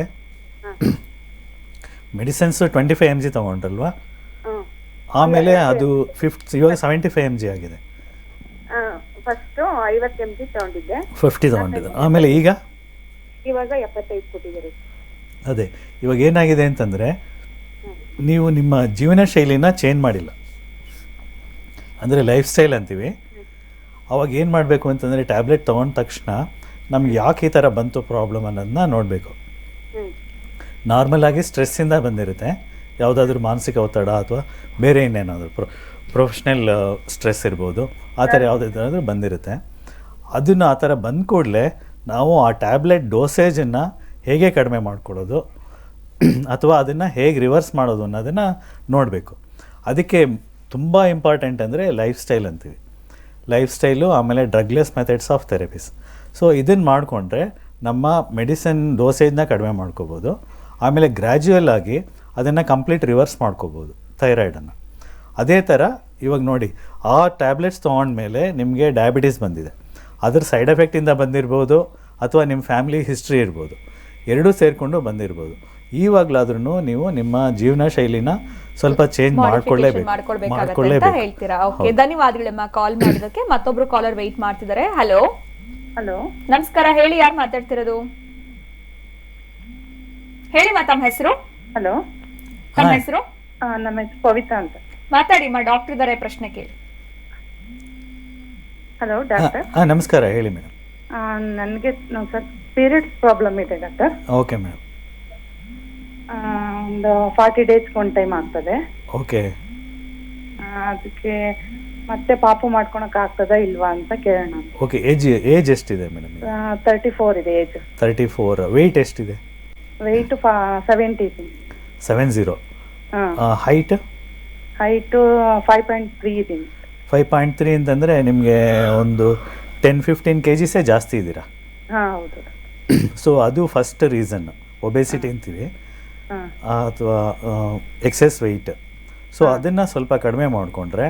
ಮೆಡಿಸಿನ್ಸು 25 mg ತೊಗೊಂಡ್ರಲ್ವಾ, ಆಮೇಲೆ ಅದು ಇವಾಗ 75 mg ಆಗಿದೆ. ಫಸ್ಟ್ 50 mg ತಗೊಂಡಿದ್ದೆ, 50 ತೊಗೊಂಡಿದ್ದೆ, ಆಮೇಲೆ ಇವಾಗ 75 ಕೊಟ್ಟಿದ್ದಾರೆ. ಅದೇ ಇವಾಗ ಏನಾಗಿದೆ ಅಂತಂದರೆ ನೀವು ನಿಮ್ಮ ಜೀವನ ಶೈಲಿನ ಚೇಂಜ್ ಮಾಡಿಲ್ಲ, ಅಂದರೆ ಲೈಫ್ ಸ್ಟೈಲ್ ಅಂತೀವಿ. ಅವಾಗ ಏನು ಮಾಡಬೇಕು ಅಂತಂದರೆ ಟ್ಯಾಬ್ಲೆಟ್ ತೊಗೊಂಡ ತಕ್ಷಣ ನಮ್ಗೆ ಯಾಕೆ ಈ ಥರ ಬಂತು ಪ್ರಾಬ್ಲಮ್ ಅನ್ನೋದನ್ನ ನೋಡಬೇಕು. ನಾರ್ಮಲಾಗಿ ಸ್ಟ್ರೆಸ್ಸಿಂದ ಬಂದಿರುತ್ತೆ, ಯಾವುದಾದ್ರೂ ಮಾನಸಿಕ ಒತ್ತಡ ಅಥವಾ ಬೇರೆ ಇನ್ನೇನಾದರೂ ಪ್ರೊಫೆಷ್ನಲ್ ಸ್ಟ್ರೆಸ್ ಇರ್ಬೋದು, ಆ ಥರ ಯಾವುದಾದ್ರೂ ಬಂದಿರುತ್ತೆ. ಅದನ್ನು ಆ ಥರ ಬಂದ ಕೂಡಲೇ ನಾವು ಆ ಟ್ಯಾಬ್ಲೆಟ್ ಡೋಸೇಜನ್ನು ಹೇಗೆ ಕಡಿಮೆ ಮಾಡ್ಕೊಳ್ಳೋದು ಅಥವಾ ಅದನ್ನು ಹೇಗೆ ರಿವರ್ಸ್ ಮಾಡೋದು ಅನ್ನೋದನ್ನು ನೋಡಬೇಕು. ಅದಕ್ಕೆ ತುಂಬ ಇಂಪಾರ್ಟೆಂಟ್ ಅಂದರೆ ಲೈಫ್ ಸ್ಟೈಲ್ ಅಂತೀವಿ. ಲೈಫ್ ಸ್ಟೈಲು, ಆಮೇಲೆ drugless methods of therapies. So ಇದನ್ನು ಮಾಡಿಕೊಂಡ್ರೆ ನಮ್ಮ ಮೆಡಿಸಿನ್ ಡೋಸೇಜ್ನ ಕಡಿಮೆ ಮಾಡ್ಕೋಬೋದು, ಆಮೇಲೆ ಗ್ರ್ಯಾಜುಯಲ್ ಆಗಿ ಅದನ್ನು ಕಂಪ್ಲೀಟ್ ರಿವರ್ಸ್ ಮಾಡ್ಕೋಬೋದು ಥೈರಾಯ್ಡನ್ನು. ಅದೇ ಥರ ಇವಾಗ ನೋಡಿ, ಆ ಟ್ಯಾಬ್ಲೆಟ್ಸ್ ತೊಗೊಂಡ್ಮೇಲೆ ನಿಮಗೆ ಡಯಾಬಿಟೀಸ್ ಬಂದಿದೆ, ಅದ್ರ ಸೈಡ್ ಎಫೆಕ್ಟಿಂದ ಬಂದಿರ್ಬೋದು ಅಥವಾ ನಿಮ್ಮ ಫ್ಯಾಮಿಲಿ ಹಿಸ್ಟ್ರಿ ಇರ್ಬೋದು, ಎರಡೂ ಸೇರಿಕೊಂಡು ಬಂದಿರ್ಬೋದು. ಈವಾಗಲಾದ್ರೂ ನೀವು ನಿಮ್ಮ ಜೀವನ ಶೈಲಿನ ಸ್ವಲ್ಪ ಚೇಂಜ್ ಮಾಡ್ಕೊಳ್ಳೇಬೇಕು ಹೇಳ್ತೀರಾ? ಓಕೆ, ಧನ್ಯವಾದಗಳಮ್ಮ ಕಾಲ್ ಮಾಡಿದಕ್ಕೆ. ಮತ್ತೊಬ್ರು ಕಾಲರ್ ವೆಯ್ಟ್ ಮಾಡ್ತಿದ್ದಾರೆ. ಹಲೋ ಹಲೋ, ನಮಸ್ಕಾರ, ಹೇಳಿ, ಯಾರು ಮಾತಾಡ್ತಿರೋದು? ಹೇಳಿ ತಮ್ಮ ಹೆಸರು. ಹಲೋ, ತಮ್ಮ ಹೆಸರು? ನಮ್ಮ ಹೆಸರು ಪವಿತ್ರ ಅಂತ. ಮಾತಾಡಿ ಡಾಕ್ಟರ್ ಇದ್ದಾರೆ, ಪ್ರಶ್ನೆ ಕೇಳಿ. Hello doctor. ನಮಸ್ಕಾರ, ಹೇಳಿ ಮೇಡಮ್. ನನಗೆ ಸರ್ ಪೀರಿಯಡ್ಸ್ ಪ್ರಾಬ್ಲಮ್ ಇದೆ ಡಾಕ್ಟರ್. Okay madam. ಒಂದು 40 days ಒಂದು ಟೈಮ್ ಆಗ್ತದೆ. ಓಕೆ. ಅದಕ್ಕೆ ಮತ್ತೆ ಪಾಪು ಮಾಡ್ಕೊಳಕ್ ಆಗ್ತದಾ ಇಲ್ವಾ ಅಂತ ಕೇಳೋಣ. ಓಕೆ, ಏಜ್ ಎಷ್ಟಿದೆ ಮೇಡಮ್? 34 ಇದೆ ಏಜ್. 34. ವೆಯ್ಟ್ ಎಷ್ಟಿದೆ? ವೆಯ್ಟ್ 70 ಇದೆ. 70. ಹೈಟ್? ಹೈಟು 5.3 ಇದೆ. 5.3 ಅಂತಂದರೆ ನಿಮಗೆ ಒಂದು 10-15 kgsೇ ಜಾಸ್ತಿ ಇದ್ದೀರಾ. ಹಾ ಹೌದು. ಸೊ ಅದು ಫಸ್ಟ್ ರೀಸನ್ ಒಬೆಸಿಟಿ ಅಂತೀವಿ, ಅಥವಾ ಎಕ್ಸೆಸ್ ವೆಯ್ಟ್. ಸೊ ಅದನ್ನು ಸ್ವಲ್ಪ ಕಡಿಮೆ ಮಾಡಿಕೊಂಡ್ರೆ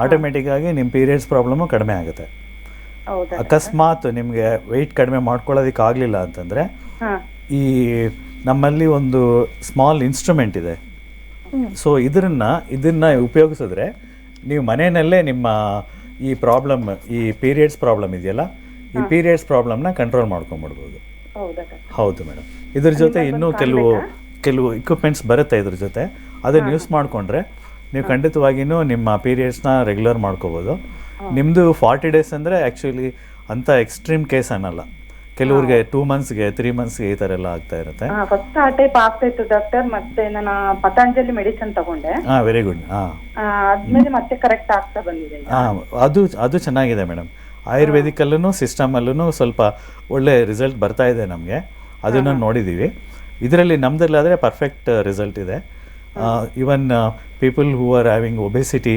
ಆಟೋಮೆಟಿಕ್ಕಾಗಿ ನಿಮ್ಮ ಪೀರಿಯಡ್ಸ್ ಪ್ರಾಬ್ಲಮ್ಮು ಕಡಿಮೆ ಆಗುತ್ತೆ. ಅಕಸ್ಮಾತ್ ನಿಮಗೆ ವೆಯ್ಟ್ ಕಡಿಮೆ ಮಾಡ್ಕೊಳ್ಳೋದಕ್ಕೆ ಆಗಲಿಲ್ಲ ಅಂತಂದರೆ ಈ ನಮ್ಮಲ್ಲಿ ಒಂದು ಸ್ಮಾಲ್ ಇನ್ಸ್ಟ್ರೂಮೆಂಟ್ ಇದೆ. ಸೊ ಇದನ್ನು ಉಪಯೋಗಿಸಿದ್ರೆ ನೀವು ಮನೆಯಲ್ಲೇ ನಿಮ್ಮ ಈ ಪ್ರಾಬ್ಲಮ್, ಈ ಪೀರಿಯಡ್ಸ್ ಪ್ರಾಬ್ಲಮ್ ಇದೆಯಲ್ಲ, ಈ ಪೀರಿಯಡ್ಸ್ ಪ್ರಾಬ್ಲಮ್ನ ಕಂಟ್ರೋಲ್ ಮಾಡ್ಕೊಂಬಿಡ್ಬೋದು. ಹೌದು ಮೇಡಮ್. ಇದ್ರ ಜೊತೆ ಇನ್ನೂ ಕೆಲವು ಇಕ್ವಿಪ್ಮೆಂಟ್ಸ್ ಬರುತ್ತೆ ಇದ್ರ ಜೊತೆ. ಅದನ್ನು ಯೂಸ್ ಮಾಡಿಕೊಂಡ್ರೆ ನೀವು ಖಂಡಿತವಾಗಿಯೂ ನಿಮ್ಮ ಪೀರಿಯಡ್ಸ್ನ ರೆಗ್ಯುಲರ್ ಮಾಡ್ಕೋಬೋದು. ನಿಮ್ಮದು 40 days ಅಂದರೆ ಆ್ಯಕ್ಚುಲಿ ಅಂಥ ಎಕ್ಸ್ಟ್ರೀಮ್ ಕೇಸ್ ಅನ್ನಲ್ಲ. ಕೆಲವ್ರಿಗೆ 2 monthsಗೆ 3 monthsಗೆ ಈ ಥರ ಎಲ್ಲ ಆಗ್ತಾ ಇರುತ್ತೆ. ಫಸ್ಟ್ ಆ ಟೈಪ್ ಆಗ್ತಾ ಇತ್ತು ಡಾಕ್ಟರ್. ಮತ್ತೆ ನಾನು ಪತಂಜಲಿ ಮೆಡಿಸಿನ್ ತಗೊಂಡೆ. Very good. ಆದ್ಮೇಲೆ ಮತ್ತೆ ಕರೆಕ್ಟ್ ಆಗ್ತಾ ಬಂದಿದೆ. ಅದು ಚೆನ್ನಾಗಿದೆ ಮೇಡಮ್. ಆಯುರ್ವೇದಿಕಲ್ಲೂ ಸಿಸ್ಟಮಲ್ಲೂ ಸ್ವಲ್ಪ ಒಳ್ಳೆ ರಿಸಲ್ಟ್ ಬರ್ತಾ ಇದೆ ನಮಗೆ. ಅದನ್ನು ನೋಡಿದ್ದೀವಿ. ಇದರಲ್ಲಿ ನಮ್ಮದಲ್ಲಾದರೆ ಪರ್ಫೆಕ್ಟ್ ರಿಸಲ್ಟ್ ಇದೆ. Even people who are having obesity,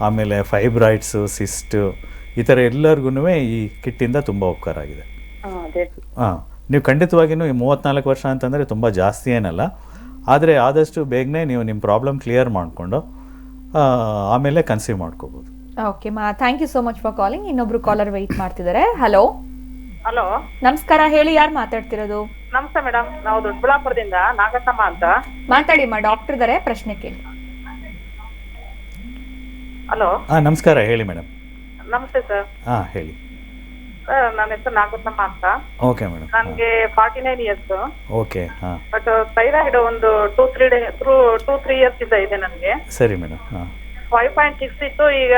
ಆಮೇಲೆ ಫೈಬ್ರಾಯ್ಡ್ಸು, ಸಿಸ್ಟು, ಈ ಥರ ಎಲ್ಲರಿಗೂ ಈ ಕಿಟ್ಟಿಂದ ತುಂಬ ಉಪಕಾರ ಆಗಿದೆ. ನೀವು ಖಂಡಿತವಾಗಿಯೂ ಈ 34 ವರ್ಷ ಅಂತಂದರೆ ತುಂಬ ಜಾಸ್ತಿ ಏನಲ್ಲ. ಆದರೆ ಆದಷ್ಟು ಬೇಗನೆ ನೀವು ನಿಮ್ಮ ಪ್ರಾಬ್ಲಮ್ ಕ್ಲಿಯರ್ ಮಾಡಿಕೊಂಡು ಆಮೇಲೆ ಕನ್ಸೀವ್ ಮಾಡ್ಕೋಬೋದು. ಓಕೆ ಮಾ, thank you so much for calling. ಇನ್ನೊಬ್ರು ಕಾಲರ್ ವೆಯ್ಟ್ ಮಾಡ್ತಿದ್ದಾರೆ. ಹಲೋ ಹಲೋ, ನಮಸ್ಕಾರ. ಹೇಳಿ, ಯಾರು ಮಾತಾಡ್ತಿರೋದು? ನಮಸ್ತೆ ಮೇಡಮ್, ನಾವು ದೊಡ್ಡಬಳ್ಳಾಪುರದಿಂದ ನಾಗಸಮ್ಮ ಅಂತ. ಮಾತಾಡಿ ಮಾ, ಡಾಕ್ಟರ್ ಇದ್ದಾರೆ, ಪ್ರಶ್ನೆ ಕೇಳಿ. ಹಲೋ. ನಮಸ್ಕಾರ, ಹೇಳಿ ಮೇಡಮ್. ನಮಸ್ತೆ ಸರ್. ಹೇಳಿ ಸರ್, ನನ್ನ ಹೆಸರು ನಾಗಸಮ್ಮ ಅಂತ. Okay madam. ನನಗೆ 49 years. ಓಕೆ. ಬಟ್ ಥೈರಾಯ್ಡ್ ಒಂದು 2-3 years ಇಂದ ಇದೆ ನನಗೆ. ಸರಿ ಮೇಡಮ್. 5.6 ಇತ್ತು, ಈಗ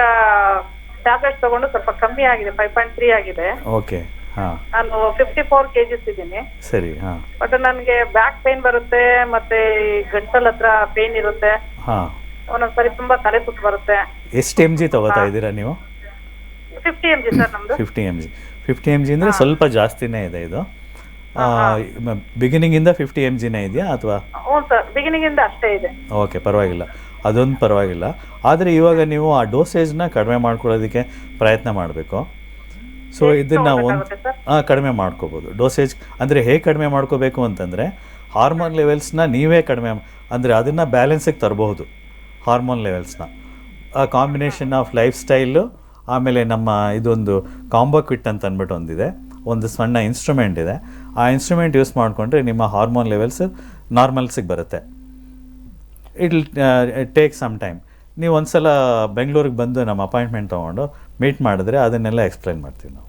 ಟ್ಯಾಬ್ಲೆಟ್ಸ್ ತಗೊಂಡು ಸ್ವಲ್ಪ ಕಮ್ಮಿ ಆಗಿದೆ, 5.3 ಆಗಿದೆ. ಓಕೆ. ನಾನು 54 kgs ಇದ್ದೀನಿ. ಸರಿ. ಬಟ್ ನನಗೆ ಬ್ಯಾಕ್ ಪೇನ್ ಬರುತ್ತೆ, ಮತ್ತೆ ಗಂಟಲ್ ಹತ್ರ ಪೇನ್ ಇರುತ್ತೆ. ಒಂದೊಂದ್ಸರಿ ತುಂಬಾ ತಲೆ ಸುತ್ತು ಬರುತ್ತೆ. ಎಷ್ಟು mg ತಗೋತಾ ಇದ್ದೀರಾ ನೀವು? 50 mg ಸರ್ ನಮ್ದು. 50 mg ಅಂದರೆ ಸ್ವಲ್ಪ ಜಾಸ್ತಿನೇ ಇದೆ ಇದು. ಬಿಗಿನಿಂಗ್ ಇಂದ 50 mgನೇ ಇದೆಯಾ ಅಥವಾ? ಹ್ಞೂ ಸರ್, ಬಿಗಿನಿಂಗ್ ಇಂದ ಅಷ್ಟೇ ಇದೆ. ಓಕೆ, ಪರವಾಗಿಲ್ಲ, ಅದೊಂದು ಪರವಾಗಿಲ್ಲ. ಆದರೆ ಇವಾಗ ನೀವು ಆ ಡೋಸೇಜ್ನ ಕಡಿಮೆ ಮಾಡ್ಕೊಳ್ಳೋದಕ್ಕೆ ಪ್ರಯತ್ನ ಮಾಡಬೇಕು. ಸೊ ಇದನ್ನು ಕಡಿಮೆ ಮಾಡ್ಕೋಬೋದು. ಡೋಸೇಜ್ ಅಂದರೆ ಹೇಗೆ ಕಡಿಮೆ ಮಾಡ್ಕೋಬೇಕು ಅಂತಂದರೆ, ಹಾರ್ಮೋನ್ ಲೆವೆಲ್ಸ್ನ ನೀವೇ ಕಡಿಮೆ, ಅಂದರೆ ಅದನ್ನು ಬ್ಯಾಲೆನ್ಸಿಗೆ ತರಬಹುದು. ಹಾರ್ಮೋನ್ ಲೆವೆಲ್ಸ್ನ ಕಾಂಬಿನೇಷನ್ ಆಫ್ ಲೈಫ್ ಸ್ಟೈಲು, ಆಮೇಲೆ ನಮ್ಮ ಇದೊಂದು ಕಾಂಬೋ ಕ್ವಿಟ್ ಅಂತ ಅಂದ್ಬಿಟ್ಟು ಒಂದಿದೆ, ಒಂದು ಸಣ್ಣ ಇನ್ಸ್ಟ್ರೂಮೆಂಟ್ ಇದೆ. ಆ ಇನ್ಸ್ಟ್ರೂಮೆಂಟ್ ಯೂಸ್ ಮಾಡಿಕೊಂಡ್ರೆ ನಿಮ್ಮ ಹಾರ್ಮೋನ್ ಲೆವೆಲ್ಸ್ ನಾರ್ಮಲ್ಸಿಗೆ ಬರುತ್ತೆ. It take some time. ನೀವು ಒಂದ್ಸಲ ಬೆಂಗಳೂರಿಗೆ ಬಂದು ನಮ್ಮ ಅಪಾಯಿಂಟ್ಮೆಂಟ್ ತೊಗೊಂಡು ಮೀಟ್ ಮಾಡಿದ್ರೆ ಅದನ್ನೆಲ್ಲ ಎಕ್ಸ್ಪ್ಲೈನ್ ಮಾಡ್ತೀವಿ ನಾವು.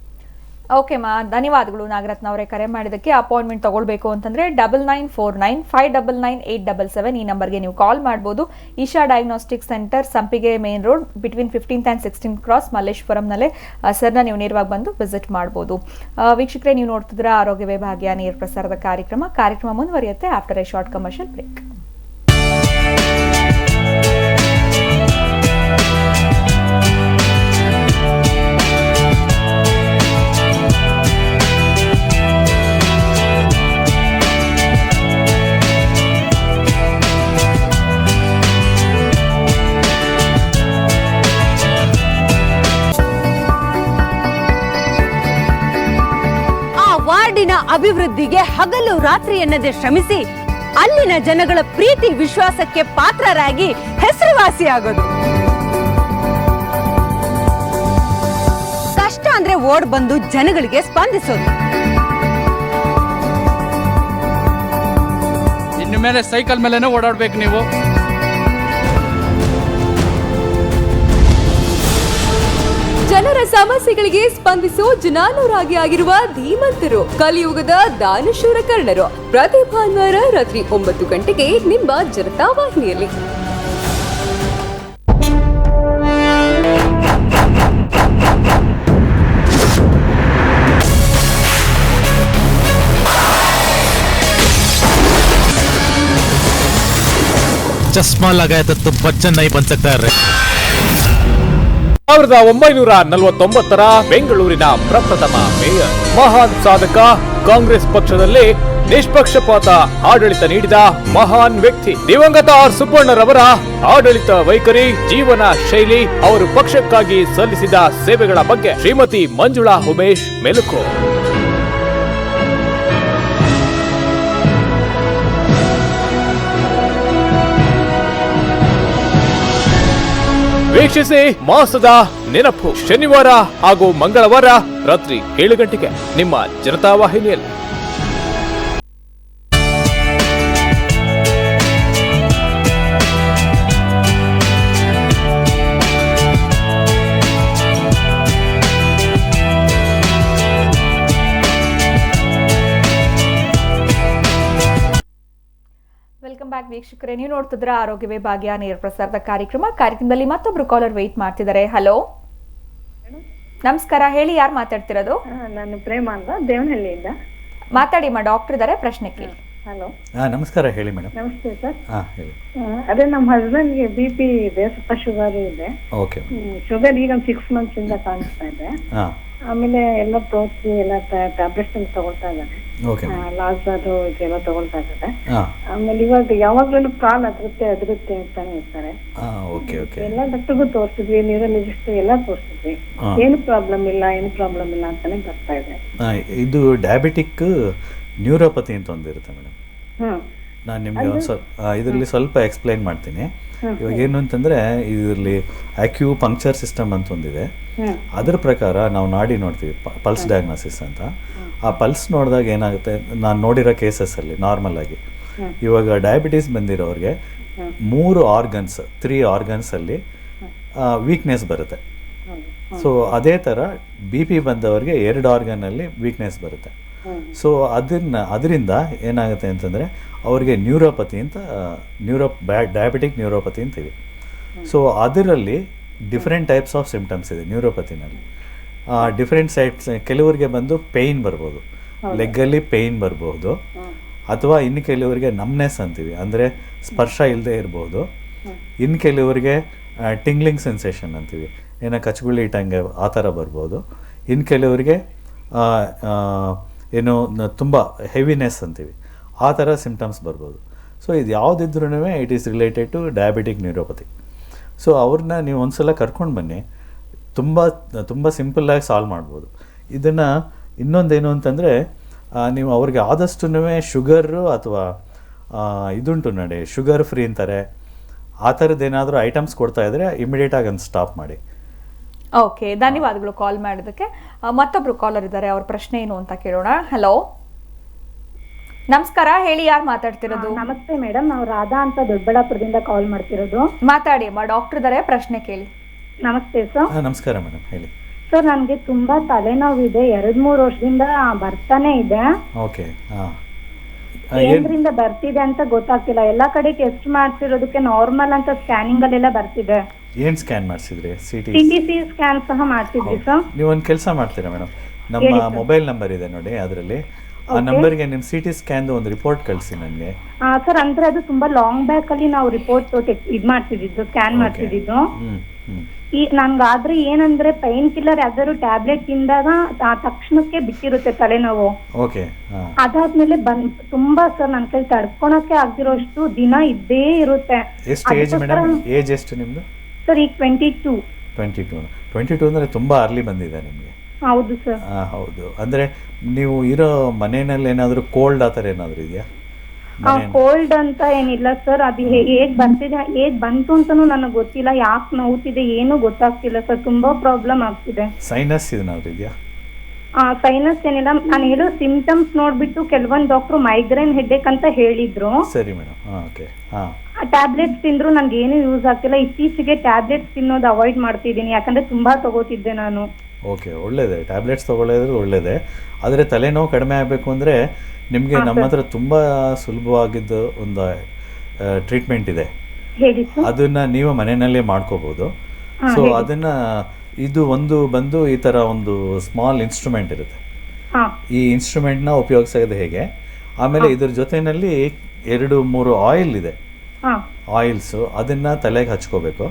ಓಕೆ ಮಾ, ಧನ್ಯವಾದಗಳು ನಾಗರತ್ನ ಅವರೇ ಕರೆ ಮಾಡಿದ್ದಕ್ಕೆ. ಅಪಾಯಿಂಟ್ಮೆಂಟ್ ತಗೊಳ್ಬೇಕು ಅಂತಂದರೆ 9949599877 ಈ ನಂಬರ್ಗೆ ನೀವು ಕಾಲ್ ಮಾಡ್ಬೋದು. Isha diagnostic centre, Sampige main road, between 15th and 16th cross, ಮಲ್ಲೇಶ್ವರಂನಲ್ಲೇ ಸರ್ನ ನೀವು ನೇರವಾಗಿ ಬಂದು ವಿಸಿಟ್ ಮಾಡ್ಬೋದು. ವೀಕ್ಷಕರೇ, ನೀವು ನೋಡ್ತಿದ್ರೆ ಆರೋಗ್ಯವೇ ಭಾಗ್ಯ ನೇರ ಪ್ರಸಾರದ ಕಾರ್ಯಕ್ರಮ ಮುಂದುವರಿಯುತ್ತೆ after a short commercial break. ವಾರ್ಡಿನ ಅಭಿವೃದ್ಧಿಗೆ ಹಗಲು ರಾತ್ರಿ ಎನ್ನದೆ ಶ್ರಮಿಸಿ ಅಲ್ಲಿನ ಜನಗಳ ಪ್ರೀತಿ ವಿಶ್ವಾಸಕ್ಕೆ ಪಾತ್ರರಾಗಿ ಹೆಸರುವಾಸಿಯಾಗೋದು. ಕಷ್ಟ ಅಂದ್ರೆ ಓಡ್ ಬಂದು ಜನಗಳಿಗೆ ಸ್ಪಂದಿಸೋದು. ಇನ್ನು ಮೇಲೆ ಸೈಕಲ್ ಮೇಲೆನೇ ಓಡಾಡ್ಬೇಕು ನೀವು. ಜನರ ಸಮಸ್ಯೆಗಳಿಗೆ ಸ್ಪಂದಿಸೋ ಜನಾನುರಾಗಿ ಆಗಿರುವ ಧೀಮಂತರು, ಕಲಿಯುಗದ ದಾನಶೂರ ಕರ್ಣರು. ಪ್ರತಿ ಭಾನುವಾರ ರಾತ್ರಿ 9 ಗಂಟೆಗೆ ನಿಮ್ಮ ಜನತಾ ವಾಹಿನಿಯಲ್ಲಿ. चश्मा लगाया तो बच्चन नहीं बन सकता है. 1949 ಬೆಂಗಳೂರಿನ ಪ್ರಪ್ರಥಮ ಮೇಯರ್, ಮಹಾನ್ ಸಾಧಕ, ಕಾಂಗ್ರೆಸ್ ಪಕ್ಷದಲ್ಲಿ ನಿಷ್ಪಕ್ಷಪಾತ ಆಡಳಿತ ನೀಡಿದ ಮಹಾನ್ ವ್ಯಕ್ತಿ ದಿವಂಗತ ಆರ್ ಸುಬ್ಬಣ್ಣರವರ ಆಡಳಿತ ವೈಖರಿ, ಜೀವನ ಶೈಲಿ, ಅವರು ಪಕ್ಷಕ್ಕಾಗಿ ಸಲ್ಲಿಸಿದ ಸೇವೆಗಳ ಬಗ್ಗೆ ಶ್ರೀಮತಿ ಮಂಜುಳಾ ಉಮೇಶ್ ಮೆಲುಕು. ವೀಕ್ಷಿಸಿ ಮಾಸದ ನೆನಪು ಶನಿವಾರ ಹಾಗೂ ಮಂಗಳವಾರ ರಾತ್ರಿ 7 ಗಂಟೆಗೆ ನಿಮ್ಮ ಜನತಾ ವಾಹಿನಿಯಲ್ಲಿ. ವೆಲ್ಕಮ್ ಬ್ಯಾಕ್ ವೀಕ್ಷಕರೇ, ನೀವು ನೋಡ್ತಿದ್ರ ಆರೋಗ್ಯವೇ ಭಾಗ್ಯ ನೇರ ಪ್ರಸಾರದ ಕಾರ್ಯಕ್ರಮದಲ್ಲಿ ಮತ್ತೊಬ್ರು ಕಾಲರ್ ವೇಟ್ ಮಾಡ್ತಿದ್ದಾರೆ. ಹಲೋ, ನಮಸ್ಕಾರ, ಹೇಳಿ, ಯಾರು ಮಾತಾಡ್ತಿರೋದು? ನಾನು ಪ್ರೇಮ ಅಂತ ದೇವನಹಳ್ಳಿಯಿಂದ. ಮಾತಾಡಿ ಮಾ, ಡಾಕ್ಟರ್ ಇದ್ದಾರೆ, ಪ್ರಶ್ನೆ ಕೇಳಿ. ಹಲೋ, ನಮಸ್ಕಾರ, ಹೇಳಿ ಮೇಡಮ್. ನಮಸ್ತೆ ಸರ್. ಹೇಳಿ. ಅದೇ ನಮ್ಮ ಹಸ್ಬೆಂಡ್ಗೆ BP ಇದೆ, ಸ್ವಲ್ಪ ಶುಗರ್ ಇದೆ. ಓಕೆ. ಶುಗರ್ ಈಗ 6 months ಇಂದ ಕಾಣಿಸ್ತಾ ಇದೆ. ಆಮೇಲೆ ಎಲ್ಲ ತೋರಿಸಿ ಎಲ್ಲ ಟ್ಯಾಬ್ಲೆಟ್ಸ್ ತಗೊಳ್ತಾ ಇದ್ದಾರೆ. ಲಾಸ್ ಅದು ಇದೆಲ್ಲ ತಗೊಳ್ತಾ ಇದ್ದಾರೆ. ಆಮೇಲೆ ಇವಾಗ ಯಾವಾಗ್ಲೂ ಕಾಲ್ ಅದ್ರುತ್ತೆ ಅಂತಾನೆ ಇರ್ತಾರೆ. ಎಲ್ಲ ಡಾಕ್ಟರ್ಗೂ ತೋರಿಸಿದ್ವಿ, ನ್ಯೂರಾಲಜಿಸ್ಟ್ ಎಲ್ಲ ತೋರಿಸಿದ್ವಿ, ಏನು ಪ್ರಾಬ್ಲಮ್ ಇಲ್ಲ ಅಂತಾನೆ ಬರ್ತಾ ಇದೆ. ಇದು ಡಯಾಬಿಟಿಕ್ ನ್ಯೂರೋಪತಿ ಅಂತ ಒಂದಿರುತ್ತೆ ಮೇಡಮ್. ನಾನು ನಿಮ್ಗೆ ಇದರಲ್ಲಿ ಸ್ವಲ್ಪ ಎಕ್ಸ್ಪ್ಲೈನ್ ಮಾಡ್ತೀನಿ. ಇವಾಗ ಏನು ಅಂತಂದ್ರೆ, ಇದರಲ್ಲಿ ಅಕ್ಯುಪಂಕ್ಚರ್ ಸಿಸ್ಟಮ್ ಅಂತ ಒಂದಿದೆ. ಅದ್ರ ಪ್ರಕಾರ ನಾವು ನಾಡಿ ನೋಡ್ತೀವಿ, ಪಲ್ಸ್ ಡಯಾಗ್ನೋಸಿಸ್ ಅಂತ. ಆ ಪಲ್ಸ್ ನೋಡಿದಾಗ ಏನಾಗುತ್ತೆ, ನಾನು ನೋಡಿರೋ ಕೇಸಸ್ಸಲ್ಲಿ ನಾರ್ಮಲ್ ಆಗಿ ಇವಾಗ ಡಯಾಬಿಟೀಸ್ ಬಂದಿರೋರಿಗೆ 3 ಆರ್ಗನ್ಸಲ್ಲಿ ವೀಕ್ನೆಸ್ ಬರುತ್ತೆ. ಸೊ ಅದೇ ಥರ BP ಬಂದವ್ರಿಗೆ 2 ಆರ್ಗನಲ್ಲಿ ವೀಕ್ನೆಸ್ ಬರುತ್ತೆ. ಸೊ ಅದರಿಂದ ಏನಾಗುತ್ತೆ ಅಂತಂದರೆ ಅವ್ರಿಗೆ ನ್ಯೂರೋಪತಿ ಅಂತ ಡಯಾಬಿಟಿಕ್ ನ್ಯೂರೋಪತಿ ಅಂತೀವಿ. ಸೊ ಅದರಲ್ಲಿ ಡಿಫ್ರೆಂಟ್ ಟೈಪ್ಸ್ ಆಫ್ ಸಿಂಪ್ಟಮ್ಸ್ ಇದೆ ನ್ಯೂರೋಪತಿನಲ್ಲಿ. ಡಿಫ್ರೆಂಟ್ ಸೈಡ್ಸ್, ಕೆಲವರಿಗೆ ಬಂದು ಪೇಯ್ನ್ ಬರ್ಬೋದು, ಲೆಗ್ಗಲ್ಲಿ ಪೇಯ್ನ್ ಬರ್ಬೋದು, ಅಥವಾ ಇನ್ನು ಕೆಲವರಿಗೆ ನಮ್ನೆಸ್ ಅಂತೀವಿ, ಅಂದರೆ ಸ್ಪರ್ಶ ಇಲ್ಲದೆ ಇರ್ಬೋದು. ಇನ್ನು ಕೆಲವರಿಗೆ ಟಿಂಗ್ಲಿಂಗ್ ಸೆನ್ಸೇಷನ್ ಅಂತೀವಿ, ಏನೋ ಕಚ್ಗುಳಿ ಇಟ್ಟಂಗೆ ಆ ಥರ ಬರ್ಬೋದು. ಇನ್ನು ಕೆಲವರಿಗೆ ಏನು ತುಂಬ ಹೆವಿನೆಸ್ ಅಂತೀವಿ, ಆ ಥರ ಸಿಂಪ್ಟಮ್ಸ್ ಬರ್ಬೋದು. ಸೊ ಇದು ಯಾವುದಿದ್ರೂ it is related to diabetic neuropathy. So ಅವ್ರನ್ನ ನೀವು ಒಂದ್ಸಲ ಕರ್ಕೊಂಡು ಬನ್ನಿ, ತುಂಬ ಸಿಂಪಲ್ಲಾಗಿ ಸಾಲ್ವ್ ಮಾಡ್ಬೋದು ಇದನ್ನು. ಇನ್ನೊಂದೇನು ಅಂತಂದರೆ, ನೀವು ಅವ್ರಿಗೆ ಆದಷ್ಟು ಶುಗರು ಅಥವಾ ಇದುಂಟು ನೋಡಿ, ಶುಗರ್ ಫ್ರೀ ಅಂತಾರೆ, ಆ ಥರದ್ದೇನಾದರೂ ಐಟಮ್ಸ್ ಕೊಡ್ತಾ ಇದ್ದರೆ ಇಮಿಡಿಯೇಟಾಗಿ ಅದನ್ನು ಸ್ಟಾಪ್ ಮಾಡಿ. ಓಕೆ, ಧನ್ಯವಾದಗಳು ಕಾಲ್ ಮಾಡೋದಕ್ಕೆ. ಮತ್ತೊಬ್ರು ಕಾಲರ್ ಇದ್ದಾರೆ, ಅವ್ರ ಪ್ರಶ್ನೆ ಏನು ಅಂತ ಕೇಳೋಣ. ಹಲೋ, ನಮಸ್ಕಾರ, ಹೇಳಿ, ಯಾರು ಮಾತಾಡ್ತಿರೋದು? ನಮಸ್ತೆ ಮೇಡಮ್, ನಾವು ರಾಧಾ ಅಂತ ದೊಡ್ಡಬಳ್ಳಾಪುರದಿಂದ ಕಾಲ್ ಮಾಡ್ತಿರೋದು. ಮಾತಾಡಿ ಅಮ್ಮ, ಡಾಕ್ಟರ್ ಇದ್ದಾರೆ, ಪ್ರಶ್ನೆ ಕೇಳಿ. ನಮಸ್ತೆ ಸರ್. ನಮಸ್ಕಾರ ಮೇಡಮ್, ಹೇಳಿ. ಸರ್, ನನಗೆ ತುಂಬಾ ತಲೆನೋವಿದೆ, 2-3 ವರ್ಷದಿಂದ ಬರ್ತಾನೆ ಇದೆ. ಓಕೆ. ಏನ್ರಿಂದ ಬರ್ತಿದೆ ಅಂತ ಗೊತ್ತಾಗ್ತಿಲ್ಲ. ಎಲ್ಲಾ ಕಡೆ ಟೆಸ್ಟ್ ಮಾಡ್ತಿರೋದಕ್ಕೆ ನಾರ್ಮಲ್ ಅಂತ ಸ್ಕ್ಯಾನಿಂಗ್ ಅಲ್ಲೆಲ್ಲ ಬರ್ತಿದೆ. ಏನ್ ಸ್ಕ್ಯಾನ್ ಮಾಡಿಸಿದ್ರಿ? CT ಸ್ಕ್ಯಾನ್ ಸಹ ಮಾಡ್ತಿದ್ವಿ ಸರ್. ನೀವು ಒಂದು ಕೆಲಸ ಮಾಡ್ತೀರಾ ಮೇಡಮ್, ನಮ್ಮ ಮೊಬೈಲ್ ನಂಬರ್ ಇದೆ ನೋಡಿ, ಅದರಲ್ಲಿ ಆ ನಂಬರ್ಗೆ ನಿಮ್ಮ CT ಸ್ಕ್ಯಾನ್ ಒಂದು ರಿಪೋರ್ಟ್ ಕಳಿಸಿ ನನಗೆ. ಸರ್, ಅಂದ್ರೆ ಅದು ತುಂಬಾ ಲಾಂಗ್ ಬ್ಯಾಕ್ ಅಲ್ಲಿ ನಾವು ರಿಪೋರ್ಟ್ ಇದ್ ಮಾಡ್ತಿದ್ದು, ಸ್ಕ್ಯಾನ್ ಮಾಡ್ತಿದ್ದು. ಈ ನನ್ಗಾದ್ರೆ ಏನಂದ್ರೆ ಪೈನ್ ಕಿಲ್ಲರ್ ಯಾವ್ದಾದ್ರು ಟ್ಯಾಬ್ಲೆಟ್ ತಿಂದಾಗ ತಕ್ಷಣಕ್ಕೆ ಬಿಟ್ಟಿರುತ್ತೆ ತಲೆನೋವು. ಅದಾದ್ಮೇಲೆ ತುಂಬಾ ಸರ್ ನನ್ನ ಕೈ ತಡ್ಕೊಳಕ್ಕೆ ಆಗ್ದಿರೋಷ್ಟು ದಿನ ಇದ್ದೇ ಇರುತ್ತೆ. ಏಜ್ ಎಷ್ಟು ನಿಮ್ದು? ಸರ್, ಈಗ 22 ಅಂದ್ರೆ ತುಂಬಾ ಅರ್ಲಿ ಬಂದಿದೆ ನಿಮ್ಗೆ. ಹೌದು ಸರ್. ಹೌದು, ಅಂದ್ರೆ ನೀವು ಇರೋ ಮನೆಯಲ್ಲಿ ಏನಾದ್ರು ಕೋಲ್ಡ್ ಆತರ ಏನಾದ್ರು ಇದೆಯಾ? ಕೋಲ್ಡ್ ಅಂತ ಏನಿಲ್ಲ ಸರ್, ಅದು ಹೇಗ್ ಬರ್ತಿದೆ, ಹೇಗ್ ಬಂತು ಅಂತಾನು ನನಗೆ ಗೊತ್ತಿಲ್ಲ, ಯಾಕೆ ನೋವುತ್ತಿದೆ ಏನು ಗೊತ್ತಾಗ್ತಿಲ್ಲ ಸರ್, ತುಂಬಾ ಪ್ರಾಬ್ಲಮ್ ಆಗ್ತಿದೆ. ಸೈನಸ್ ಏನಾದ್ರು ಇದೆಯಾ? ಸೈನಸ್ ಏನಿಲ್ಲ, ನಾನು ಹೇಳೋ ಸಿಂಪ್ಟಮ್ಸ್ ನೋಡ್ಬಿಟ್ಟು ಕೆಲವೊಂದು ಡಾಕ್ಟ್ರು ಮೈಗ್ರೇನ್ ಹೆಡ್ಏಕ್ ಅಂತ ಹೇಳಿದ್ರು. ಸರಿ ಮೇಡಮ್. ಓಕೆ. ಟ್ಯಾಬ್ಲೆಟ್ಸ್ ತಿಂದ್ರು ನನ್ಗೆ ಏನು ಯೂಸ್ ಆಗ್ತಿಲ್ಲ. ಇತ್ತೀಚೆಗೆ ಟ್ಯಾಬ್ಲೆಟ್ಸ್ ತಿನ್ನೋದು ಅವಾಯ್ಡ್ ಮಾಡ್ತಿದ್ದೀನಿ, ಯಾಕಂದ್ರೆ ತುಂಬಾ ತಗೋತಿದ್ದೆ ನಾನು. ಓಕೆ, ಒಳ್ಳೇದೇ, ಟ್ಯಾಬ್ಲೆಟ್ಸ್ ತಗೊಳ್ಳೋದು ಒಳ್ಳೇದೇ. ಆದರೆ ತಲೆನೋವು ಕಡಿಮೆ ಆಗಬೇಕು ಅಂದರೆ ನಿಮಗೆ ನಮ್ಮ ಹತ್ರ ತುಂಬ ಸುಲಭವಾಗಿದ್ದು ಒಂದು ಟ್ರೀಟ್ಮೆಂಟ್ ಇದೆ, ಅದನ್ನ ನೀವು ಮನೆಯಲ್ಲೇ ಮಾಡ್ಕೋಬಹುದು. ಸೊ ಅದನ್ನ ಇದು ಒಂದು ಬಂದು ಈ ಥರ ಒಂದು ಸ್ಮಾಲ್ ಇನ್ಸ್ಟ್ರೂಮೆಂಟ್ ಇರುತ್ತೆ. ಈ ಇನ್ಸ್ಟ್ರೂಮೆಂಟ್ನ ಉಪಯೋಗಿಸೋದು ಹೇಗೆ, ಆಮೇಲೆ ಇದ್ರ ಜೊತೆಯಲ್ಲಿ 2-3 ಆಯಿಲ್ ಇದೆ, ಆಯಿಲ್ಸು, ಅದನ್ನು ತಲೆಗೆ ಹಚ್ಕೋಬೇಕು.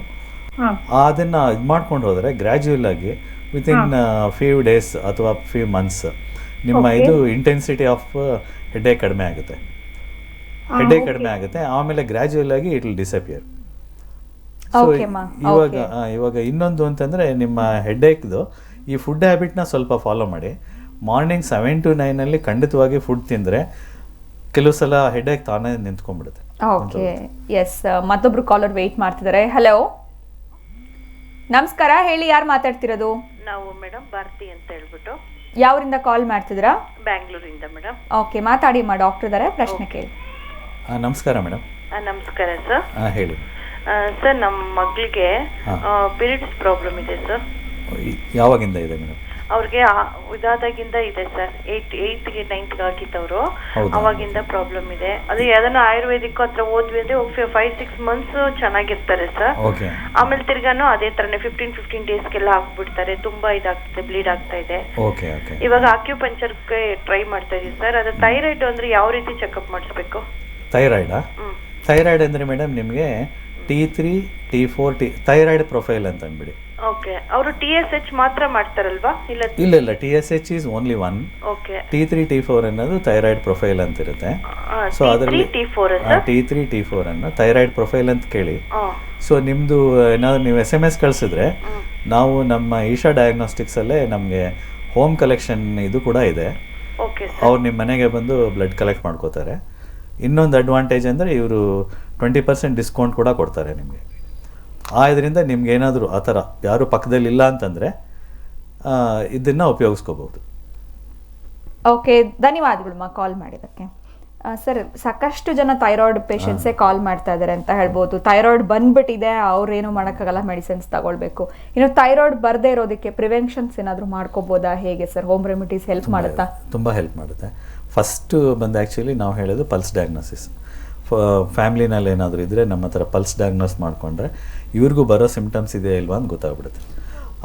ಅದನ್ನು ಇದು ಮಾಡ್ಕೊಂಡು ಹೋದರೆ ಗ್ರ್ಯಾಜುಯಲ್ ಆಗಿ ವಿತಿನ್ ಫ್ಯೂ ಡೇಸ್ ಅಥವಾ ಫ್ಯೂ ಮಂತ್ಸ್ ನಿಮ್ಮ ಇದು ಇಂಟೆನ್ಸಿಟಿ ಆಫ್ ಹೆಡ್ಡೇಕ್ ಕಡಿಮೆ ಆಗುತ್ತೆ. ಹೆಡ್ಡೇಕ್ ಕಡಿಮೆ ಆಗುತ್ತೆ, ಆಮೇಲೆ ಗ್ರ್ಯಾಜುವಲ್ ಆಗಿ ಇಟ್ ವಿಲ್ ಡಿಸಪಿಯರ್. ಸೊ ಇವಾಗ ಇನ್ನೊಂದು ಅಂತಂದರೆ ನಿಮ್ಮ ಹೆಡ್ಡೇಕ್ದು ಈ ಫುಡ್ ಹ್ಯಾಬಿಟ್ನ ಸ್ವಲ್ಪ ಫಾಲೋ ಮಾಡಿ. ಮಾರ್ನಿಂಗ್ 7 to 9 ಖಂಡಿತವಾಗಿ ಫುಡ್ ತಿಂದರೆ ಕೆಲವು ಸಲ ಹೆಡ್ಡೇಕ್ ತಾನೇ ನಿಂತ್ಕೊಂಡ್ಬಿಡುತ್ತೆ. Okay, yes. ಮತ್ತೊಬ್ರು ಕಾಲರ್ ವೇಟ್ ಮಾಡ್ತಿದ್ದಾರೆ. ಹಲೋ, ನಮಸ್ಕಾರ, ಹೇಳಿ, ಯಾರು ಮಾತಾಡ್ತಿರೋದು? ನಾವು ಮೇಡಮ್ ಭಾರತಿ ಅಂತ ಹೇಳ್ಬಿಟ್ಟು. ಯಾವರಿಂದ ಕಾಲ್ ಮಾಡ್ತಿದ್ದೀರಾ? ಬ್ಯಾಂಗ್ಳೂರಿಂದ ಮೇಡಮ್. ಓಕೆ, ಮಾತಾಡಿ, ಡಾಕ್ಟರ್ ಇದ್ದಾರೆ, ಪ್ರಶ್ನೆ ಕೇಳಿ. ನಮಸ್ಕಾರ ಮೇಡಮ್. ನಮಸ್ಕಾರ ಸರ್. ಹೇಳಿ ಸರ್. ನಮ್ಮ ಮಗಳಿಗೆ ಪೀರಿಯಡ್ಸ್ ಪ್ರಾಬ್ಲಮ್ ಇದೆ ಸರ್. ಯಾವಾಗಿಂದ ಇದೆ ಮೇಡಮ್? ಅವ್ರಿಗೆ ಇದಾದಾಗಿಂದ ಇದೆ ಸರ್. 8th 9th ಆಗಿತ್ತವರು, ಅವಾಗಿಂದ ಪ್ರಾಬ್ಲಮ್ ಇದೆ. ಅದು ಯಾವ್ದನ್ನ ಆಯುರ್ವೇದಿಕ್ ಹತ್ರ ಹೋದ್ವಿ ಅಂದ್ರೆ 5-6 months ಚೆನ್ನಾಗಿರ್ತಾರೆ ಸರ್. ಆಮೇಲೆ ತಿರ್ಗಾನು ಅದೇ ತರನೇ 15 ಡೇಸ್ಗೆಲ್ಲ ಹಾಕ್ಬಿಡ್ತಾರೆ. ತುಂಬಾ ಇದಾಗ್ತದೆ, ಬ್ಲೀಡ್ ಆಗ್ತಾ ಇದೆ. ಇವಾಗ ಆಕ್ಯುಪಂಚರ್ಗೆ ಟ್ರೈ ಮಾಡ್ತಾ ಇದೀವಿ ಸರ್. ಅದು ಥೈರಾಯ್ಡ್ ಅಂದ್ರೆ ಯಾವ ರೀತಿ ಚೆಕಪ್ ಮಾಡಿಸ್ಬೇಕು? ಥೈರಾಯ್ಡ್ ಅಂದ್ರೆ ಮೇಡಮ್ ನಿಮಗೆ T3 T4 ಥೈರಾಯ್ಡ್ ಪ್ರೊಫೈಲ್ ಅಂತ ಅಂದ್ಬಿಡಿ. ಓಕೆ, ಅವರು TSH ಮಾತ್ರ ಮಾಡ್ತಾರಲ್ವಾ? ಇಲ್ಲ, TSH is only one. T3 T4 ಅನ್ನೋದು ಥೈರಾಯ್ಡ್ ಪ್ರೊಫೈಲ್ ಅಂತ ಇರುತ್ತೆ. ಸೊ ಅದರಲ್ಲಿ T3 T4 ಅನ್ನು ಥೈರಾಯ್ಡ್ ಪ್ರೊಫೈಲ್ ಅಂತ ಕೇಳಿ. ಸೊ ನಿಮ್ಮದು ಏನಾದ್ರು ನೀವು SMS ಕಳಿಸಿದ್ರೆ ನಾವು ನಮ್ಮ ಈಶಾ ಡಯಾಗ್ನೋಸ್ಟಿಕ್ಸ್ ಅಲ್ಲೇ ನಮಗೆ ಹೋಮ್ ಕಲೆಕ್ಷನ್ ಇದು ಕೂಡ ಇದೆ. ಅವ್ರು ನಿಮ್ಮ ಮನೆಗೆ ಬಂದು ಬ್ಲಡ್ ಕಲೆಕ್ಟ್ ಮಾಡ್ಕೋತಾರೆ. ಇನ್ನೊಂದು ಅಡ್ವಾಂಟೇಜ್ ಅಂದರೆ ಇವರು 20% ಡಿಸ್ಕೌಂಟ್ ಕೂಡ ಕೊಡ್ತಾರೆ ನಿಮಗೆ. ಇದರಿಂದ ನಿಮ್ಗೆ ಏನಾದರೂ ಆ ಥರ ಯಾರು ಪಕ್ಕದಲ್ಲಿ ಇಲ್ಲ ಅಂತಂದರೆ ಇದನ್ನು ಉಪಯೋಗಿಸ್ಕೋಬಹುದು. ಓಕೆ, ಧನ್ಯವಾದಗಳು ಕಾಲ್ ಮಾಡಿದ್ದಕ್ಕೆ. ಸರ್, ಸಾಕಷ್ಟು ಜನ ಥೈರಾಯ್ಡ್ ಪೇಷಂಟ್ಸೇ ಕಾಲ್ ಮಾಡ್ತಾ ಇದ್ದಾರೆ ಅಂತ ಹೇಳ್ಬೋದು. ಥೈರಾಯ್ಡ್ ಬಂದ್ಬಿಟ್ಟಿದೆ, ಅವ್ರೇನು ಮಾಡೋಕ್ಕಾಗಲ್ಲ, ಮೆಡಿಸಿನ್ಸ್ ತಗೊಳ್ಬೇಕು. ಇನ್ನು ಥೈರಾಯ್ಡ್ ಬರದೇ ಇರೋದಕ್ಕೆ ಪ್ರಿವೆನ್ಷನ್ಸ್ ಏನಾದರೂ ಮಾಡ್ಕೋಬೋದಾ? ಹೇಗೆ ಸರ್, ಹೋಮ್ ರೆಮಿಡೀಸ್ ಹೆಲ್ಪ್ ಮಾಡುತ್ತಾ? ತುಂಬ ಹೆಲ್ಪ್ ಮಾಡುತ್ತೆ. ಫಸ್ಟು ಬಂದು ಆ್ಯಕ್ಚುಲಿ ನಾವು ಹೇಳೋದು ಪಲ್ಸ್ ಡಯಾಗ್ನೋಸಿಸ್. ಫ್ಯಾಮ್ಲಿನಲ್ಲಿ ಏನಾದರೂ ಇದ್ದರೆ ನಮ್ಮ ಹತ್ರ ಪಲ್ಸ್ ಡಯಾಗ್ನೋಸ್ ಮಾಡಿಕೊಂಡ್ರೆ ಇವ್ರಿಗೂ ಬರೋ ಸಿಮ್ಟಮ್ಸ್ ಇದೆಯಾ ಇಲ್ವಾ ಅಂತ ಗೊತ್ತಾಗ್ಬಿಡುತ್ತೆ.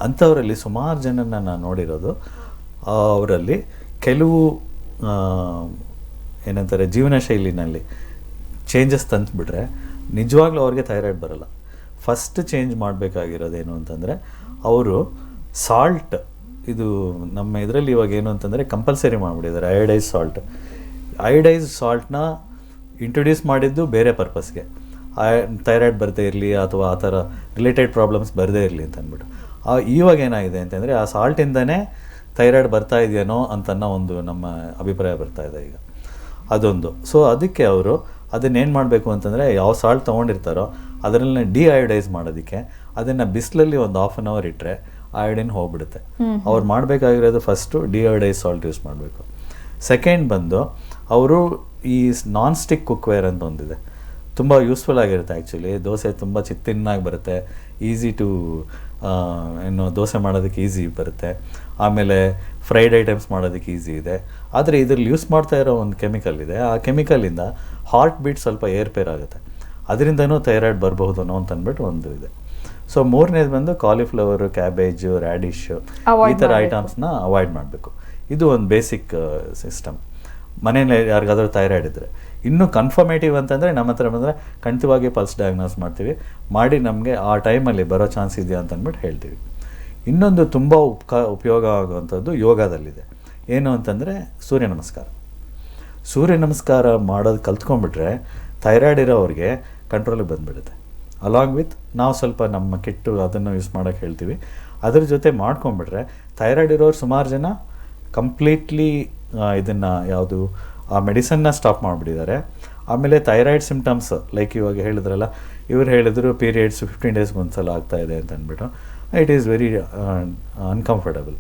ಅಂಥವರಲ್ಲಿ ಸುಮಾರು ಜನನ ನಾನು ನೋಡಿರೋದು, ಅವರಲ್ಲಿ ಕೆಲವು ಏನಂತಾರೆ ಜೀವನ ಶೈಲಿನಲ್ಲಿ ಚೇಂಜಸ್ ತಂದುಬಿಟ್ರೆ ನಿಜವಾಗ್ಲೂ ಅವ್ರಿಗೆ ಥೈರಾಯ್ಡ್ ಬರೋಲ್ಲ. ಫಸ್ಟ್ ಚೇಂಜ್ ಮಾಡಬೇಕಾಗಿರೋದೇನು ಅಂತಂದರೆ ಅವರು ಸಾಲ್ಟ್, ಇದು ನಮ್ಮ ಇದರಲ್ಲಿ ಇವಾಗ ಏನು ಅಂತಂದರೆ ಕಂಪಲ್ಸರಿ ಮಾಡಿಬಿಟ್ಟಿದ್ದಾರೆ ಅಯೋಡೈಸ್ ಸಾಲ್ಟ್ನ ಇಂಟ್ರೊಡ್ಯೂಸ್ ಮಾಡಿದ್ದು ಬೇರೆ ಪರ್ಪಸ್ಗೆ, ಥೈರಾಯ್ಡ್ ಬರದೇ ಇರಲಿ ಅಥವಾ ಆ ಥರ ರಿಲೇಟೆಡ್ ಪ್ರಾಬ್ಲಮ್ಸ್ ಬರದೇ ಇರಲಿ ಅಂತ ಅಂದ್ಬಿಟ್ಟು. ಇವಾಗ ಏನಾಗಿದೆ ಅಂತಂದರೆ ಆ ಸಾಲ್ಟಿಂದನೇ ಥೈರಾಯ್ಡ್ ಬರ್ತಾ ಇದೆಯೇನೋ ಅಂತನ್ನೋ ಒಂದು ನಮ್ಮ ಅಭಿಪ್ರಾಯ ಬರ್ತಾ ಇದೆ ಈಗ, ಅದೊಂದು. ಸೊ ಅದಕ್ಕೆ ಅವರು ಅದನ್ನೇನು ಮಾಡಬೇಕು ಅಂತಂದರೆ ಯಾವ ಸಾಲ್ಟ್ ತೊಗೊಂಡಿರ್ತಾರೋ ಅದರಲ್ಲಿ ಡಿಅಯೋಡೈಸ್ ಮಾಡೋದಕ್ಕೆ ಅದನ್ನು ಬಿಸಿಲಲ್ಲಿ ಒಂದು 1/2 hour ಇಟ್ಟರೆ ಅಯೋಡಿನ್ ಹೋಗ್ಬಿಡುತ್ತೆ. ಅವ್ರು ಮಾಡಬೇಕಾಗಿರೋದು ಫಸ್ಟು ಡಿಅಯೋಡೈಸ್ ಸಾಲ್ಟ್ ಯೂಸ್ ಮಾಡಬೇಕು. ಸೆಕೆಂಡ್ ಬಂದು ಅವರು ಈ ನಾನ್ ಸ್ಟಿಕ್ ಕುಕ್ವೇರ್ ಅಂತ ಒಂದಿದೆ, ತುಂಬ ಯೂಸ್ಫುಲ್ ಆಗಿರುತ್ತೆ. ಆ್ಯಕ್ಚುಲಿ ದೋಸೆ ತುಂಬ ತಿನ್ನಾಗಿ ಬರುತ್ತೆ, ಈಸಿ ಟು ದೋಸೆ ಮಾಡೋದಕ್ಕೆ ಈಸಿ ಬರುತ್ತೆ. ಆಮೇಲೆ ಫ್ರೈಡ್ ಐಟಮ್ಸ್ ಮಾಡೋದಕ್ಕೆ ಈಸಿ ಇದೆ. ಆದರೆ ಇದರಲ್ಲಿ ಯೂಸ್ ಮಾಡ್ತಾ ಇರೋ ಒಂದು ಕೆಮಿಕಲ್ ಇದೆ, ಆ ಕೆಮಿಕಲಿಂದ ಹಾರ್ಟ್ ಬೀಟ್ ಸ್ವಲ್ಪ ಏರ್ಪೇರ್ ಆಗುತ್ತೆ, ಅದರಿಂದನೂ ಥೈರಾಯ್ಡ್ ಬರಬಹುದು ಅನ್ನೋ ಅಂತ ಅಂದ್ಬಿಟ್ಟು ಒಂದು ಇದೆ. ಸೊ ಮೂರನೇದು ಬಂದು ಕಾಲಿಫ್ಲವರು, ಕ್ಯಾಬೇಜು, ರ್ಯಾಡಿಶು ಈ ಥರ ಐಟಮ್ಸ್ನ ಅವಾಯ್ಡ್ ಮಾಡಬೇಕು. ಇದು ಒಂದು ಬೇಸಿಕ್ ಸಿಸ್ಟಮ್. ಮನೇಲಿ ಯಾರಿಗಾದ್ರೂ ಥೈರಾಯ್ಡ್ ಇದ್ದರೆ ಇನ್ನೂ ಕನ್ಫರ್ಮೇಟಿವ್ ಅಂತಂದರೆ ನಮ್ಮ ಹತ್ರ ಬಂದರೆ ಖಂಡಿತವಾಗಿ ಪಲ್ಸ್ ಡಯಾಗ್ನೋಸ್ ಮಾಡಿ ನಮಗೆ ಆ ಟೈಮಲ್ಲಿ ಬರೋ ಚಾನ್ಸ್ ಇದೆಯಾ ಅಂತ ಅಂದ್ಬಿಟ್ಟು ಹೇಳ್ತೀವಿ. ಇನ್ನೊಂದು ತುಂಬ ಉಪಯೋಗ ಆಗುವಂಥದ್ದು ಯೋಗದಲ್ಲಿದೆ. ಏನು ಅಂತಂದರೆ ಸೂರ್ಯ ನಮಸ್ಕಾರ ಮಾಡೋದು ಕಲ್ತ್ಕೊಂಡ್ಬಿಟ್ರೆ ಥೈರಾಯ್ಡ್ ಇರೋವ್ರಿಗೆ ಕಂಟ್ರೋಲಿಗೆ ಬಂದುಬಿಡುತ್ತೆ. ಅಲಾಂಗ್ ವಿತ್ ನಾವು ಸ್ವಲ್ಪ ನಮ್ಮ ಕಿಟ್ಟು ಅದನ್ನು ಯೂಸ್ ಮಾಡೋಕ್ಕೆ ಹೇಳ್ತೀವಿ. ಅದ್ರ ಜೊತೆ ಮಾಡ್ಕೊಂಡ್ಬಿಟ್ರೆ ಥೈರಾಯ್ಡ್ ಇರೋರು ಸುಮಾರು ಜನ ಕಂಪ್ಲೀಟ್ಲಿ ಇದನ್ನು ಯಾವುದು ಆ ಮೆಡಿಸನ್ನ ಸ್ಟಾಪ್ ಮಾಡಿಬಿಟ್ಟಿದ್ದಾರೆ. ಆಮೇಲೆ ಥೈರಾಯ್ಡ್ ಸಿಮ್ಟಮ್ಸ್ ಲೈಕ್ ಇವಾಗ ಹೇಳಿದ್ರಲ್ಲ, ಇವ್ರು ಹೇಳಿದ್ರು ಪೀರಿಯಡ್ಸ್ 15 daysಗೆ ಒಂದ್ಸಲ ಆಗ್ತಾ ಇದೆ ಅಂತ ಅಂದ್ಬಿಟ್ಟು, ಇಟ್ ಈಸ್ ವೆರಿ ಅನ್ಕಂಫರ್ಟಬಲ್.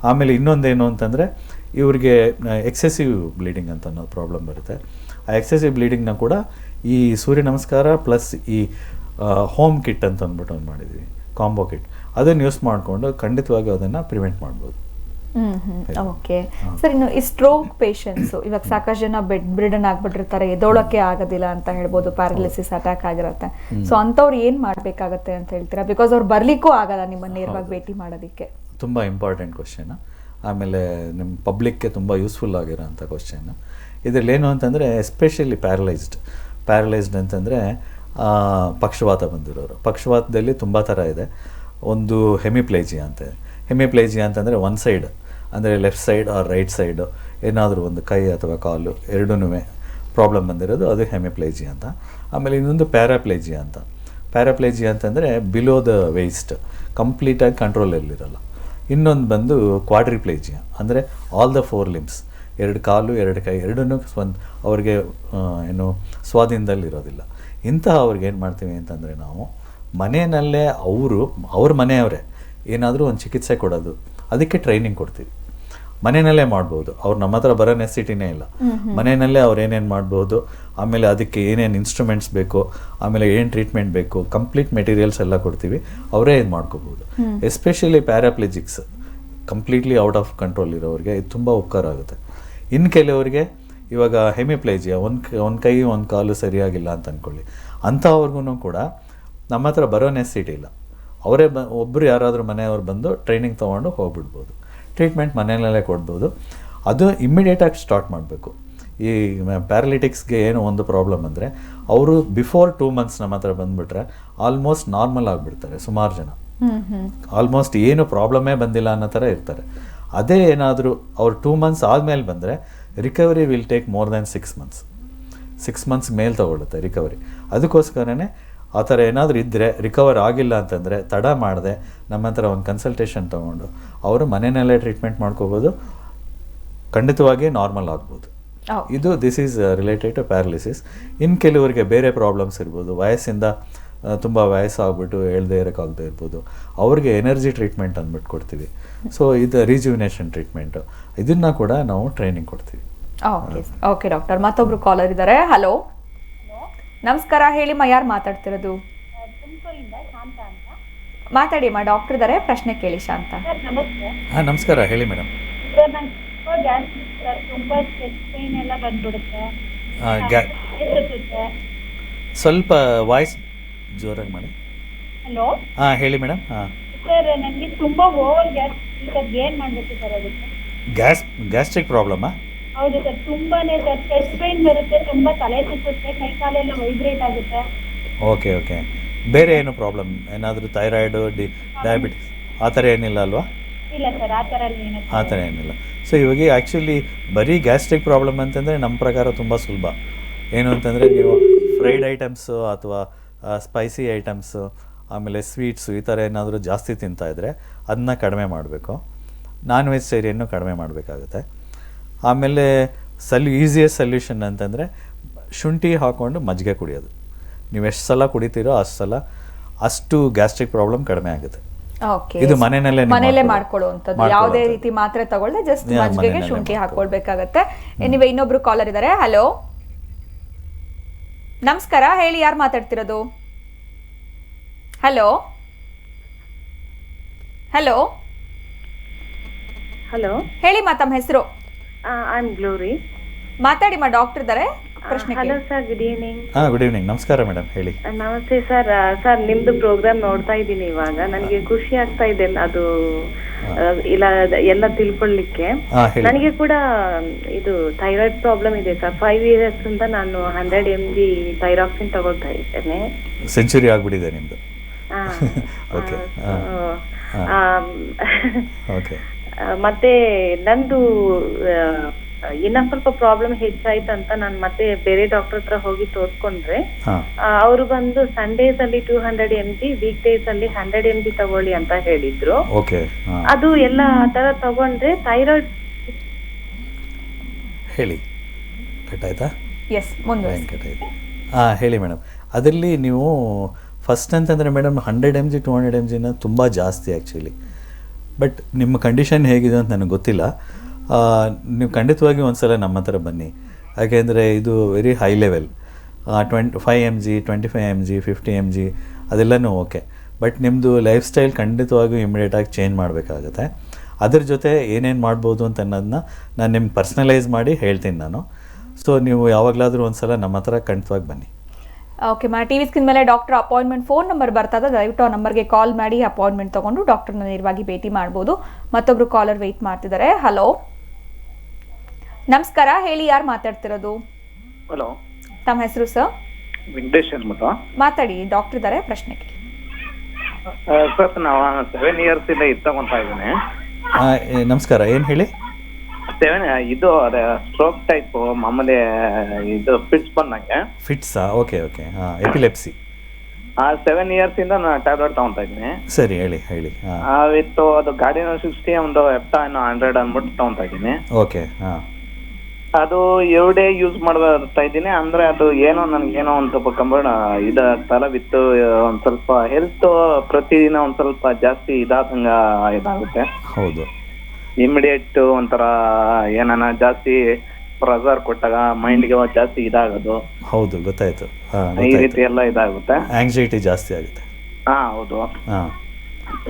ಆಮೇಲೆ ಇನ್ನೊಂದೇನು ಅಂತಂದರೆ ಇವ್ರಿಗೆ ಎಕ್ಸೆಸಿವ್ ಬ್ಲೀಡಿಂಗ್ ಅಂತ ಅನ್ನೋದು ಪ್ರಾಬ್ಲಮ್ ಬರುತ್ತೆ. ಆ ಎಕ್ಸೆಸಿವ್ ಬ್ಲೀಡಿಂಗ್ನ ಕೂಡ ಈ ಸೂರ್ಯ ನಮಸ್ಕಾರ ಪ್ಲಸ್ ಈ ಹೋಮ್ ಕಿಟ್ ಅಂತ ಅಂದ್ಬಿಟ್ಟು ಒಂದು ಮಾಡಿದ್ವಿ, ಕಾಂಬೋ ಕಿಟ್, ಅದನ್ನು ಯೂಸ್ ಮಾಡಿಕೊಂಡು ಖಂಡಿತವಾಗಿ ಅದನ್ನು ಪ್ರಿವೆಂಟ್ ಮಾಡ್ಬೋದು. ಓಕೆ ಸರ್, ಇನ್ನು ಈ ಸ್ಟ್ರೋಕ್ ಪೇಷಂಟ್ಸು ಇವಾಗ ಸಾಕಷ್ಟು ಜನ ಬೆಡ್ ಆಗ್ಬಿಟ್ಟಿರ್ತಾರೆ, ಎದೋಳಕ್ಕೆ ಆಗೋದಿಲ್ಲ ಅಂತ ಹೇಳ್ಬೋದು, ಪ್ಯಾರಲಿಸಿಸ್ ಅಟ್ಯಾಕ್ ಆಗಿರುತ್ತೆ. ಸೊ ಅಂಥವ್ರು ಏನು ಮಾಡಬೇಕಾಗತ್ತೆ ಅಂತ ಹೇಳ್ತೀರಾ? ಬಿಕಾಸ್ ಅವ್ರು ಬರ್ಲಿಕ್ಕೂ ಆಗಲ್ಲ ನಿಮ್ಮನ್ನು ನೇರವಾಗಿ ಭೇಟಿ ಮಾಡೋದಕ್ಕೆ. ತುಂಬ ಇಂಪಾರ್ಟೆಂಟ್ ಕ್ವಶನ್, ಆಮೇಲೆ ನಿಮ್ಮ ಪಬ್ಲಿಕ್ಗೆ ತುಂಬ ಯೂಸ್ಫುಲ್ ಆಗಿರೋಂಥ ಕ್ವಶನ್. ಇದರಲ್ಲಿ ಏನು ಅಂತಂದರೆ ಎಸ್ಪೆಷಲಿ ಪ್ಯಾರಲೈಸ್ಡ್ ಅಂತಂದರೆ ಪಕ್ಷವಾತ ಬಂದಿರೋರು. ಪಕ್ಷವಾತದಲ್ಲಿ ತುಂಬ ಥರ ಇದೆ. ಒಂದು ಹೆಮಿಪ್ಲೇಜಿಯಾ ಅಂತಂದರೆ ಒನ್ ಸೈಡ್ ಅಂದರೆ left side or right side ಏನಾದರೂ ಒಂದು ಕೈ ಅಥವಾ ಕಾಲು ಎರಡೂ ಪ್ರಾಬ್ಲಮ್ ಬಂದಿರೋದು ಅದು ಹೆಮಿಪ್ಲೇಜಿಯಾ ಅಂತ. ಆಮೇಲೆ ಇನ್ನೊಂದು ಪ್ಯಾರಾಪ್ಲೇಜಿಯಾ ಅಂತ. ಪ್ಯಾರಾಪ್ಲೇಜಿಯಾ ಅಂತಂದರೆ ಬಿಲೋ ದ ವೇಸ್ಟ್, ಕಂಪ್ಲೀಟಾಗಿ ಕಂಟ್ರೋಲಲ್ಲಿರಲ್ಲ. ಇನ್ನೊಂದು ಬಂದು ಕ್ವಾಡ್ರಿಪ್ಲೇಜಿಯಾ, ಅಂದರೆ ಆಲ್ ದ 4 limbs, 2 ಕಾಲು 2 ಕೈ ಎರಡೂ ಅವ್ರಿಗೆ ಏನು ಸ್ವಾಧೀನದಲ್ಲಿರೋದಿಲ್ಲ. ಇಂತಹ ಅವ್ರಿಗೆ ಏನು ಮಾಡ್ತೀವಿ ಅಂತಂದರೆ ನಾವು ಮನೆಯಲ್ಲೇ ಅವ್ರ ಮನೆಯವರೇ ಏನಾದರೂ ಒಂದು ಚಿಕಿತ್ಸೆ ಕೊಡೋದು, ಅದಕ್ಕೆ ಟ್ರೈನಿಂಗ್ ಕೊಡ್ತೀವಿ. ಮನೆಯಲ್ಲೇ ಮಾಡ್ಬೋದು, ಅವ್ರು ನಮ್ಮ ಹತ್ರ ಬರೋ ನೆಸಿಟಿನೇ ಇಲ್ಲ. ಮನೆಯಲ್ಲೇ ಅವ್ರು ಏನೇನು ಮಾಡ್ಬೋದು, ಆಮೇಲೆ ಅದಕ್ಕೆ ಏನೇನು ಇನ್ಸ್ಟ್ರೂಮೆಂಟ್ಸ್ ಬೇಕು, ಆಮೇಲೆ ಏನು ಟ್ರೀಟ್ಮೆಂಟ್ ಬೇಕು, ಕಂಪ್ಲೀಟ್ ಮೆಟೀರಿಯಲ್ಸ್ ಎಲ್ಲ ಕೊಡ್ತೀವಿ. ಅವರೇ ಇದು ಮಾಡ್ಕೋಬೋದು. Especially paraplegics, completely out of control ಇರೋರಿಗೆ ಇದು ತುಂಬ ಉಪಕಾರ ಆಗುತ್ತೆ. ಇನ್ನು ಕೆಲವರಿಗೆ ಇವಾಗ ಹೆಮಿಪ್ಲೇಜಿಯಾ, ಒಂದು ಕೈ ಒಂದು ಕಾಲು ಸರಿಯಾಗಿಲ್ಲ ಅಂತ ಅಂದ್ಕೊಳ್ಳಿ, ಅಂಥವ್ರಿಗೂ ಕೂಡ ನಮ್ಮ ಹತ್ರ ಬರೋ ನೆಸಿಟಿ ಇಲ್ಲ. ಅವರೇ ಒಬ್ಬರು ಯಾರಾದರೂ ಮನೆಯವ್ರು ಬಂದು ಟ್ರೈನಿಂಗ್ ತೊಗೊಂಡು ಹೋಗ್ಬಿಡ್ಬೋದು. ಟ್ರೀಟ್ಮೆಂಟ್ ಮನೆಯಲ್ಲೇ ಕೊಡ್ಬೋದು. ಅದು ಇಮ್ಮಿಡಿಯೇಟಾಗಿ ಸ್ಟಾರ್ಟ್ ಮಾಡಬೇಕು. ಈ ಪ್ಯಾರಾಲಿಟಿಕ್ಸ್ಗೆ ಏನು ಒಂದು ಪ್ರಾಬ್ಲಮ್ ಅಂದರೆ, ಅವರು ಬಿಫೋರ್ 2 months ನಮ್ಮ ಹತ್ರ ಬಂದುಬಿಟ್ರೆ ಆಲ್ಮೋಸ್ಟ್ ನಾರ್ಮಲ್ ಆಗಿಬಿಡ್ತಾರೆ. ಸುಮಾರು ಜನ ಆಲ್ಮೋಸ್ಟ್ ಏನು ಪ್ರಾಬ್ಲಮೇ ಬಂದಿಲ್ಲ ಅನ್ನೋ ಥರ ಇರ್ತಾರೆ. ಅದೇ ಏನಾದರೂ ಅವ್ರು 2 months ಆದಮೇಲೆ ಬಂದರೆ recovery will take more than 6 months. 6 months ಮೇಲೆ ತೊಗೊಳುತ್ತೆ ರಿಕವರಿ. ಅದಕ್ಕೋಸ್ಕರನೇ ಆ ಥರ ಏನಾದರೂ ಇದ್ದರೆ, ರಿಕವರ್ ಆಗಿಲ್ಲ ಅಂತಂದರೆ ತಡ ಮಾಡದೆ ನಮ್ಮ ಹತ್ರ ಒಂದು ಕನ್ಸಲ್ಟೇಷನ್ ತೊಗೊಂಡು ಅವರು ಮನೆಯಲ್ಲೇ ಟ್ರೀಟ್ಮೆಂಟ್ ಮಾಡ್ಕೋಬೋದು, ಖಂಡಿತವಾಗಿ ನಾರ್ಮಲ್ ಆಗ್ಬೋದು. ಇದು this is related to paralysis. ಇನ್ನು ಕೆಲವರಿಗೆ ಬೇರೆ ಪ್ರಾಬ್ಲಮ್ಸ್ ಇರ್ಬೋದು, ವಯಸ್ಸಿಂದ ತುಂಬ ವಯಸ್ಸಾಗ್ಬಿಟ್ಟು ಹೇಳ್ದೇ ಇರೋಕ್ಕಾಗದೇ ಇರ್ಬೋದು, ಅವ್ರಿಗೆ ಎನರ್ಜಿ ಟ್ರೀಟ್ಮೆಂಟ್ ಅಂದ್ಬಿಟ್ಟು ಕೊಡ್ತೀವಿ. ಸೊ ಇದು ರಿಜ್ಯುವಿನೇಷನ್ ಟ್ರೀಟ್ಮೆಂಟು, ಇದನ್ನು ಕೂಡ ನಾವು ಟ್ರೈನಿಂಗ್ ಕೊಡ್ತೀವಿ. ಓಕೆ ಡಾಕ್ಟರ್, ಮತ್ತೊಬ್ರು ಕಾಲರ್ ಇದ್ದಾರೆ. ಹಲೋ, ನಮಸ್ಕಾರ, ಹೇಳಿಮ್ಮ, ಯಾರು ಮಾತಾಡ್ತಿರೋದು? ಮಾತಾಡಿ ಅಮ್ಮ, ಡಾಕ್ಟರ್ ಇದ್ದಾರೆ, ಪ್ರಶ್ನೆ ಕೇಳಿ. ಶಾಂತ. ಹಾಂ ನಮಸ್ಕಾರ, ಹೇಳಿ ಮೇಡಮ್. ಸ್ವಲ್ಪ ವಾಯ್ಸ್ ಜೋರಾಗಿ ಮಾಡಿ. ಹಲೋ, ಹಾಂ ಹೇಳಿ ಮೇಡಮ್. ಹಾಂ ಸರ್, ನನಗೆ ತುಂಬಾ ಓವರ್ ಗ್ಯಾಸ್, ಏನು ಮಾಡಬೇಕು ಸರ್ ಅದಕ್ಕೆ? ಗ್ಯಾಸ್ಟ್ರಿಕ್ ಪ್ರಾಬ್ಲಮ್ಮಾ? ಹೌದು ಸರ್, ತುಂಬಾನೇ ಸರ್. ಚೆಸ್ಟ್ ಪೈನ್ ಬರುತ್ತೆ, ತುಂಬಾ ತಲೆ ಸುತ್ತುತ್ತೆ, ಕೈ ಕಾಲೆಲ್ಲ ವೈಬ್ರೇಟ್ ಆಗುತ್ತೆ. Okay okay. ಬೇರೆ ಏನು ಪ್ರಾಬ್ಲಮ್, ಏನಾದರೂ ಥೈರಾಯ್ಡು, ಡಯಾಬಿಟಿಸ್ ಆ ಥರ ಏನಿಲ್ಲ ಅಲ್ವಾ? ಇಲ್ಲ ಸರ್, ಆ ಥರ ಏನಿಲ್ಲ. ಸೊ ಇವಾಗ ಆ್ಯಕ್ಚುಲಿ ಬರೀ ಗ್ಯಾಸ್ಟ್ರಿಕ್ ಪ್ರಾಬ್ಲಮ್ ಅಂತಂದರೆ ನಮ್ಮ ಪ್ರಕಾರ ತುಂಬ ಸುಲಭ. ಏನು ಅಂತಂದರೆ, ನೀವು ಫ್ರೈಡ್ ಐಟಮ್ಸು ಅಥವಾ ಸ್ಪೈಸಿ ಐಟಮ್ಸು, ಆಮೇಲೆ ಸ್ವೀಟ್ಸು ಈ ಥರ ಏನಾದರೂ ಜಾಸ್ತಿ ತಿಂತಾಯಿದ್ರೆ ಅದನ್ನ ಕಡಿಮೆ ಮಾಡಬೇಕು. ನಾನ್ ವೆಜಿಟೇರಿಯನ್ನು ಕಡಿಮೆ ಮಾಡಬೇಕಾಗುತ್ತೆ. ಆಮೇಲೆ ಈಸಿಯೆಸ್ಟ್ ಸೊಲ್ಯೂಷನ್ ಅಂತಂದರೆ ಶುಂಠಿ ಹಾಕ್ಕೊಂಡು ಮಜ್ಜಿಗೆ ಕುಡಿಯೋದು. ನೀವು ಎಷ್ಟು ಸಲ ಕುಡಿತೀರೋ ಅಷ್ಟು ಗ್ಯಾಸ್ಟ್ರಿಕ್ ಪ್ರಾಬ್ಲಮ್ ಕಡಿಮೆ ಆಗುತ್ತೆ. ಇದು ಮನೆಯಲ್ಲೇ ಮಾಡ್ಕೊಳ್ಳುವಂಥದ್ದು, ಯಾವುದೇ ರೀತಿ ಮಾತ್ರೆ ತಗೊಳ್ಳದೆ ಜಸ್ಟ್ ಮಜ್ಜಿಗೆಗೆ ಶುಂಠಿ ಹಾಕೊಳ್ಬೇಕಾಗತ್ತೆ. ನೀವೇ ಇನ್ನೊಬ್ರು ಕಾಲರ್ ಇದ್ದಾರೆ. ಹಲೋ, ನಮಸ್ಕಾರ, ಹೇಳಿ, ಯಾರು ಮಾತಾಡ್ತಿರೋದು? ಹಲೋ ಹಲೋ ಹಲೋ, ಹೇಳಿ ಮಾ, ತಮ್ಮ ಹೆಸರು? I am glory. ಮಾತಾಡಿ ಮಾ, ಡಾಕ್ಟರ್ ಇದ್ದಾರೆ, ಪ್ರಶ್ನೆ. Hello sir, good evening. Good evening. ನಮಸ್ಕಾರ ಮೇಡಮ್, ಹೇಳಿ. ನಮಸ್ತೆ ಸರ್. ಸರ್, ನಿಮ್ದು ಪ್ರೋಗ್ರಾಮ್ ನೋಡ್ತಾ ಇದ್ದೀನಿ ಇವಾಗ. ನನಗೆ ಖುಷಿ ಆಗ್ತಾ ಇದೆ ಅದು ಎಲ್ಲ ತಿಳ್ಕೊಳ್ಳಿಕ್ಕೆ. ನನಗೆ ಕೂಡ ಇದು ಥೈರಾಯ್ಡ್ ಪ್ರಾಬ್ಲಮ್ ಇದೆ ಸರ್. 5 years ಅಂತ ನಾನು 100 mg ಥೈರಾಕ್ಸಿನ್ ತಗೊಳ್ತಾ ಇದ್ದೇನೆ. ಸೆಂಚುರಿ ಆಗ್ಬಿಟ್ಟಿದೆ ನಿಮ್ದು. ಮತ್ತೆ ನಂದು ಇನ್ನ ಸ್ವಲ್ಪ ಪ್ರಾಬ್ಲಮ್ ಹೆಚ್ಚಾಯ್ತು ಅಂತ ನಾನು ಮತ್ತೆ ಬೇರೆ ಡಾಕ್ಟರ್ ಹತ್ರ ಹೋಗಿ ತೋರ್ಸ್ಕೊಂಡ್ರೆ ಅವರು ಬಂದು ಸಂಡೇಸ್ ಅಲ್ಲಿ 200 mg, ವೀಕ್ ಡೇಸ್ ಅಲ್ಲಿ 100 mg ತಗೊಳ್ಳಿ ಅಂತ ಹೇಳಿದ್ರು. ಅದು ಎಲ್ಲ ತರ ತಗೊಂಡ್ರೆ ಥೈರಾಯ್ಡ್ ಹೇಳಿ ಕಟ್ಟಾಯ್ತಾ? ಕಟ್ಟಾಯ್ತು. ಹೇಳಿ ಮೇಡಮ್. ಅದರಲ್ಲಿ ನೀವು ಫಸ್ಟ್ ಅಂತಂದರೆ ಮೇಡಮ್ 100 mg 200 mgನ ತುಂಬ ಜಾಸ್ತಿ ಆ್ಯಕ್ಚುಲಿ. ಬಟ್ ನಿಮ್ಮ ಕಂಡೀಷನ್ ಹೇಗಿದೆ ಅಂತ ನನಗೆ ಗೊತ್ತಿಲ್ಲ. ನೀವು ಖಂಡಿತವಾಗಿ ಒಂದು ಸಲ ನಮ್ಮ ಹತ್ರ ಬನ್ನಿ, ಯಾಕೆಂದರೆ ಇದು very high level. 25 mg 25 mg 50 mg ಅದೆಲ್ಲನೂ ಓಕೆ. ಬಟ್ ನಿಮ್ಮದು ಲೈಫ್ ಸ್ಟೈಲ್ ಖಂಡಿತವಾಗಿಯೂ ಇಮಿಡಿಯೇಟಾಗಿ ಚೇಂಜ್ ಮಾಡಬೇಕಾಗತ್ತೆ. ಅದ್ರ ಜೊತೆ ಏನೇನು ಮಾಡ್ಬೋದು ಅಂತ ಅನ್ನೋದನ್ನ ನಾನು ನಿಮ್ಗೆ ಪರ್ಸ್ನಲೈಸ್ ಮಾಡಿ ಹೇಳ್ತೀನಿ ನಾನು. ಸೊ ನೀವು ಯಾವಾಗಲಾದರೂ ಒಂದು ಸಲ ನಮ್ಮ ಹತ್ರ ಖಂಡಿತವಾಗಿ ಬನ್ನಿ. ಓಕೆ ಮಾ, ಟಿವಿ ಸ್ಕ್ರೀನ್ ಮೇಲೆ ಡಾಕ್ಟರ್ ಅಪಾಯಿಂಟ್ಮೆಂಟ್ ಫೋನ್ ನಂಬರ್ ಬರ್ತದೆ, ದಯವಿಟ್ಟು ಆ ನಂಬರ್ಗೆ ಕಾಲ್ ಮಾಡಿ ಅಪಾಯಿಂಟ್ಮೆಂಟ್ ತೊಗೊಂಡು ಡಾಕ್ಟರ್ನ ನೇರವಾಗಿ ಭೇಟಿ ಮಾಡ್ಬೋದು. ಮತ್ತೊಬ್ರು ಕಾಲರ್ ವೆಯ್ಟ್ ಮಾಡ್ತಿದ್ದಾರೆ. ಹಲೋ, ನಮಸ್ಕಾರ, ಹೇಳಿ, ಯಾರು ಮಾತಾಡ್ತಿರೋದು? ಹಲೋ, ತಮ್ಮ ಹೆಸರು ಸರ್? ವೆಂಕಟೇಶ್ ಅಂತ. ಮಾತಾಡಿ, ಡಾಕ್ಟರ್ ಇದ್ದಾರೆ, ಪ್ರಶ್ನೆ ಕೇಳಿ. ಸರ್, ನಾವು 7 years ಇಂದ ಇದು ತಗೊಂತಾ ಇದ್ದೀನಿ. ನಮಸ್ಕಾರ, ಏನು ಹೇಳಿ? ಇದು ಅದೇ ಸ್ಟ್ರೋಕ್ ಟೈಪ್ ಮಾಮೂಲಿ ಇದು ಫಿಟ್ಸ್ ಬಂದಂಗೆ. ಫಿಟ್ಸಾ? Okay okay. ಹಾಂ, ಎಪಿಲೆಪ್ಸಿ. 7 years ಇಂದ ನಾನು ಟ್ಯಾಬ್ಲೆಟ್ ತಗೊಂತಾ ಇದ್ದೀನಿ. ಸರಿ, ಹೇಳಿ ಹೇಳಿ. ವಿತ್ ಅದು ಗಾರ್ಡಿನೋ 60 ಒಂದು ಎಪ್ಟಾ 100 ಅಂದ್ಬಿಟ್ಟು ತಗೊಂತಾ ಇದ್ದೀನಿ. ಓಕೆ. ಹಾಂ, ಅದು ಎವ್ರಿ ಡೇ ಯೂಸ್ ಮಾಡ್ತಾ ಇದ್ದೀನಿ. ಅಂದ್ರೆ ಅದು ಏನೋ ನನಗೇನೋ ಒಂದು ಸ್ವಲ್ಪ ಕಂಬರ್ಡ್ ಇದಾಗ್ತಲ್ಲ ವಿತ್ ಒಂದು ಸ್ವಲ್ಪ ಹೆಲ್ತ್ ಪ್ರತಿದಿನ ಒಂದು ಸ್ವಲ್ಪ ಜಾಸ್ತಿ ಇದಾದಂಗ ಇದಾಗುತ್ತೆ. ಹೌದು. ಇಮಿಡಿಯೇಟ್ ಒಂಥರ ಏನಾನ ಜಾಸ್ತಿ ಪ್ರೆಸರ್ ಕೊಟ್ಟಾಗ ಮೈಂಡ್ಗೆ ಜಾಸ್ತಿ ಇದಾಗೋದು. ಹೌದು, ಗೊತ್ತಾಯ್ತು. ಈ ರೀತಿ ಎಲ್ಲ ಇದಾಗುತ್ತೆ. ಆಂಗ್ಸೈಟಿ ಜಾಸ್ತಿ ಆಗುತ್ತೆ. ಹೌದು.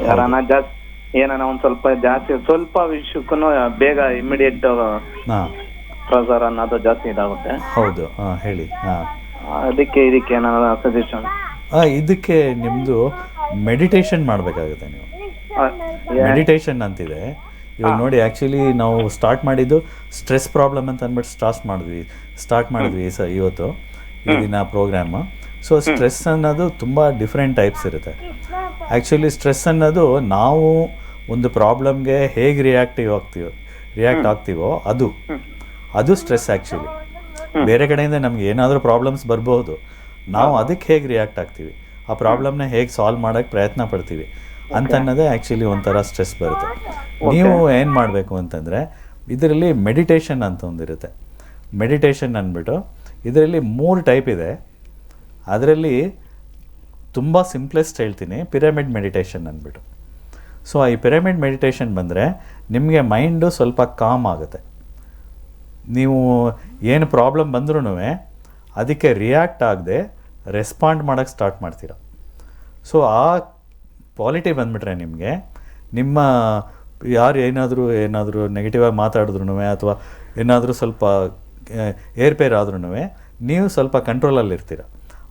ಯಾರನ ಜಾಸ್ತಿ ಏನಾನ ಒಂದ್ ಸ್ವಲ್ಪ ಜಾಸ್ತಿ ಸ್ವಲ್ಪ ವಿಷಯಕ್ಕೂ ಬೇಗ ಇಮಿಡಿಯೇಟ್ ಪ್ರೆಸರ್ ಅನ್ನೋದು ಜಾಸ್ತಿ ಇದಾಗುತ್ತೆ. ಹೌದು. ಹೇಳಿ. ಅದಕ್ಕೆ ಇದಕ್ಕೆ ಏನಾರ ಸಜೆಷನ್? ಇದಕ್ಕೆ ನಿಮ್ಮದು ಮೆಡಿಟೇಷನ್ ಮಾಡಬೇಕಾಗುತ್ತೆ. ನೀವು ಮೆಡಿಟೇಷನ್ ಅಂತಿದೆ ಇವಾಗ ನೋಡಿ. ಆ್ಯಕ್ಚುಲಿ ನಾವು ಸ್ಟಾರ್ಟ್ ಮಾಡಿದ್ದು ಸ್ಟ್ರೆಸ್ ಪ್ರಾಬ್ಲಮ್ ಅಂತ ಅಂದ್ಬಿಟ್ಟು ಸ್ಟಾರ್ಟ್ ಮಾಡಿದ್ವಿ ಇವತ್ತು ಈ ದಿನ ಪ್ರೋಗ್ರಾಮು. ಸೊ ಸ್ಟ್ರೆಸ್ ಅನ್ನೋದು ತುಂಬ ಡಿಫ್ರೆಂಟ್ ಟೈಪ್ಸ್ ಇರುತ್ತೆ. ಆ್ಯಕ್ಚುಲಿ ಸ್ಟ್ರೆಸ್ ಅನ್ನೋದು ನಾವು ಒಂದು ಪ್ರಾಬ್ಲಮ್ಗೆ ಹೇಗೆ ರಿಯಾಕ್ಟ್ ಆಗ್ತೀವೋ ಅದು ಸ್ಟ್ರೆಸ್. ಆ್ಯಕ್ಚುಲಿ ಬೇರೆ ಕಡೆಯಿಂದ ನಮ್ಗೆ ಏನಾದರೂ ಪ್ರಾಬ್ಲಮ್ಸ್ ಬರ್ಬೋದು, ನಾವು ಅದಕ್ಕೆ ಹೇಗೆ ರಿಯಾಕ್ಟ್ ಆಗ್ತೀವಿ, ಆ ಪ್ರಾಬ್ಲಮ್ನ ಹೇಗೆ ಸಾಲ್ವ್ ಮಾಡೋಕ್ಕೆ ಪ್ರಯತ್ನ ಪಡ್ತೀವಿ ಅಂತ ಅನ್ನೋದೇ ಆ್ಯಕ್ಚುಲಿ ಒಂಥರ ಸ್ಟ್ರೆಸ್ ಬರುತ್ತೆ. ನೀವು ಏನು ಮಾಡಬೇಕು ಅಂತಂದರೆ ಇದರಲ್ಲಿ ಮೆಡಿಟೇಷನ್ ಅಂತ ಒಂದಿರುತ್ತೆ. ಮೆಡಿಟೇಷನ್ ಅಂದ್ಬಿಟ್ಟು ಇದರಲ್ಲಿ 3 ಟೈಪ್ ಇದೆ. ಅದರಲ್ಲಿ ತುಂಬ ಸಿಂಪ್ಲೆಸ್ಟ್ ಹೇಳ್ತೀನಿ, ಪಿರಮಿಡ್ ಮೆಡಿಟೇಷನ್ ಅಂದ್ಬಿಟ್ಟು. ಸೊ ಈ ಪಿರಮಿಡ್ ಮೆಡಿಟೇಷನ್ ಬಂದರೆ ನಿಮಗೆ ಮೈಂಡು ಸ್ವಲ್ಪ ಕಾಮ್ ಆಗುತ್ತೆ. ನೀವು ಏನು ಪ್ರಾಬ್ಲಮ್ ಬಂದ್ರೂ ಅದಕ್ಕೆ ರಿಯಾಕ್ಟ್ ಆಗದೆ ರೆಸ್ಪಾಂಡ್ ಮಾಡೋಕ್ಕೆ ಸ್ಟಾರ್ಟ್ ಮಾಡ್ತೀರ. ಸೊ ಆ ಕ್ವಾಲಿಟಿ ಬಂದುಬಿಟ್ರೆ ನಿಮಗೆ ನಿಮ್ಮ ಯಾರು ಏನಾದರೂ ನೆಗೆಟಿವ್ ಆಗಿ ಮಾತಾಡಿದ್ರು ಅಥವಾ ಏನಾದರೂ ಸ್ವಲ್ಪ ಏರ್ಪೇರ್ ಆದ್ರೂ ನೀವು ಸ್ವಲ್ಪ ಕಂಟ್ರೋಲಲ್ಲಿರ್ತೀರ.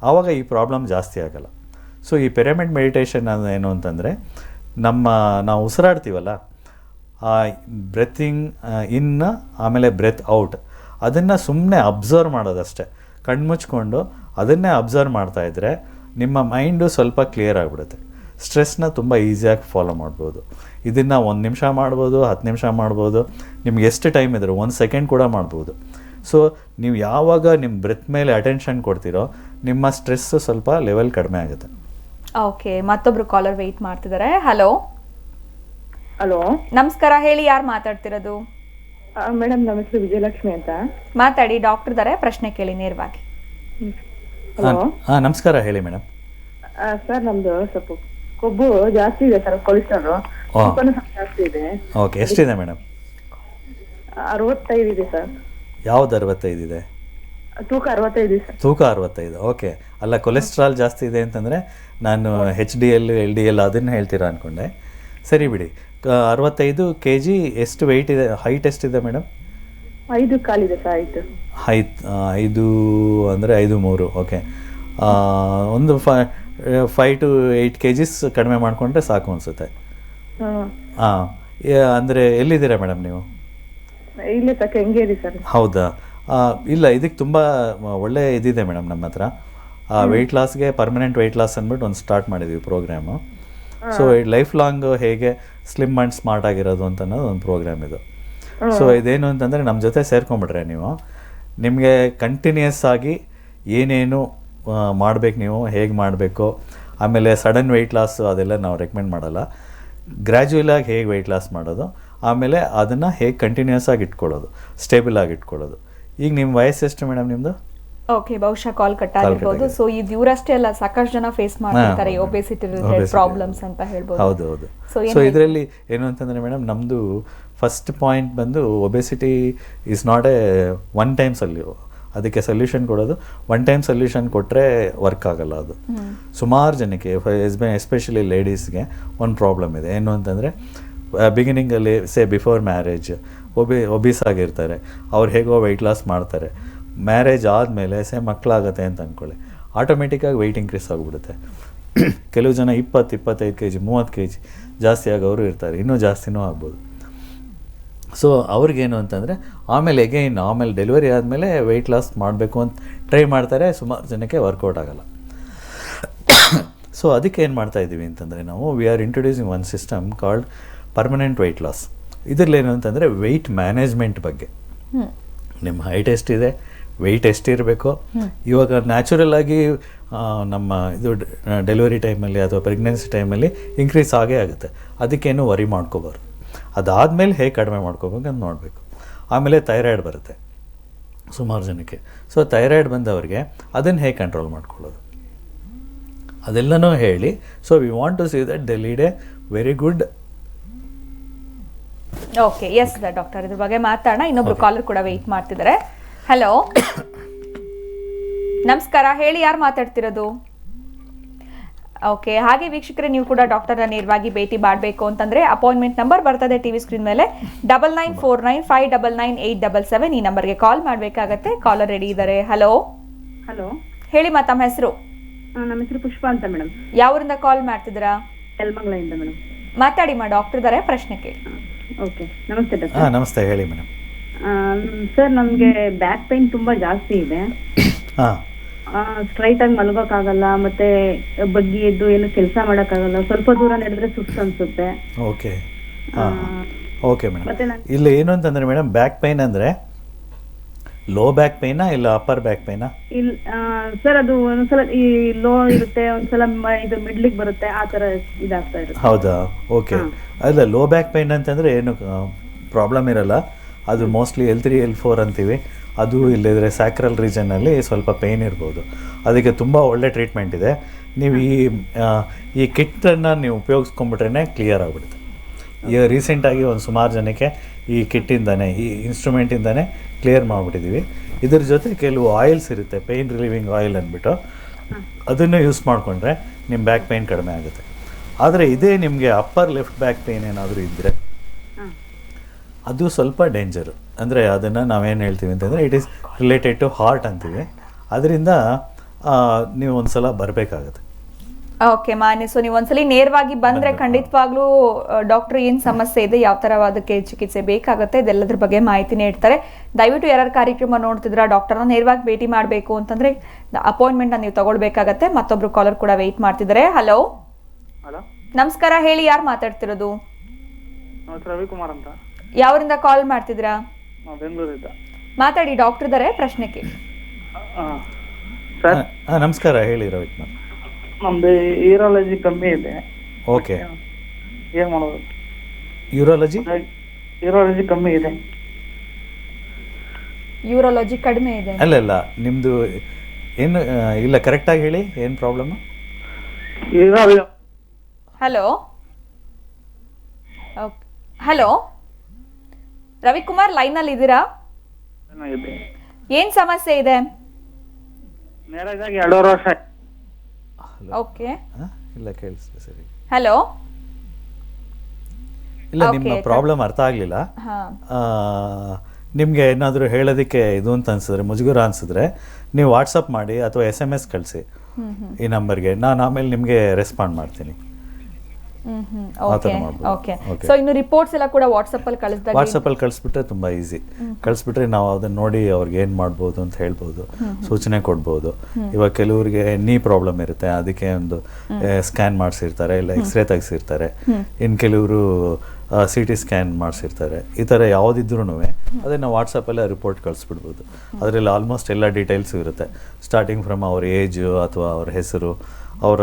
ಆವಾಗ ಈ ಪ್ರಾಬ್ಲಮ್ ಜಾಸ್ತಿ ಆಗೋಲ್ಲ. ಸೊ ಈ ಪಿರಮಿಡ್ ಮೆಡಿಟೇಷನ್ ಏನು ಅಂತಂದರೆ ನಾವು ಉಸಿರಾಡ್ತೀವಲ್ಲ, ಬ್ರೆತಿಂಗ್ ಇನ್ ಆಮೇಲೆ ಬ್ರೆತ್ ಔಟ್ ಅದನ್ನು ಸುಮ್ಮನೆ ಅಬ್ಸರ್ವ್ ಮಾಡೋದಷ್ಟೇ. ಕಣ್ಮುಚ್ಕೊಂಡು ಅದನ್ನೇ ಅಬ್ಸರ್ವ್ ಮಾಡ್ತಾಯಿದ್ರೆ ನಿಮ್ಮ ಮೈಂಡು ಸ್ವಲ್ಪ ಕ್ಲಿಯರ್ ಆಗಿಬಿಡುತ್ತೆ. ಸ್ಟ್ರೆಸ್ನ ತುಂಬ ಈಸಿಯಾಗಿ ಫಾಲೋ ಮಾಡ್ಬೋದು. ಇದನ್ನು 1 ನಿಮಿಷ ಮಾಡ್ಬೋದು, 10 ನಿಮಿಷ ಮಾಡ್ಬೋದು, ನಿಮ್ಗೆ ಎಷ್ಟು ಟೈಮ್ ಇದ್ರೆ 1 ಸೆಕೆಂಡ್ ಕೂಡ ಮಾಡ್ಬೋದು. ಸೊ ನೀವು ಯಾವಾಗ ನಿಮ್ಮ ಬ್ರೆತ್ ಮೇಲೆ ಅಟೆನ್ಷನ್ ಕೊಡ್ತೀರೋ ನಿಮ್ಮ ಸ್ಟ್ರೆಸ್ಸು ಸ್ವಲ್ಪ ಲೆವೆಲ್ ಕಡಿಮೆ ಆಗುತ್ತೆ. ಓಕೆ, ಮತ್ತೊಬ್ರು ಕಾಲರ್ ವೆಯ್ಟ್ ಮಾಡ್ತಿದ್ದಾರೆ. ಹಲೋ ಹಲೋ, ನಮಸ್ಕಾರ. ಹೇಳಿ, ಯಾರು ಮಾತಾಡ್ತಿರೋದು? ಮೇಡಮ್, ನಮ್ಮ ಹೆಸರು ವಿಜಯಲಕ್ಷ್ಮಿ ಅಂತ. ಮಾತಾಡಿ, ಡಾಕ್ಟರ್ ಇದ್ದಾರೆ, ಪ್ರಶ್ನೆ ಕೇಳಿ ನೇರವಾಗಿ. ನಮಸ್ಕಾರ, ಹೇಳಿ ಮೇಡಮ್. ಸರ್, ನಮ್ದು ಸ್ವಲ್ಪ ಕೊಬ್ಬು ಜಾಸ್ತಿ ಇದೆ ಸರ್, ಕೊಲೆಸ್ಟ್ರಾಲ್ ಜಾಸ್ತಿ ಇದೆ. ಓಕೆ, ಎಷ್ಟಿದೆ ಮೇಡಮ್? 65 ಇದೆ ಸರ್. ಯಾವ್ದು 65 ಇದೆ? ತೂಕ 65 ಇದೆ ಸರ್. ತೂಕ 65. ಓಕೆ. ಅಲ್ಲ, ಕೊಲೆಸ್ಟ್ರಾಲ್ ಜಾಸ್ತಿ ಇದೆ ಅಂತಂದರೆ ನಾನು HDL LDL ಅದನ್ನು ಹೇಳ್ತೀರಾ ಅಂದ್ಕೊಂಡೆ. ಸರಿ ಬಿಡಿ. 65 kg. ಎಷ್ಟು ವೆಯ್ಟ್ ಇದೆ? ಹೈಟ್ ಎಷ್ಟಿದೆ ಮೇಡಮ್? 5 ಕಾಲಿದೆ ಸರ್. ಹೈಟ್ 5 ಅಂದರೆ 5'3". ಓಕೆ. ಒಂದು 5 to 8 kgs ಕಡಿಮೆ ಮಾಡಿಕೊಂಡ್ರೆ ಸಾಕು ಅನಿಸುತ್ತೆ. ಅಂದರೆ ಎಲ್ಲಿದ್ದೀರಾ ಮೇಡಮ್ ನೀವು? ಇಲ್ಲೇ ಕೆಂಗೇರಿ ಸರ್. ಹೌದಾ? ಇಲ್ಲ, ಇದಕ್ಕೆ ತುಂಬ ಒಳ್ಳೆ ಇದಿದೆ ಮೇಡಮ್ ನಮ್ಮ ಹತ್ರ. ವೆಯ್ಟ್ ಲಾಸ್ಗೆ ಪರ್ಮನೆಂಟ್ ವೆಯ್ಟ್ ಲಾಸ್ ಅಂದ್ಬಿಟ್ಟು ಒಂದು ಸ್ಟಾರ್ಟ್ ಮಾಡಿದ್ವಿ ಪ್ರೋಗ್ರಾಮು. ಸೊ ಲೈಫ್ ಲಾಂಗ್ ಹೇಗೆ ಸ್ಲಿಮ್ ಆ್ಯಂಡ್ ಸ್ಮಾರ್ಟ್ ಆಗಿರೋದು ಅಂತ ಅನ್ನೋದು ಒಂದು ಪ್ರೋಗ್ರಾಮ್ ಇದು. ಸೊ ಇದೇನು ಅಂತಂದರೆ ನಮ್ಮ ಜೊತೆ ಸೇರ್ಕೊಂಬಿಟ್ರೆ ನೀವು, ನಿಮಗೆ ಕಂಟಿನ್ಯೂಸ್ ಆಗಿ ಏನೇನು ಮಾಡಬೇಕು, ನೀವು ಹೇಗೆ ಮಾಡಬೇಕು, ಆಮೇಲೆ ಸಡನ್ ವೆಯ್ಟ್ ಲಾಸು ಅದೆಲ್ಲ ನಾವು ರೆಕಮೆಂಡ್ ಮಾಡಲ್ಲ. ಗ್ರ್ಯಾಜುಯಲಾಗಿ ಹೇಗೆ ವೆಯ್ಟ್ ಲಾಸ್ ಮಾಡೋದು, ಆಮೇಲೆ ಅದನ್ನು ಹೇಗೆ ಕಂಟಿನ್ಯೂಸ್ ಆಗಿ ಇಟ್ಕೊಳ್ಳೋದು, ಸ್ಟೇಬಲ್ ಆಗಿ ಇಟ್ಕೊಳ್ಳೋದು. ಈಗ ನಿಮ್ಮ ವಯಸ್ಸು ಎಷ್ಟು ಮೇಡಮ್ ನಿಮ್ಮದು? ಓಕೆ, ಬಹುಶಃ ಕಾಲ್ ಕಟ್ ಆಗಿರ್ಬೋದು. ಸೊ ಇದು ಇವರಷ್ಟೇ ಅಲ್ಲ, ಸಾಕಷ್ಟು ಜನ ಫೇಸ್ ಮಾಡ್ತಿರ್ತಾರೆ ಒಬೆಸಿಟಿ ರಿಲೇಟೆಡ್ ಪ್ರಾಬ್ಲಮ್ಸ್ ಅಂತ ಹೇಳ್ಬೋದು. ಹೌದು. ಸೊ ಇದರಲ್ಲಿ ಏನು ಅಂತಂದರೆ ಮೇಡಮ್, ನಮ್ಮದು ಫಸ್ಟ್ ಪಾಯಿಂಟ್ ಬಂದು obesity is not A one time ಅದಕ್ಕೆ ಸೊಲ್ಯೂಷನ್ ಕೊಡೋದು. ಒನ್ ಟೈಮ್ ಸೊಲ್ಯೂಷನ್ ಕೊಟ್ಟರೆ ವರ್ಕ್ ಆಗಲ್ಲ. ಅದು ಸುಮಾರು ಜನಕ್ಕೆ, ಎಸ್ಪೆಷಲಿ ಲೇಡೀಸ್ಗೆ ಒಂದು ಪ್ರಾಬ್ಲಮ್ ಇದೆ. ಏನು ಅಂತಂದರೆ ಬಿಗಿನಿಂಗಲ್ಲಿ ಬಿಫೋರ್ ಮ್ಯಾರೇಜ್ ಒಬೀಸ್ ಆಗಿರ್ತಾರೆ, ಅವ್ರು ಹೇಗೋ ವೆಯ್ಟ್ ಲಾಸ್ ಮಾಡ್ತಾರೆ. ಮ್ಯಾರೇಜ್ ಆದಮೇಲೆ ಮಕ್ಕಳಾಗತ್ತೆ ಅಂತ ಅಂದ್ಕೊಳ್ಳಿ, ಆಟೋಮೆಟಿಕ್ಕಾಗಿ ವೆಯ್ಟ್ ಇನ್ಕ್ರೀಸ್ ಆಗಿಬಿಡುತ್ತೆ. ಕೆಲವು ಜನ 20-25 kg 30 kg ಜಾಸ್ತಿ ಆಗೋರು ಇರ್ತಾರೆ, ಇನ್ನೂ ಜಾಸ್ತಿನೂ ಆಗ್ಬೋದು. ಸೊ ಅವ್ರಿಗೇನು ಅಂತಂದರೆ ಆಮೇಲೆ ಡೆಲಿವರಿ ಆದಮೇಲೆ ವೆಯ್ಟ್ ಲಾಸ್ ಮಾಡಬೇಕು ಅಂತ ಟ್ರೈ ಮಾಡ್ತಾರೆ. ಸುಮಾರು ಜನಕ್ಕೆ ವರ್ಕೌಟ್ ಆಗೋಲ್ಲ. ಸೊ ಅದಕ್ಕೆ ಏನು ಮಾಡ್ತಾಯಿದ್ದೀವಿ ಅಂತಂದರೆ ನಾವು we are introducing one system called permanent weight loss. ಇದರಲ್ಲೇನು ಅಂತಂದರೆ ವೆಯ್ಟ್ ಮ್ಯಾನೇಜ್ಮೆಂಟ್ ಬಗ್ಗೆ. ನಿಮ್ಮ ಹೈಟ್ ಎಷ್ಟಿದೆ, ವೆಯ್ಟ್ ಎಷ್ಟಿರಬೇಕು. ಇವಾಗ ನ್ಯಾಚುರಲ್ ಆಗಿ ನಮ್ಮ ಇದು ಡೆಲಿವರಿ ಟೈಮಲ್ಲಿ ಅಥವಾ ಪ್ರೆಗ್ನೆನ್ಸಿ ಟೈಮಲ್ಲಿ ಇನ್ಕ್ರೀಸ್ ಆಗೇ ಆಗುತ್ತೆ. ಅದಕ್ಕೇನು ವರಿ ಮಾಡ್ಕೋಬಾರ್ದು. ಅದಾದಮೇಲೆ ಹೇಗೆ ಕಡಿಮೆ ಮಾಡ್ಕೋಬೇಕು ಅಂತ ನೋಡಬೇಕು. ಆಮೇಲೆ ಥೈರಾಯ್ಡ್ ಬರುತ್ತೆ ಸುಮಾರು ಜನಕ್ಕೆ. ಸೊ ಥೈರಾಯ್ಡ್ ಬಂದವರಿಗೆ ಅದನ್ನು ಹೇಗೆ ಕಂಟ್ರೋಲ್ ಮಾಡ್ಕೊಳ್ಳೋದು ಅದೆಲ್ಲನೂ ಹೇಳಿ. So we want to see that they lead a very good. Okay, yes doctor, ಇದ್ರ ಬಗ್ಗೆ ಮಾತಾಡೋಣ. ಇನ್ನೊಬ್ರು ಕಾಲರ್ ಕೂಡ ವೆಯ್ಟ್ ಮಾಡ್ತಿದ್ದಾರೆ. ಹಲೋ, ನಮಸ್ಕಾರ, ಹೇಳಿ, ಯಾರು ಮಾತಾಡ್ತಿರೋದು? ಓಕೆ, ಹಾಗೆ ವೀಕ್ಷಕರೇ, ನೀವು ಕೂಡ ಡಾಕ್ಟರ್ನ ನೇರವಾಗಿ ಭೇಟಿ ಮಾಡಬೇಕು ಅಂತಂದ್ರೆ ಅಪಾಯಿಂಟ್ಮೆಂಟ್ ನಂಬರ್ ಬರ್ತದೆ ಟಿವಿ ಸ್ಕ್ರೀನ್ ಮೇಲೆ, 9949599877. ಈ ನಂಬರ್ಗೆ ಕಾಲ್ ಮಾಡಬೇಕಾಗತ್ತೆ. ಕಾಲರ್ ರೆಡಿ ಇದ್ದಾರೆ. ಹಲೋ. ಹಲೋ, ಹೇಳಿ, ತಮ್ಮ ಹೆಸರು? ನಮ್ಮ ಹೆಸರು ಪುಷ್ಪ ಅಂತ ಮೇಡಮ್. ಯಾವರಿಂದ ಕಾಲ್ ಮಾಡ್ತಿದ್ದೀರಾ? ಯಲಮಂಗಲದಿಂದ ಮೇಡಮ್. ಮಾತಾಡಿ ಡಾಕ್ಟರ್ ಇದ್ದಾರೆ, ಪ್ರಶ್ನೆ ಕೇಳಿ. ಓಕೆ, ನಮಸ್ತೆ ಡಾಕ್ಟರ್. ನಮಸ್ತೆ, ಹೇಳಿ ಮೇಡಮ್. ಸರ್, ನಮಗೆ ಬ್ಯಾಕ್ ಪೈನ್ ತುಂಬಾ ಜಾಸ್ತಿ ಇದೆ. ಸ್ಟ್ರೈಟ್ ಆಗಿ ಮಲಗೋಕ್ಕಾಗಲ್ಲ, ಮತ್ತೆ ಬಗ್ಗಿ ಎದ್ದು ಏನು ಕೆಲಸ ಮಾಡೋಕ್ಕಾಗಲ್ಲ. ಸ್ವಲ್ಪ ದೂರ ನಡೆದ್ರೆ ಸುಸ್ತು ಅನ್ಸುತ್ತೆ. Okay, okay madam. ಇಲ್ಲ ಏನು ಅಂತಂದ್ರೆ ಮೇಡಮ್, ಬ್ಯಾಕ್ ಪೈನ್ ಅಂದರೆ ಲೋ ಬ್ಯಾಕ್ ಪೈನಾ ಇಲ್ಲ ಅಪ್ಪರ್ ಬ್ಯಾಕ್ ಪೈನಾ? ಇಲ್ಲ ಸರ್, ಅದು ಒಂದ್ಸಲ ಈ ಲೋ ಇರುತ್ತೆ, ಒಂದ್ಸಲ ಇದು ಮಿಡ್ಲಿಗೆ ಬರುತ್ತೆ, ಆ ಥರ ಇದಾಗ್ತಾ ಇರುತ್ತೆ. ಹೌದಾ? ಓಕೆ. ಅಲ್ಲ, ಲೋ ಬ್ಯಾಕ್ ಪೈನ್ ಅಂತಂದರೆ ಏನು ಪ್ರಾಬ್ಲಮ್ ಇರಲ್ಲ. ಅದು ಮೋಸ್ಟ್ಲಿ L3 L4 ಅಂತೀವಿ. ಅದು ಇಲ್ಲದ್ರೆ ಸ್ಯಾಕ್ರಲ್ ರೀಜನಲ್ಲಿ ಸ್ವಲ್ಪ ಪೇಯ್ನ್ ಇರ್ಬೋದು. ಅದಕ್ಕೆ ತುಂಬ ಒಳ್ಳೆ ಟ್ರೀಟ್ಮೆಂಟ್ ಇದೆ. ನೀವು ಈ ಕಿಟ್ಟನ್ನು ನೀವು ಉಪಯೋಗಿಸ್ಕೊಂಡ್ಬಿಟ್ರೆ ಕ್ಲಿಯರ್ ಆಗಿಬಿಡುತ್ತೆ. ಈಗ ರೀಸೆಂಟಾಗಿ ಒಂದು ಸುಮಾರು ಜನಕ್ಕೆ ಈ ಕಿಟ್ಟಿಂದನೇ, ಈ ಇನ್ಸ್ಟ್ರೂಮೆಂಟಿಂದನೇ ಕ್ಲಿಯರ್ ಮಾಡಿಬಿಟ್ಟಿದ್ದೀವಿ. ಇದ್ರ ಜೊತೆ ಕೆಲವು ಆಯಿಲ್ಸ್ ಇರುತ್ತೆ, ಪೇಯ್ನ್ ರಿಲೀವಿಂಗ್ ಆಯಿಲ್ ಅಂದ್ಬಿಟ್ಟು, ಅದನ್ನು ಯೂಸ್ ಮಾಡಿಕೊಂಡ್ರೆ ನಿಮ್ಮ ಬ್ಯಾಕ್ ಪೇಯ್ನ್ ಕಡಿಮೆ ಆಗುತ್ತೆ. ಆದರೆ ಇದೇ ನಿಮಗೆ ಅಪ್ಪರ್ ಲೆಫ್ಟ್ ಬ್ಯಾಕ್ ಪೇಯ್ನ್ ಏನಾದರೂ ಇದ್ದರೆ ಅದು ಸ್ವಲ್ಪ ಡೇಂಜರು. ಅಂದರೆ ಅದನ್ನು ನಾವೇನು ಹೇಳ್ತೀವಿ ಅಂತಂದರೆ it is related to heart ಅಂತೀವಿ. ಅದರಿಂದ ನೀವು ಒಂದು ಸಲ ಬರಬೇಕಾಗುತ್ತೆ. ಓಕೆ ಮಾನ್ಯ. ಸೊ ನೀವು ಒಂದ್ಸಲಿ ನೇರವಾಗಿ ಬಂದರೆ ಖಂಡಿತವಾಗ್ಲೂ ಡಾಕ್ಟರ್ ಏನು ಸಮಸ್ಯೆ ಇದೆ, ಯಾವ ಥರ ಅದಕ್ಕೆ ಚಿಕಿತ್ಸೆ ಬೇಕಾಗುತ್ತೆ, ಇದೆಲ್ಲದ್ರ ಬಗ್ಗೆ ಮಾಹಿತಿ ನೀಡ್ತಾರೆ. ದಯವಿಟ್ಟು ಯಾರು ಕಾರ್ಯಕ್ರಮ ನೋಡ್ತಿದ್ರ ಡಾಕ್ಟರ್ನ ನೇರವಾಗಿ ಭೇಟಿ ಮಾಡಬೇಕು ಅಂತಂದರೆ ಅಪಾಯಿಂಟ್ಮೆಂಟ್ನ ನೀವು ತಗೊಳ್ಬೇಕಾಗತ್ತೆ. ಮತ್ತೊಬ್ರು ಕಾಲರ್ ಕೂಡ ವೆಯ್ಟ್ ಮಾಡ್ತಿದ್ದಾರೆ. ಹಲೋ, ನಮಸ್ಕಾರ, ಹೇಳಿ, ಯಾರು ಮಾತಾಡ್ತಿರೋದು? ರವಿಕುಮಾರ್ ಅಂತ. ಯಾವರಿಂದ ಕಾಲ್ ಮಾಡ್ತಿದ್ದೀರಾ? ಬೆಂಗಳೂರಿಂದ. ಮಾತಾಡಿ, ಡಾಕ್ಟರ್ ಇದ್ದಾರೆ, ಪ್ರಶ್ನೆ ಕೇಳಿ. ನಮಸ್ಕಾರ, ಹೇಳಿ ರವಿಕುಮಾರ್. ನಮ್ದು ಯೂರಾಲಜಿ ಕಮ್ಮಿ ಇದೆ. ಓಕೆ, ಏನ್ ಮಾಡೋದು? ಯೂರಾಲಜಿ ಕಮ್ಮಿ ಇದೆ. ಯೂರಾಲಜಿ ಕಡಿಮೆ ಇದೆ? ಅಲ್ಲ, ನಿಮ್ಮದು ಏನು ಇಲ್ಲ, ಕರೆಕ್ಟಾಗಿ ಹೇಳಿ, ಏನು ಪ್ರಾಬ್ಲಮ್ಮು? ಹಲೋ, ಹಲೋ ರವಿಕುಮಾರ್, ಲೈನಲ್ಲಿ ಇದ್ದೀರಾ? ಏನ್ ಸಮಸ್ಯೆ ಇದೆ? ಮ್ಯಾರೇಜ್ ಆಗಿ 2 ವರ್ಷ. ಓಕೆ, ಇಲ್ಲ ಕೇಳಿಸ್ತೆ ಸರಿ. ಹಲೋ, ಇಲ್ಲ, ನಿಮ್ಮ ಪ್ರಾಬ್ಲಮ್ ಅರ್ಥ ಆಗಲಿಲ್ಲ. ನಿಮಗೆ ಏನಾದರೂ ಹೇಳೋದಕ್ಕೆ ಇದು ಅಂತ ಅನ್ಸಿದ್ರೆ, ಮುಜುಗರ ಅನ್ಸಿದ್ರೆ ನೀವು ವಾಟ್ಸಪ್ ಮಾಡಿ ಅಥವಾ SMS ಕಳಿಸಿ ಈ ನಂಬರ್ಗೆ. ನಾನು ಆಮೇಲೆ ನಿಮಗೆ ರೆಸ್ಪಾಂಡ್ ಮಾಡ್ತೀನಿ. ಓಕೆ. ಸೊ ಇನ್ನು ರಿಪೋರ್ಟ್ಸ್ ಎಲ್ಲ ಕೂಡ ವಾಟ್ಸಪ್ಪಲ್ಲಿ ಕಳಿಸ್ಬಿಟ್ರೆ ತುಂಬ ಈಸಿ. ಕಳಿಸ್ಬಿಟ್ರೆ ನಾವು ಅದನ್ನ ನೋಡಿ ಅವ್ರಿಗೆ ಏನು ಮಾಡ್ಬೋದು ಅಂತ ಹೇಳ್ಬೋದು, ಸೂಚನೆ ಕೊಡ್ಬೋದು. ಇವಾಗ ಕೆಲವರಿಗೆ ನೀ ಪ್ರಾಬ್ಲಮ್ ಇರುತ್ತೆ, ಅದಕ್ಕೆ ಒಂದು ಸ್ಕ್ಯಾನ್ ಮಾಡಿಸಿರ್ತಾರೆ, ಇಲ್ಲ ಎಕ್ಸ್ರೇ ತೆಗೆಸಿರ್ತಾರೆ. ಇನ್ನು ಕೆಲವರು CT ಸ್ಕ್ಯಾನ್ ಮಾಡಿಸಿರ್ತಾರೆ. ಈ ಥರ ಯಾವುದಿದ್ರೂ ಅದನ್ನು ವಾಟ್ಸಪ್ಪಲ್ಲೇ ರಿಪೋರ್ಟ್ ಕಳಿಸ್ಬಿಡ್ಬೋದು. ಅದರಲ್ಲಿ ಆಲ್ಮೋಸ್ಟ್ ಎಲ್ಲ ಡೀಟೇಲ್ಸು ಇರುತ್ತೆ, ಸ್ಟಾರ್ಟಿಂಗ್ ಫ್ರಮ್ ಅವ್ರ ಏಜು ಅಥವಾ ಅವ್ರ ಹೆಸರು, ಅವರ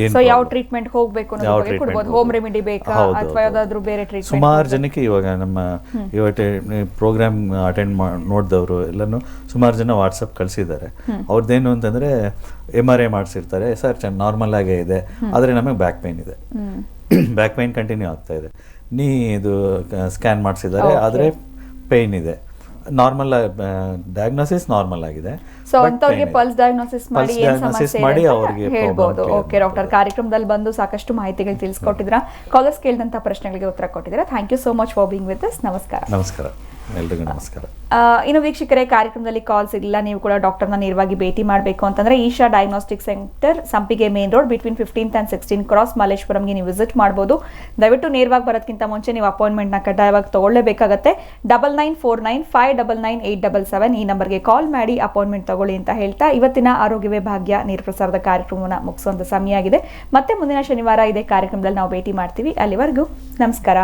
ಏನು ಯಾವ ಟ್ರೀಟ್ಮೆಂಟ್ ಹೋಗಬೇಕು ಅನ್ನೋದು ಕೊಡಬಹುದು. ಹೋಮ್ ರೆಮಿಡಿ ಬೇಕಾ ಅಥವಾ ಯಾವುದಾದ್ರೂ ಬೇರೆ ಟ್ರೀಟ್ಮೆಂಟ್? ಸುಮಾರು ಜನಕ್ಕೆ ಇವಾಗ ನಮ್ಮ ಇವತ್ತು ಪ್ರೋಗ್ರಾಮ್ ಅಟೆಂಡ್ ನೋಡಿದವರು ಎಲ್ಲನೂ ಸುಮಾರು ಜನ ವಾಟ್ಸಪ್ ಕಳಿಸಿದ್ದಾರೆ. ಅವ್ರದ್ದೇನು ಅಂತಂದರೆ MRI ಮಾಡಿಸಿರ್ತಾರೆ, ಸರ್ ನಾರ್ಮಲ್ ಆಗೇ ಇದೆ, ಆದರೆ ನಮಗೆ ಬ್ಯಾಕ್ ಪೇಯ್ನ್ ಇದೆ, ಬ್ಯಾಕ್ ಪೇಯ್ನ್ ಕಂಟಿನ್ಯೂ ಆಗ್ತಾ ಇದೆ. ಇದು ಸ್ಕ್ಯಾನ್ ಮಾಡಿಸಿದ್ದಾರೆ, ಆದರೆ ಪೇಯ್ನ್ ಇದೆ. ನಾರ್ಮಲ್ ಡಯಾಗ್ನೋಸಿಸ್ ನಾರ್ಮಲ್ ಆಗಿದೆ. ಸೊ ಅಂತವರಿಗೆ ಪಲ್ಸ್ ಡಯಾಗ್ನೋಸಿಸ್ ಮಾಡಿ ಏನು ಸಮಸ್ಯೆ ಇದೆ ಅಂತ ಹೇಳ್ಬೋದು. ಓಕೆ ಡಾಕ್ಟರ್, ಕಾರ್ಯಕ್ರಮದಲ್ಲಿ ಬಂದು ಸಾಕಷ್ಟು ಮಾಹಿತಿಗಳು ತಿಳಿಸ್ಕೊಟ್ಟಿದ್ದೀರಾ, ಕಾಲರ್ಸ್ ಕೇಳಿದಂಥ ಪ್ರಶ್ನೆಗಳಿಗೆ ಉತ್ತರ ಕೊಟ್ಟಿದ್ದೀರಾ. Thank you so much for being with us. ನಮಸ್ಕಾರ. ನಮಸ್ಕಾರ ಎಲ್ರಿಗೂ ನಮಸ್ಕಾರ. ಇನ್ನು ವೀಕ್ಷಕರೇ, ಕಾರ್ಯಕ್ರಮದಲ್ಲಿ ಕಾಲ್ ಸಿಗಲಿಲ್ಲ, ನೀವು ಕೂಡ ಡಾಕ್ಟರ್ನ ನೇರವಾಗಿ ಭೇಟಿ ಮಾಡಬೇಕು ಅಂತಂದ್ರೆ Isha diagnostic centre, Sampige main road, between 15th and 16th cross, ಮಲ್ಲೇಶ್ವರಂಗೆ ನೀವು ವಿಸಿಟ್ ಮಾಡ್ಬೋದು. ದಯವಿಟ್ಟು ನೇರವಾಗಿ ಬರೋದಕ್ಕಿಂತ ಮುಂಚೆ ನೀವು ಅಪಾಯಿಂಟ್ಮೆಂಟ್ನ ಕಡ್ಡಾಯವಾಗಿ ತಗೊಳ್ಳೇಬೇಕಾಗತ್ತೆ. 9949599877 ಈ ನಂಬರ್ಗೆ ಕಾಲ್ ಮಾಡಿ ಅಪಾಯಿಂಟ್ಮೆಂಟ್ ತಗೊಳ್ಳಿ ಅಂತ ಹೇಳ್ತಾ ಇವತ್ತಿನ ಆರೋಗ್ಯವೇ ಭಾಗ್ಯ ನೇರ ಪ್ರಸಾರದ ಕಾರ್ಯಕ್ರಮವನ್ನು ಮುಗಿಸುವಂತ ಸಮಯ ಆಗಿದೆ. ಮತ್ತೆ ಮುಂದಿನ ಶನಿವಾರ ಇದೇ ಕಾರ್ಯಕ್ರಮದಲ್ಲಿ ನಾವು ಭೇಟಿ ಮಾಡ್ತೀವಿ. ಅಲ್ಲಿವರೆಗೂ ನಮಸ್ಕಾರ.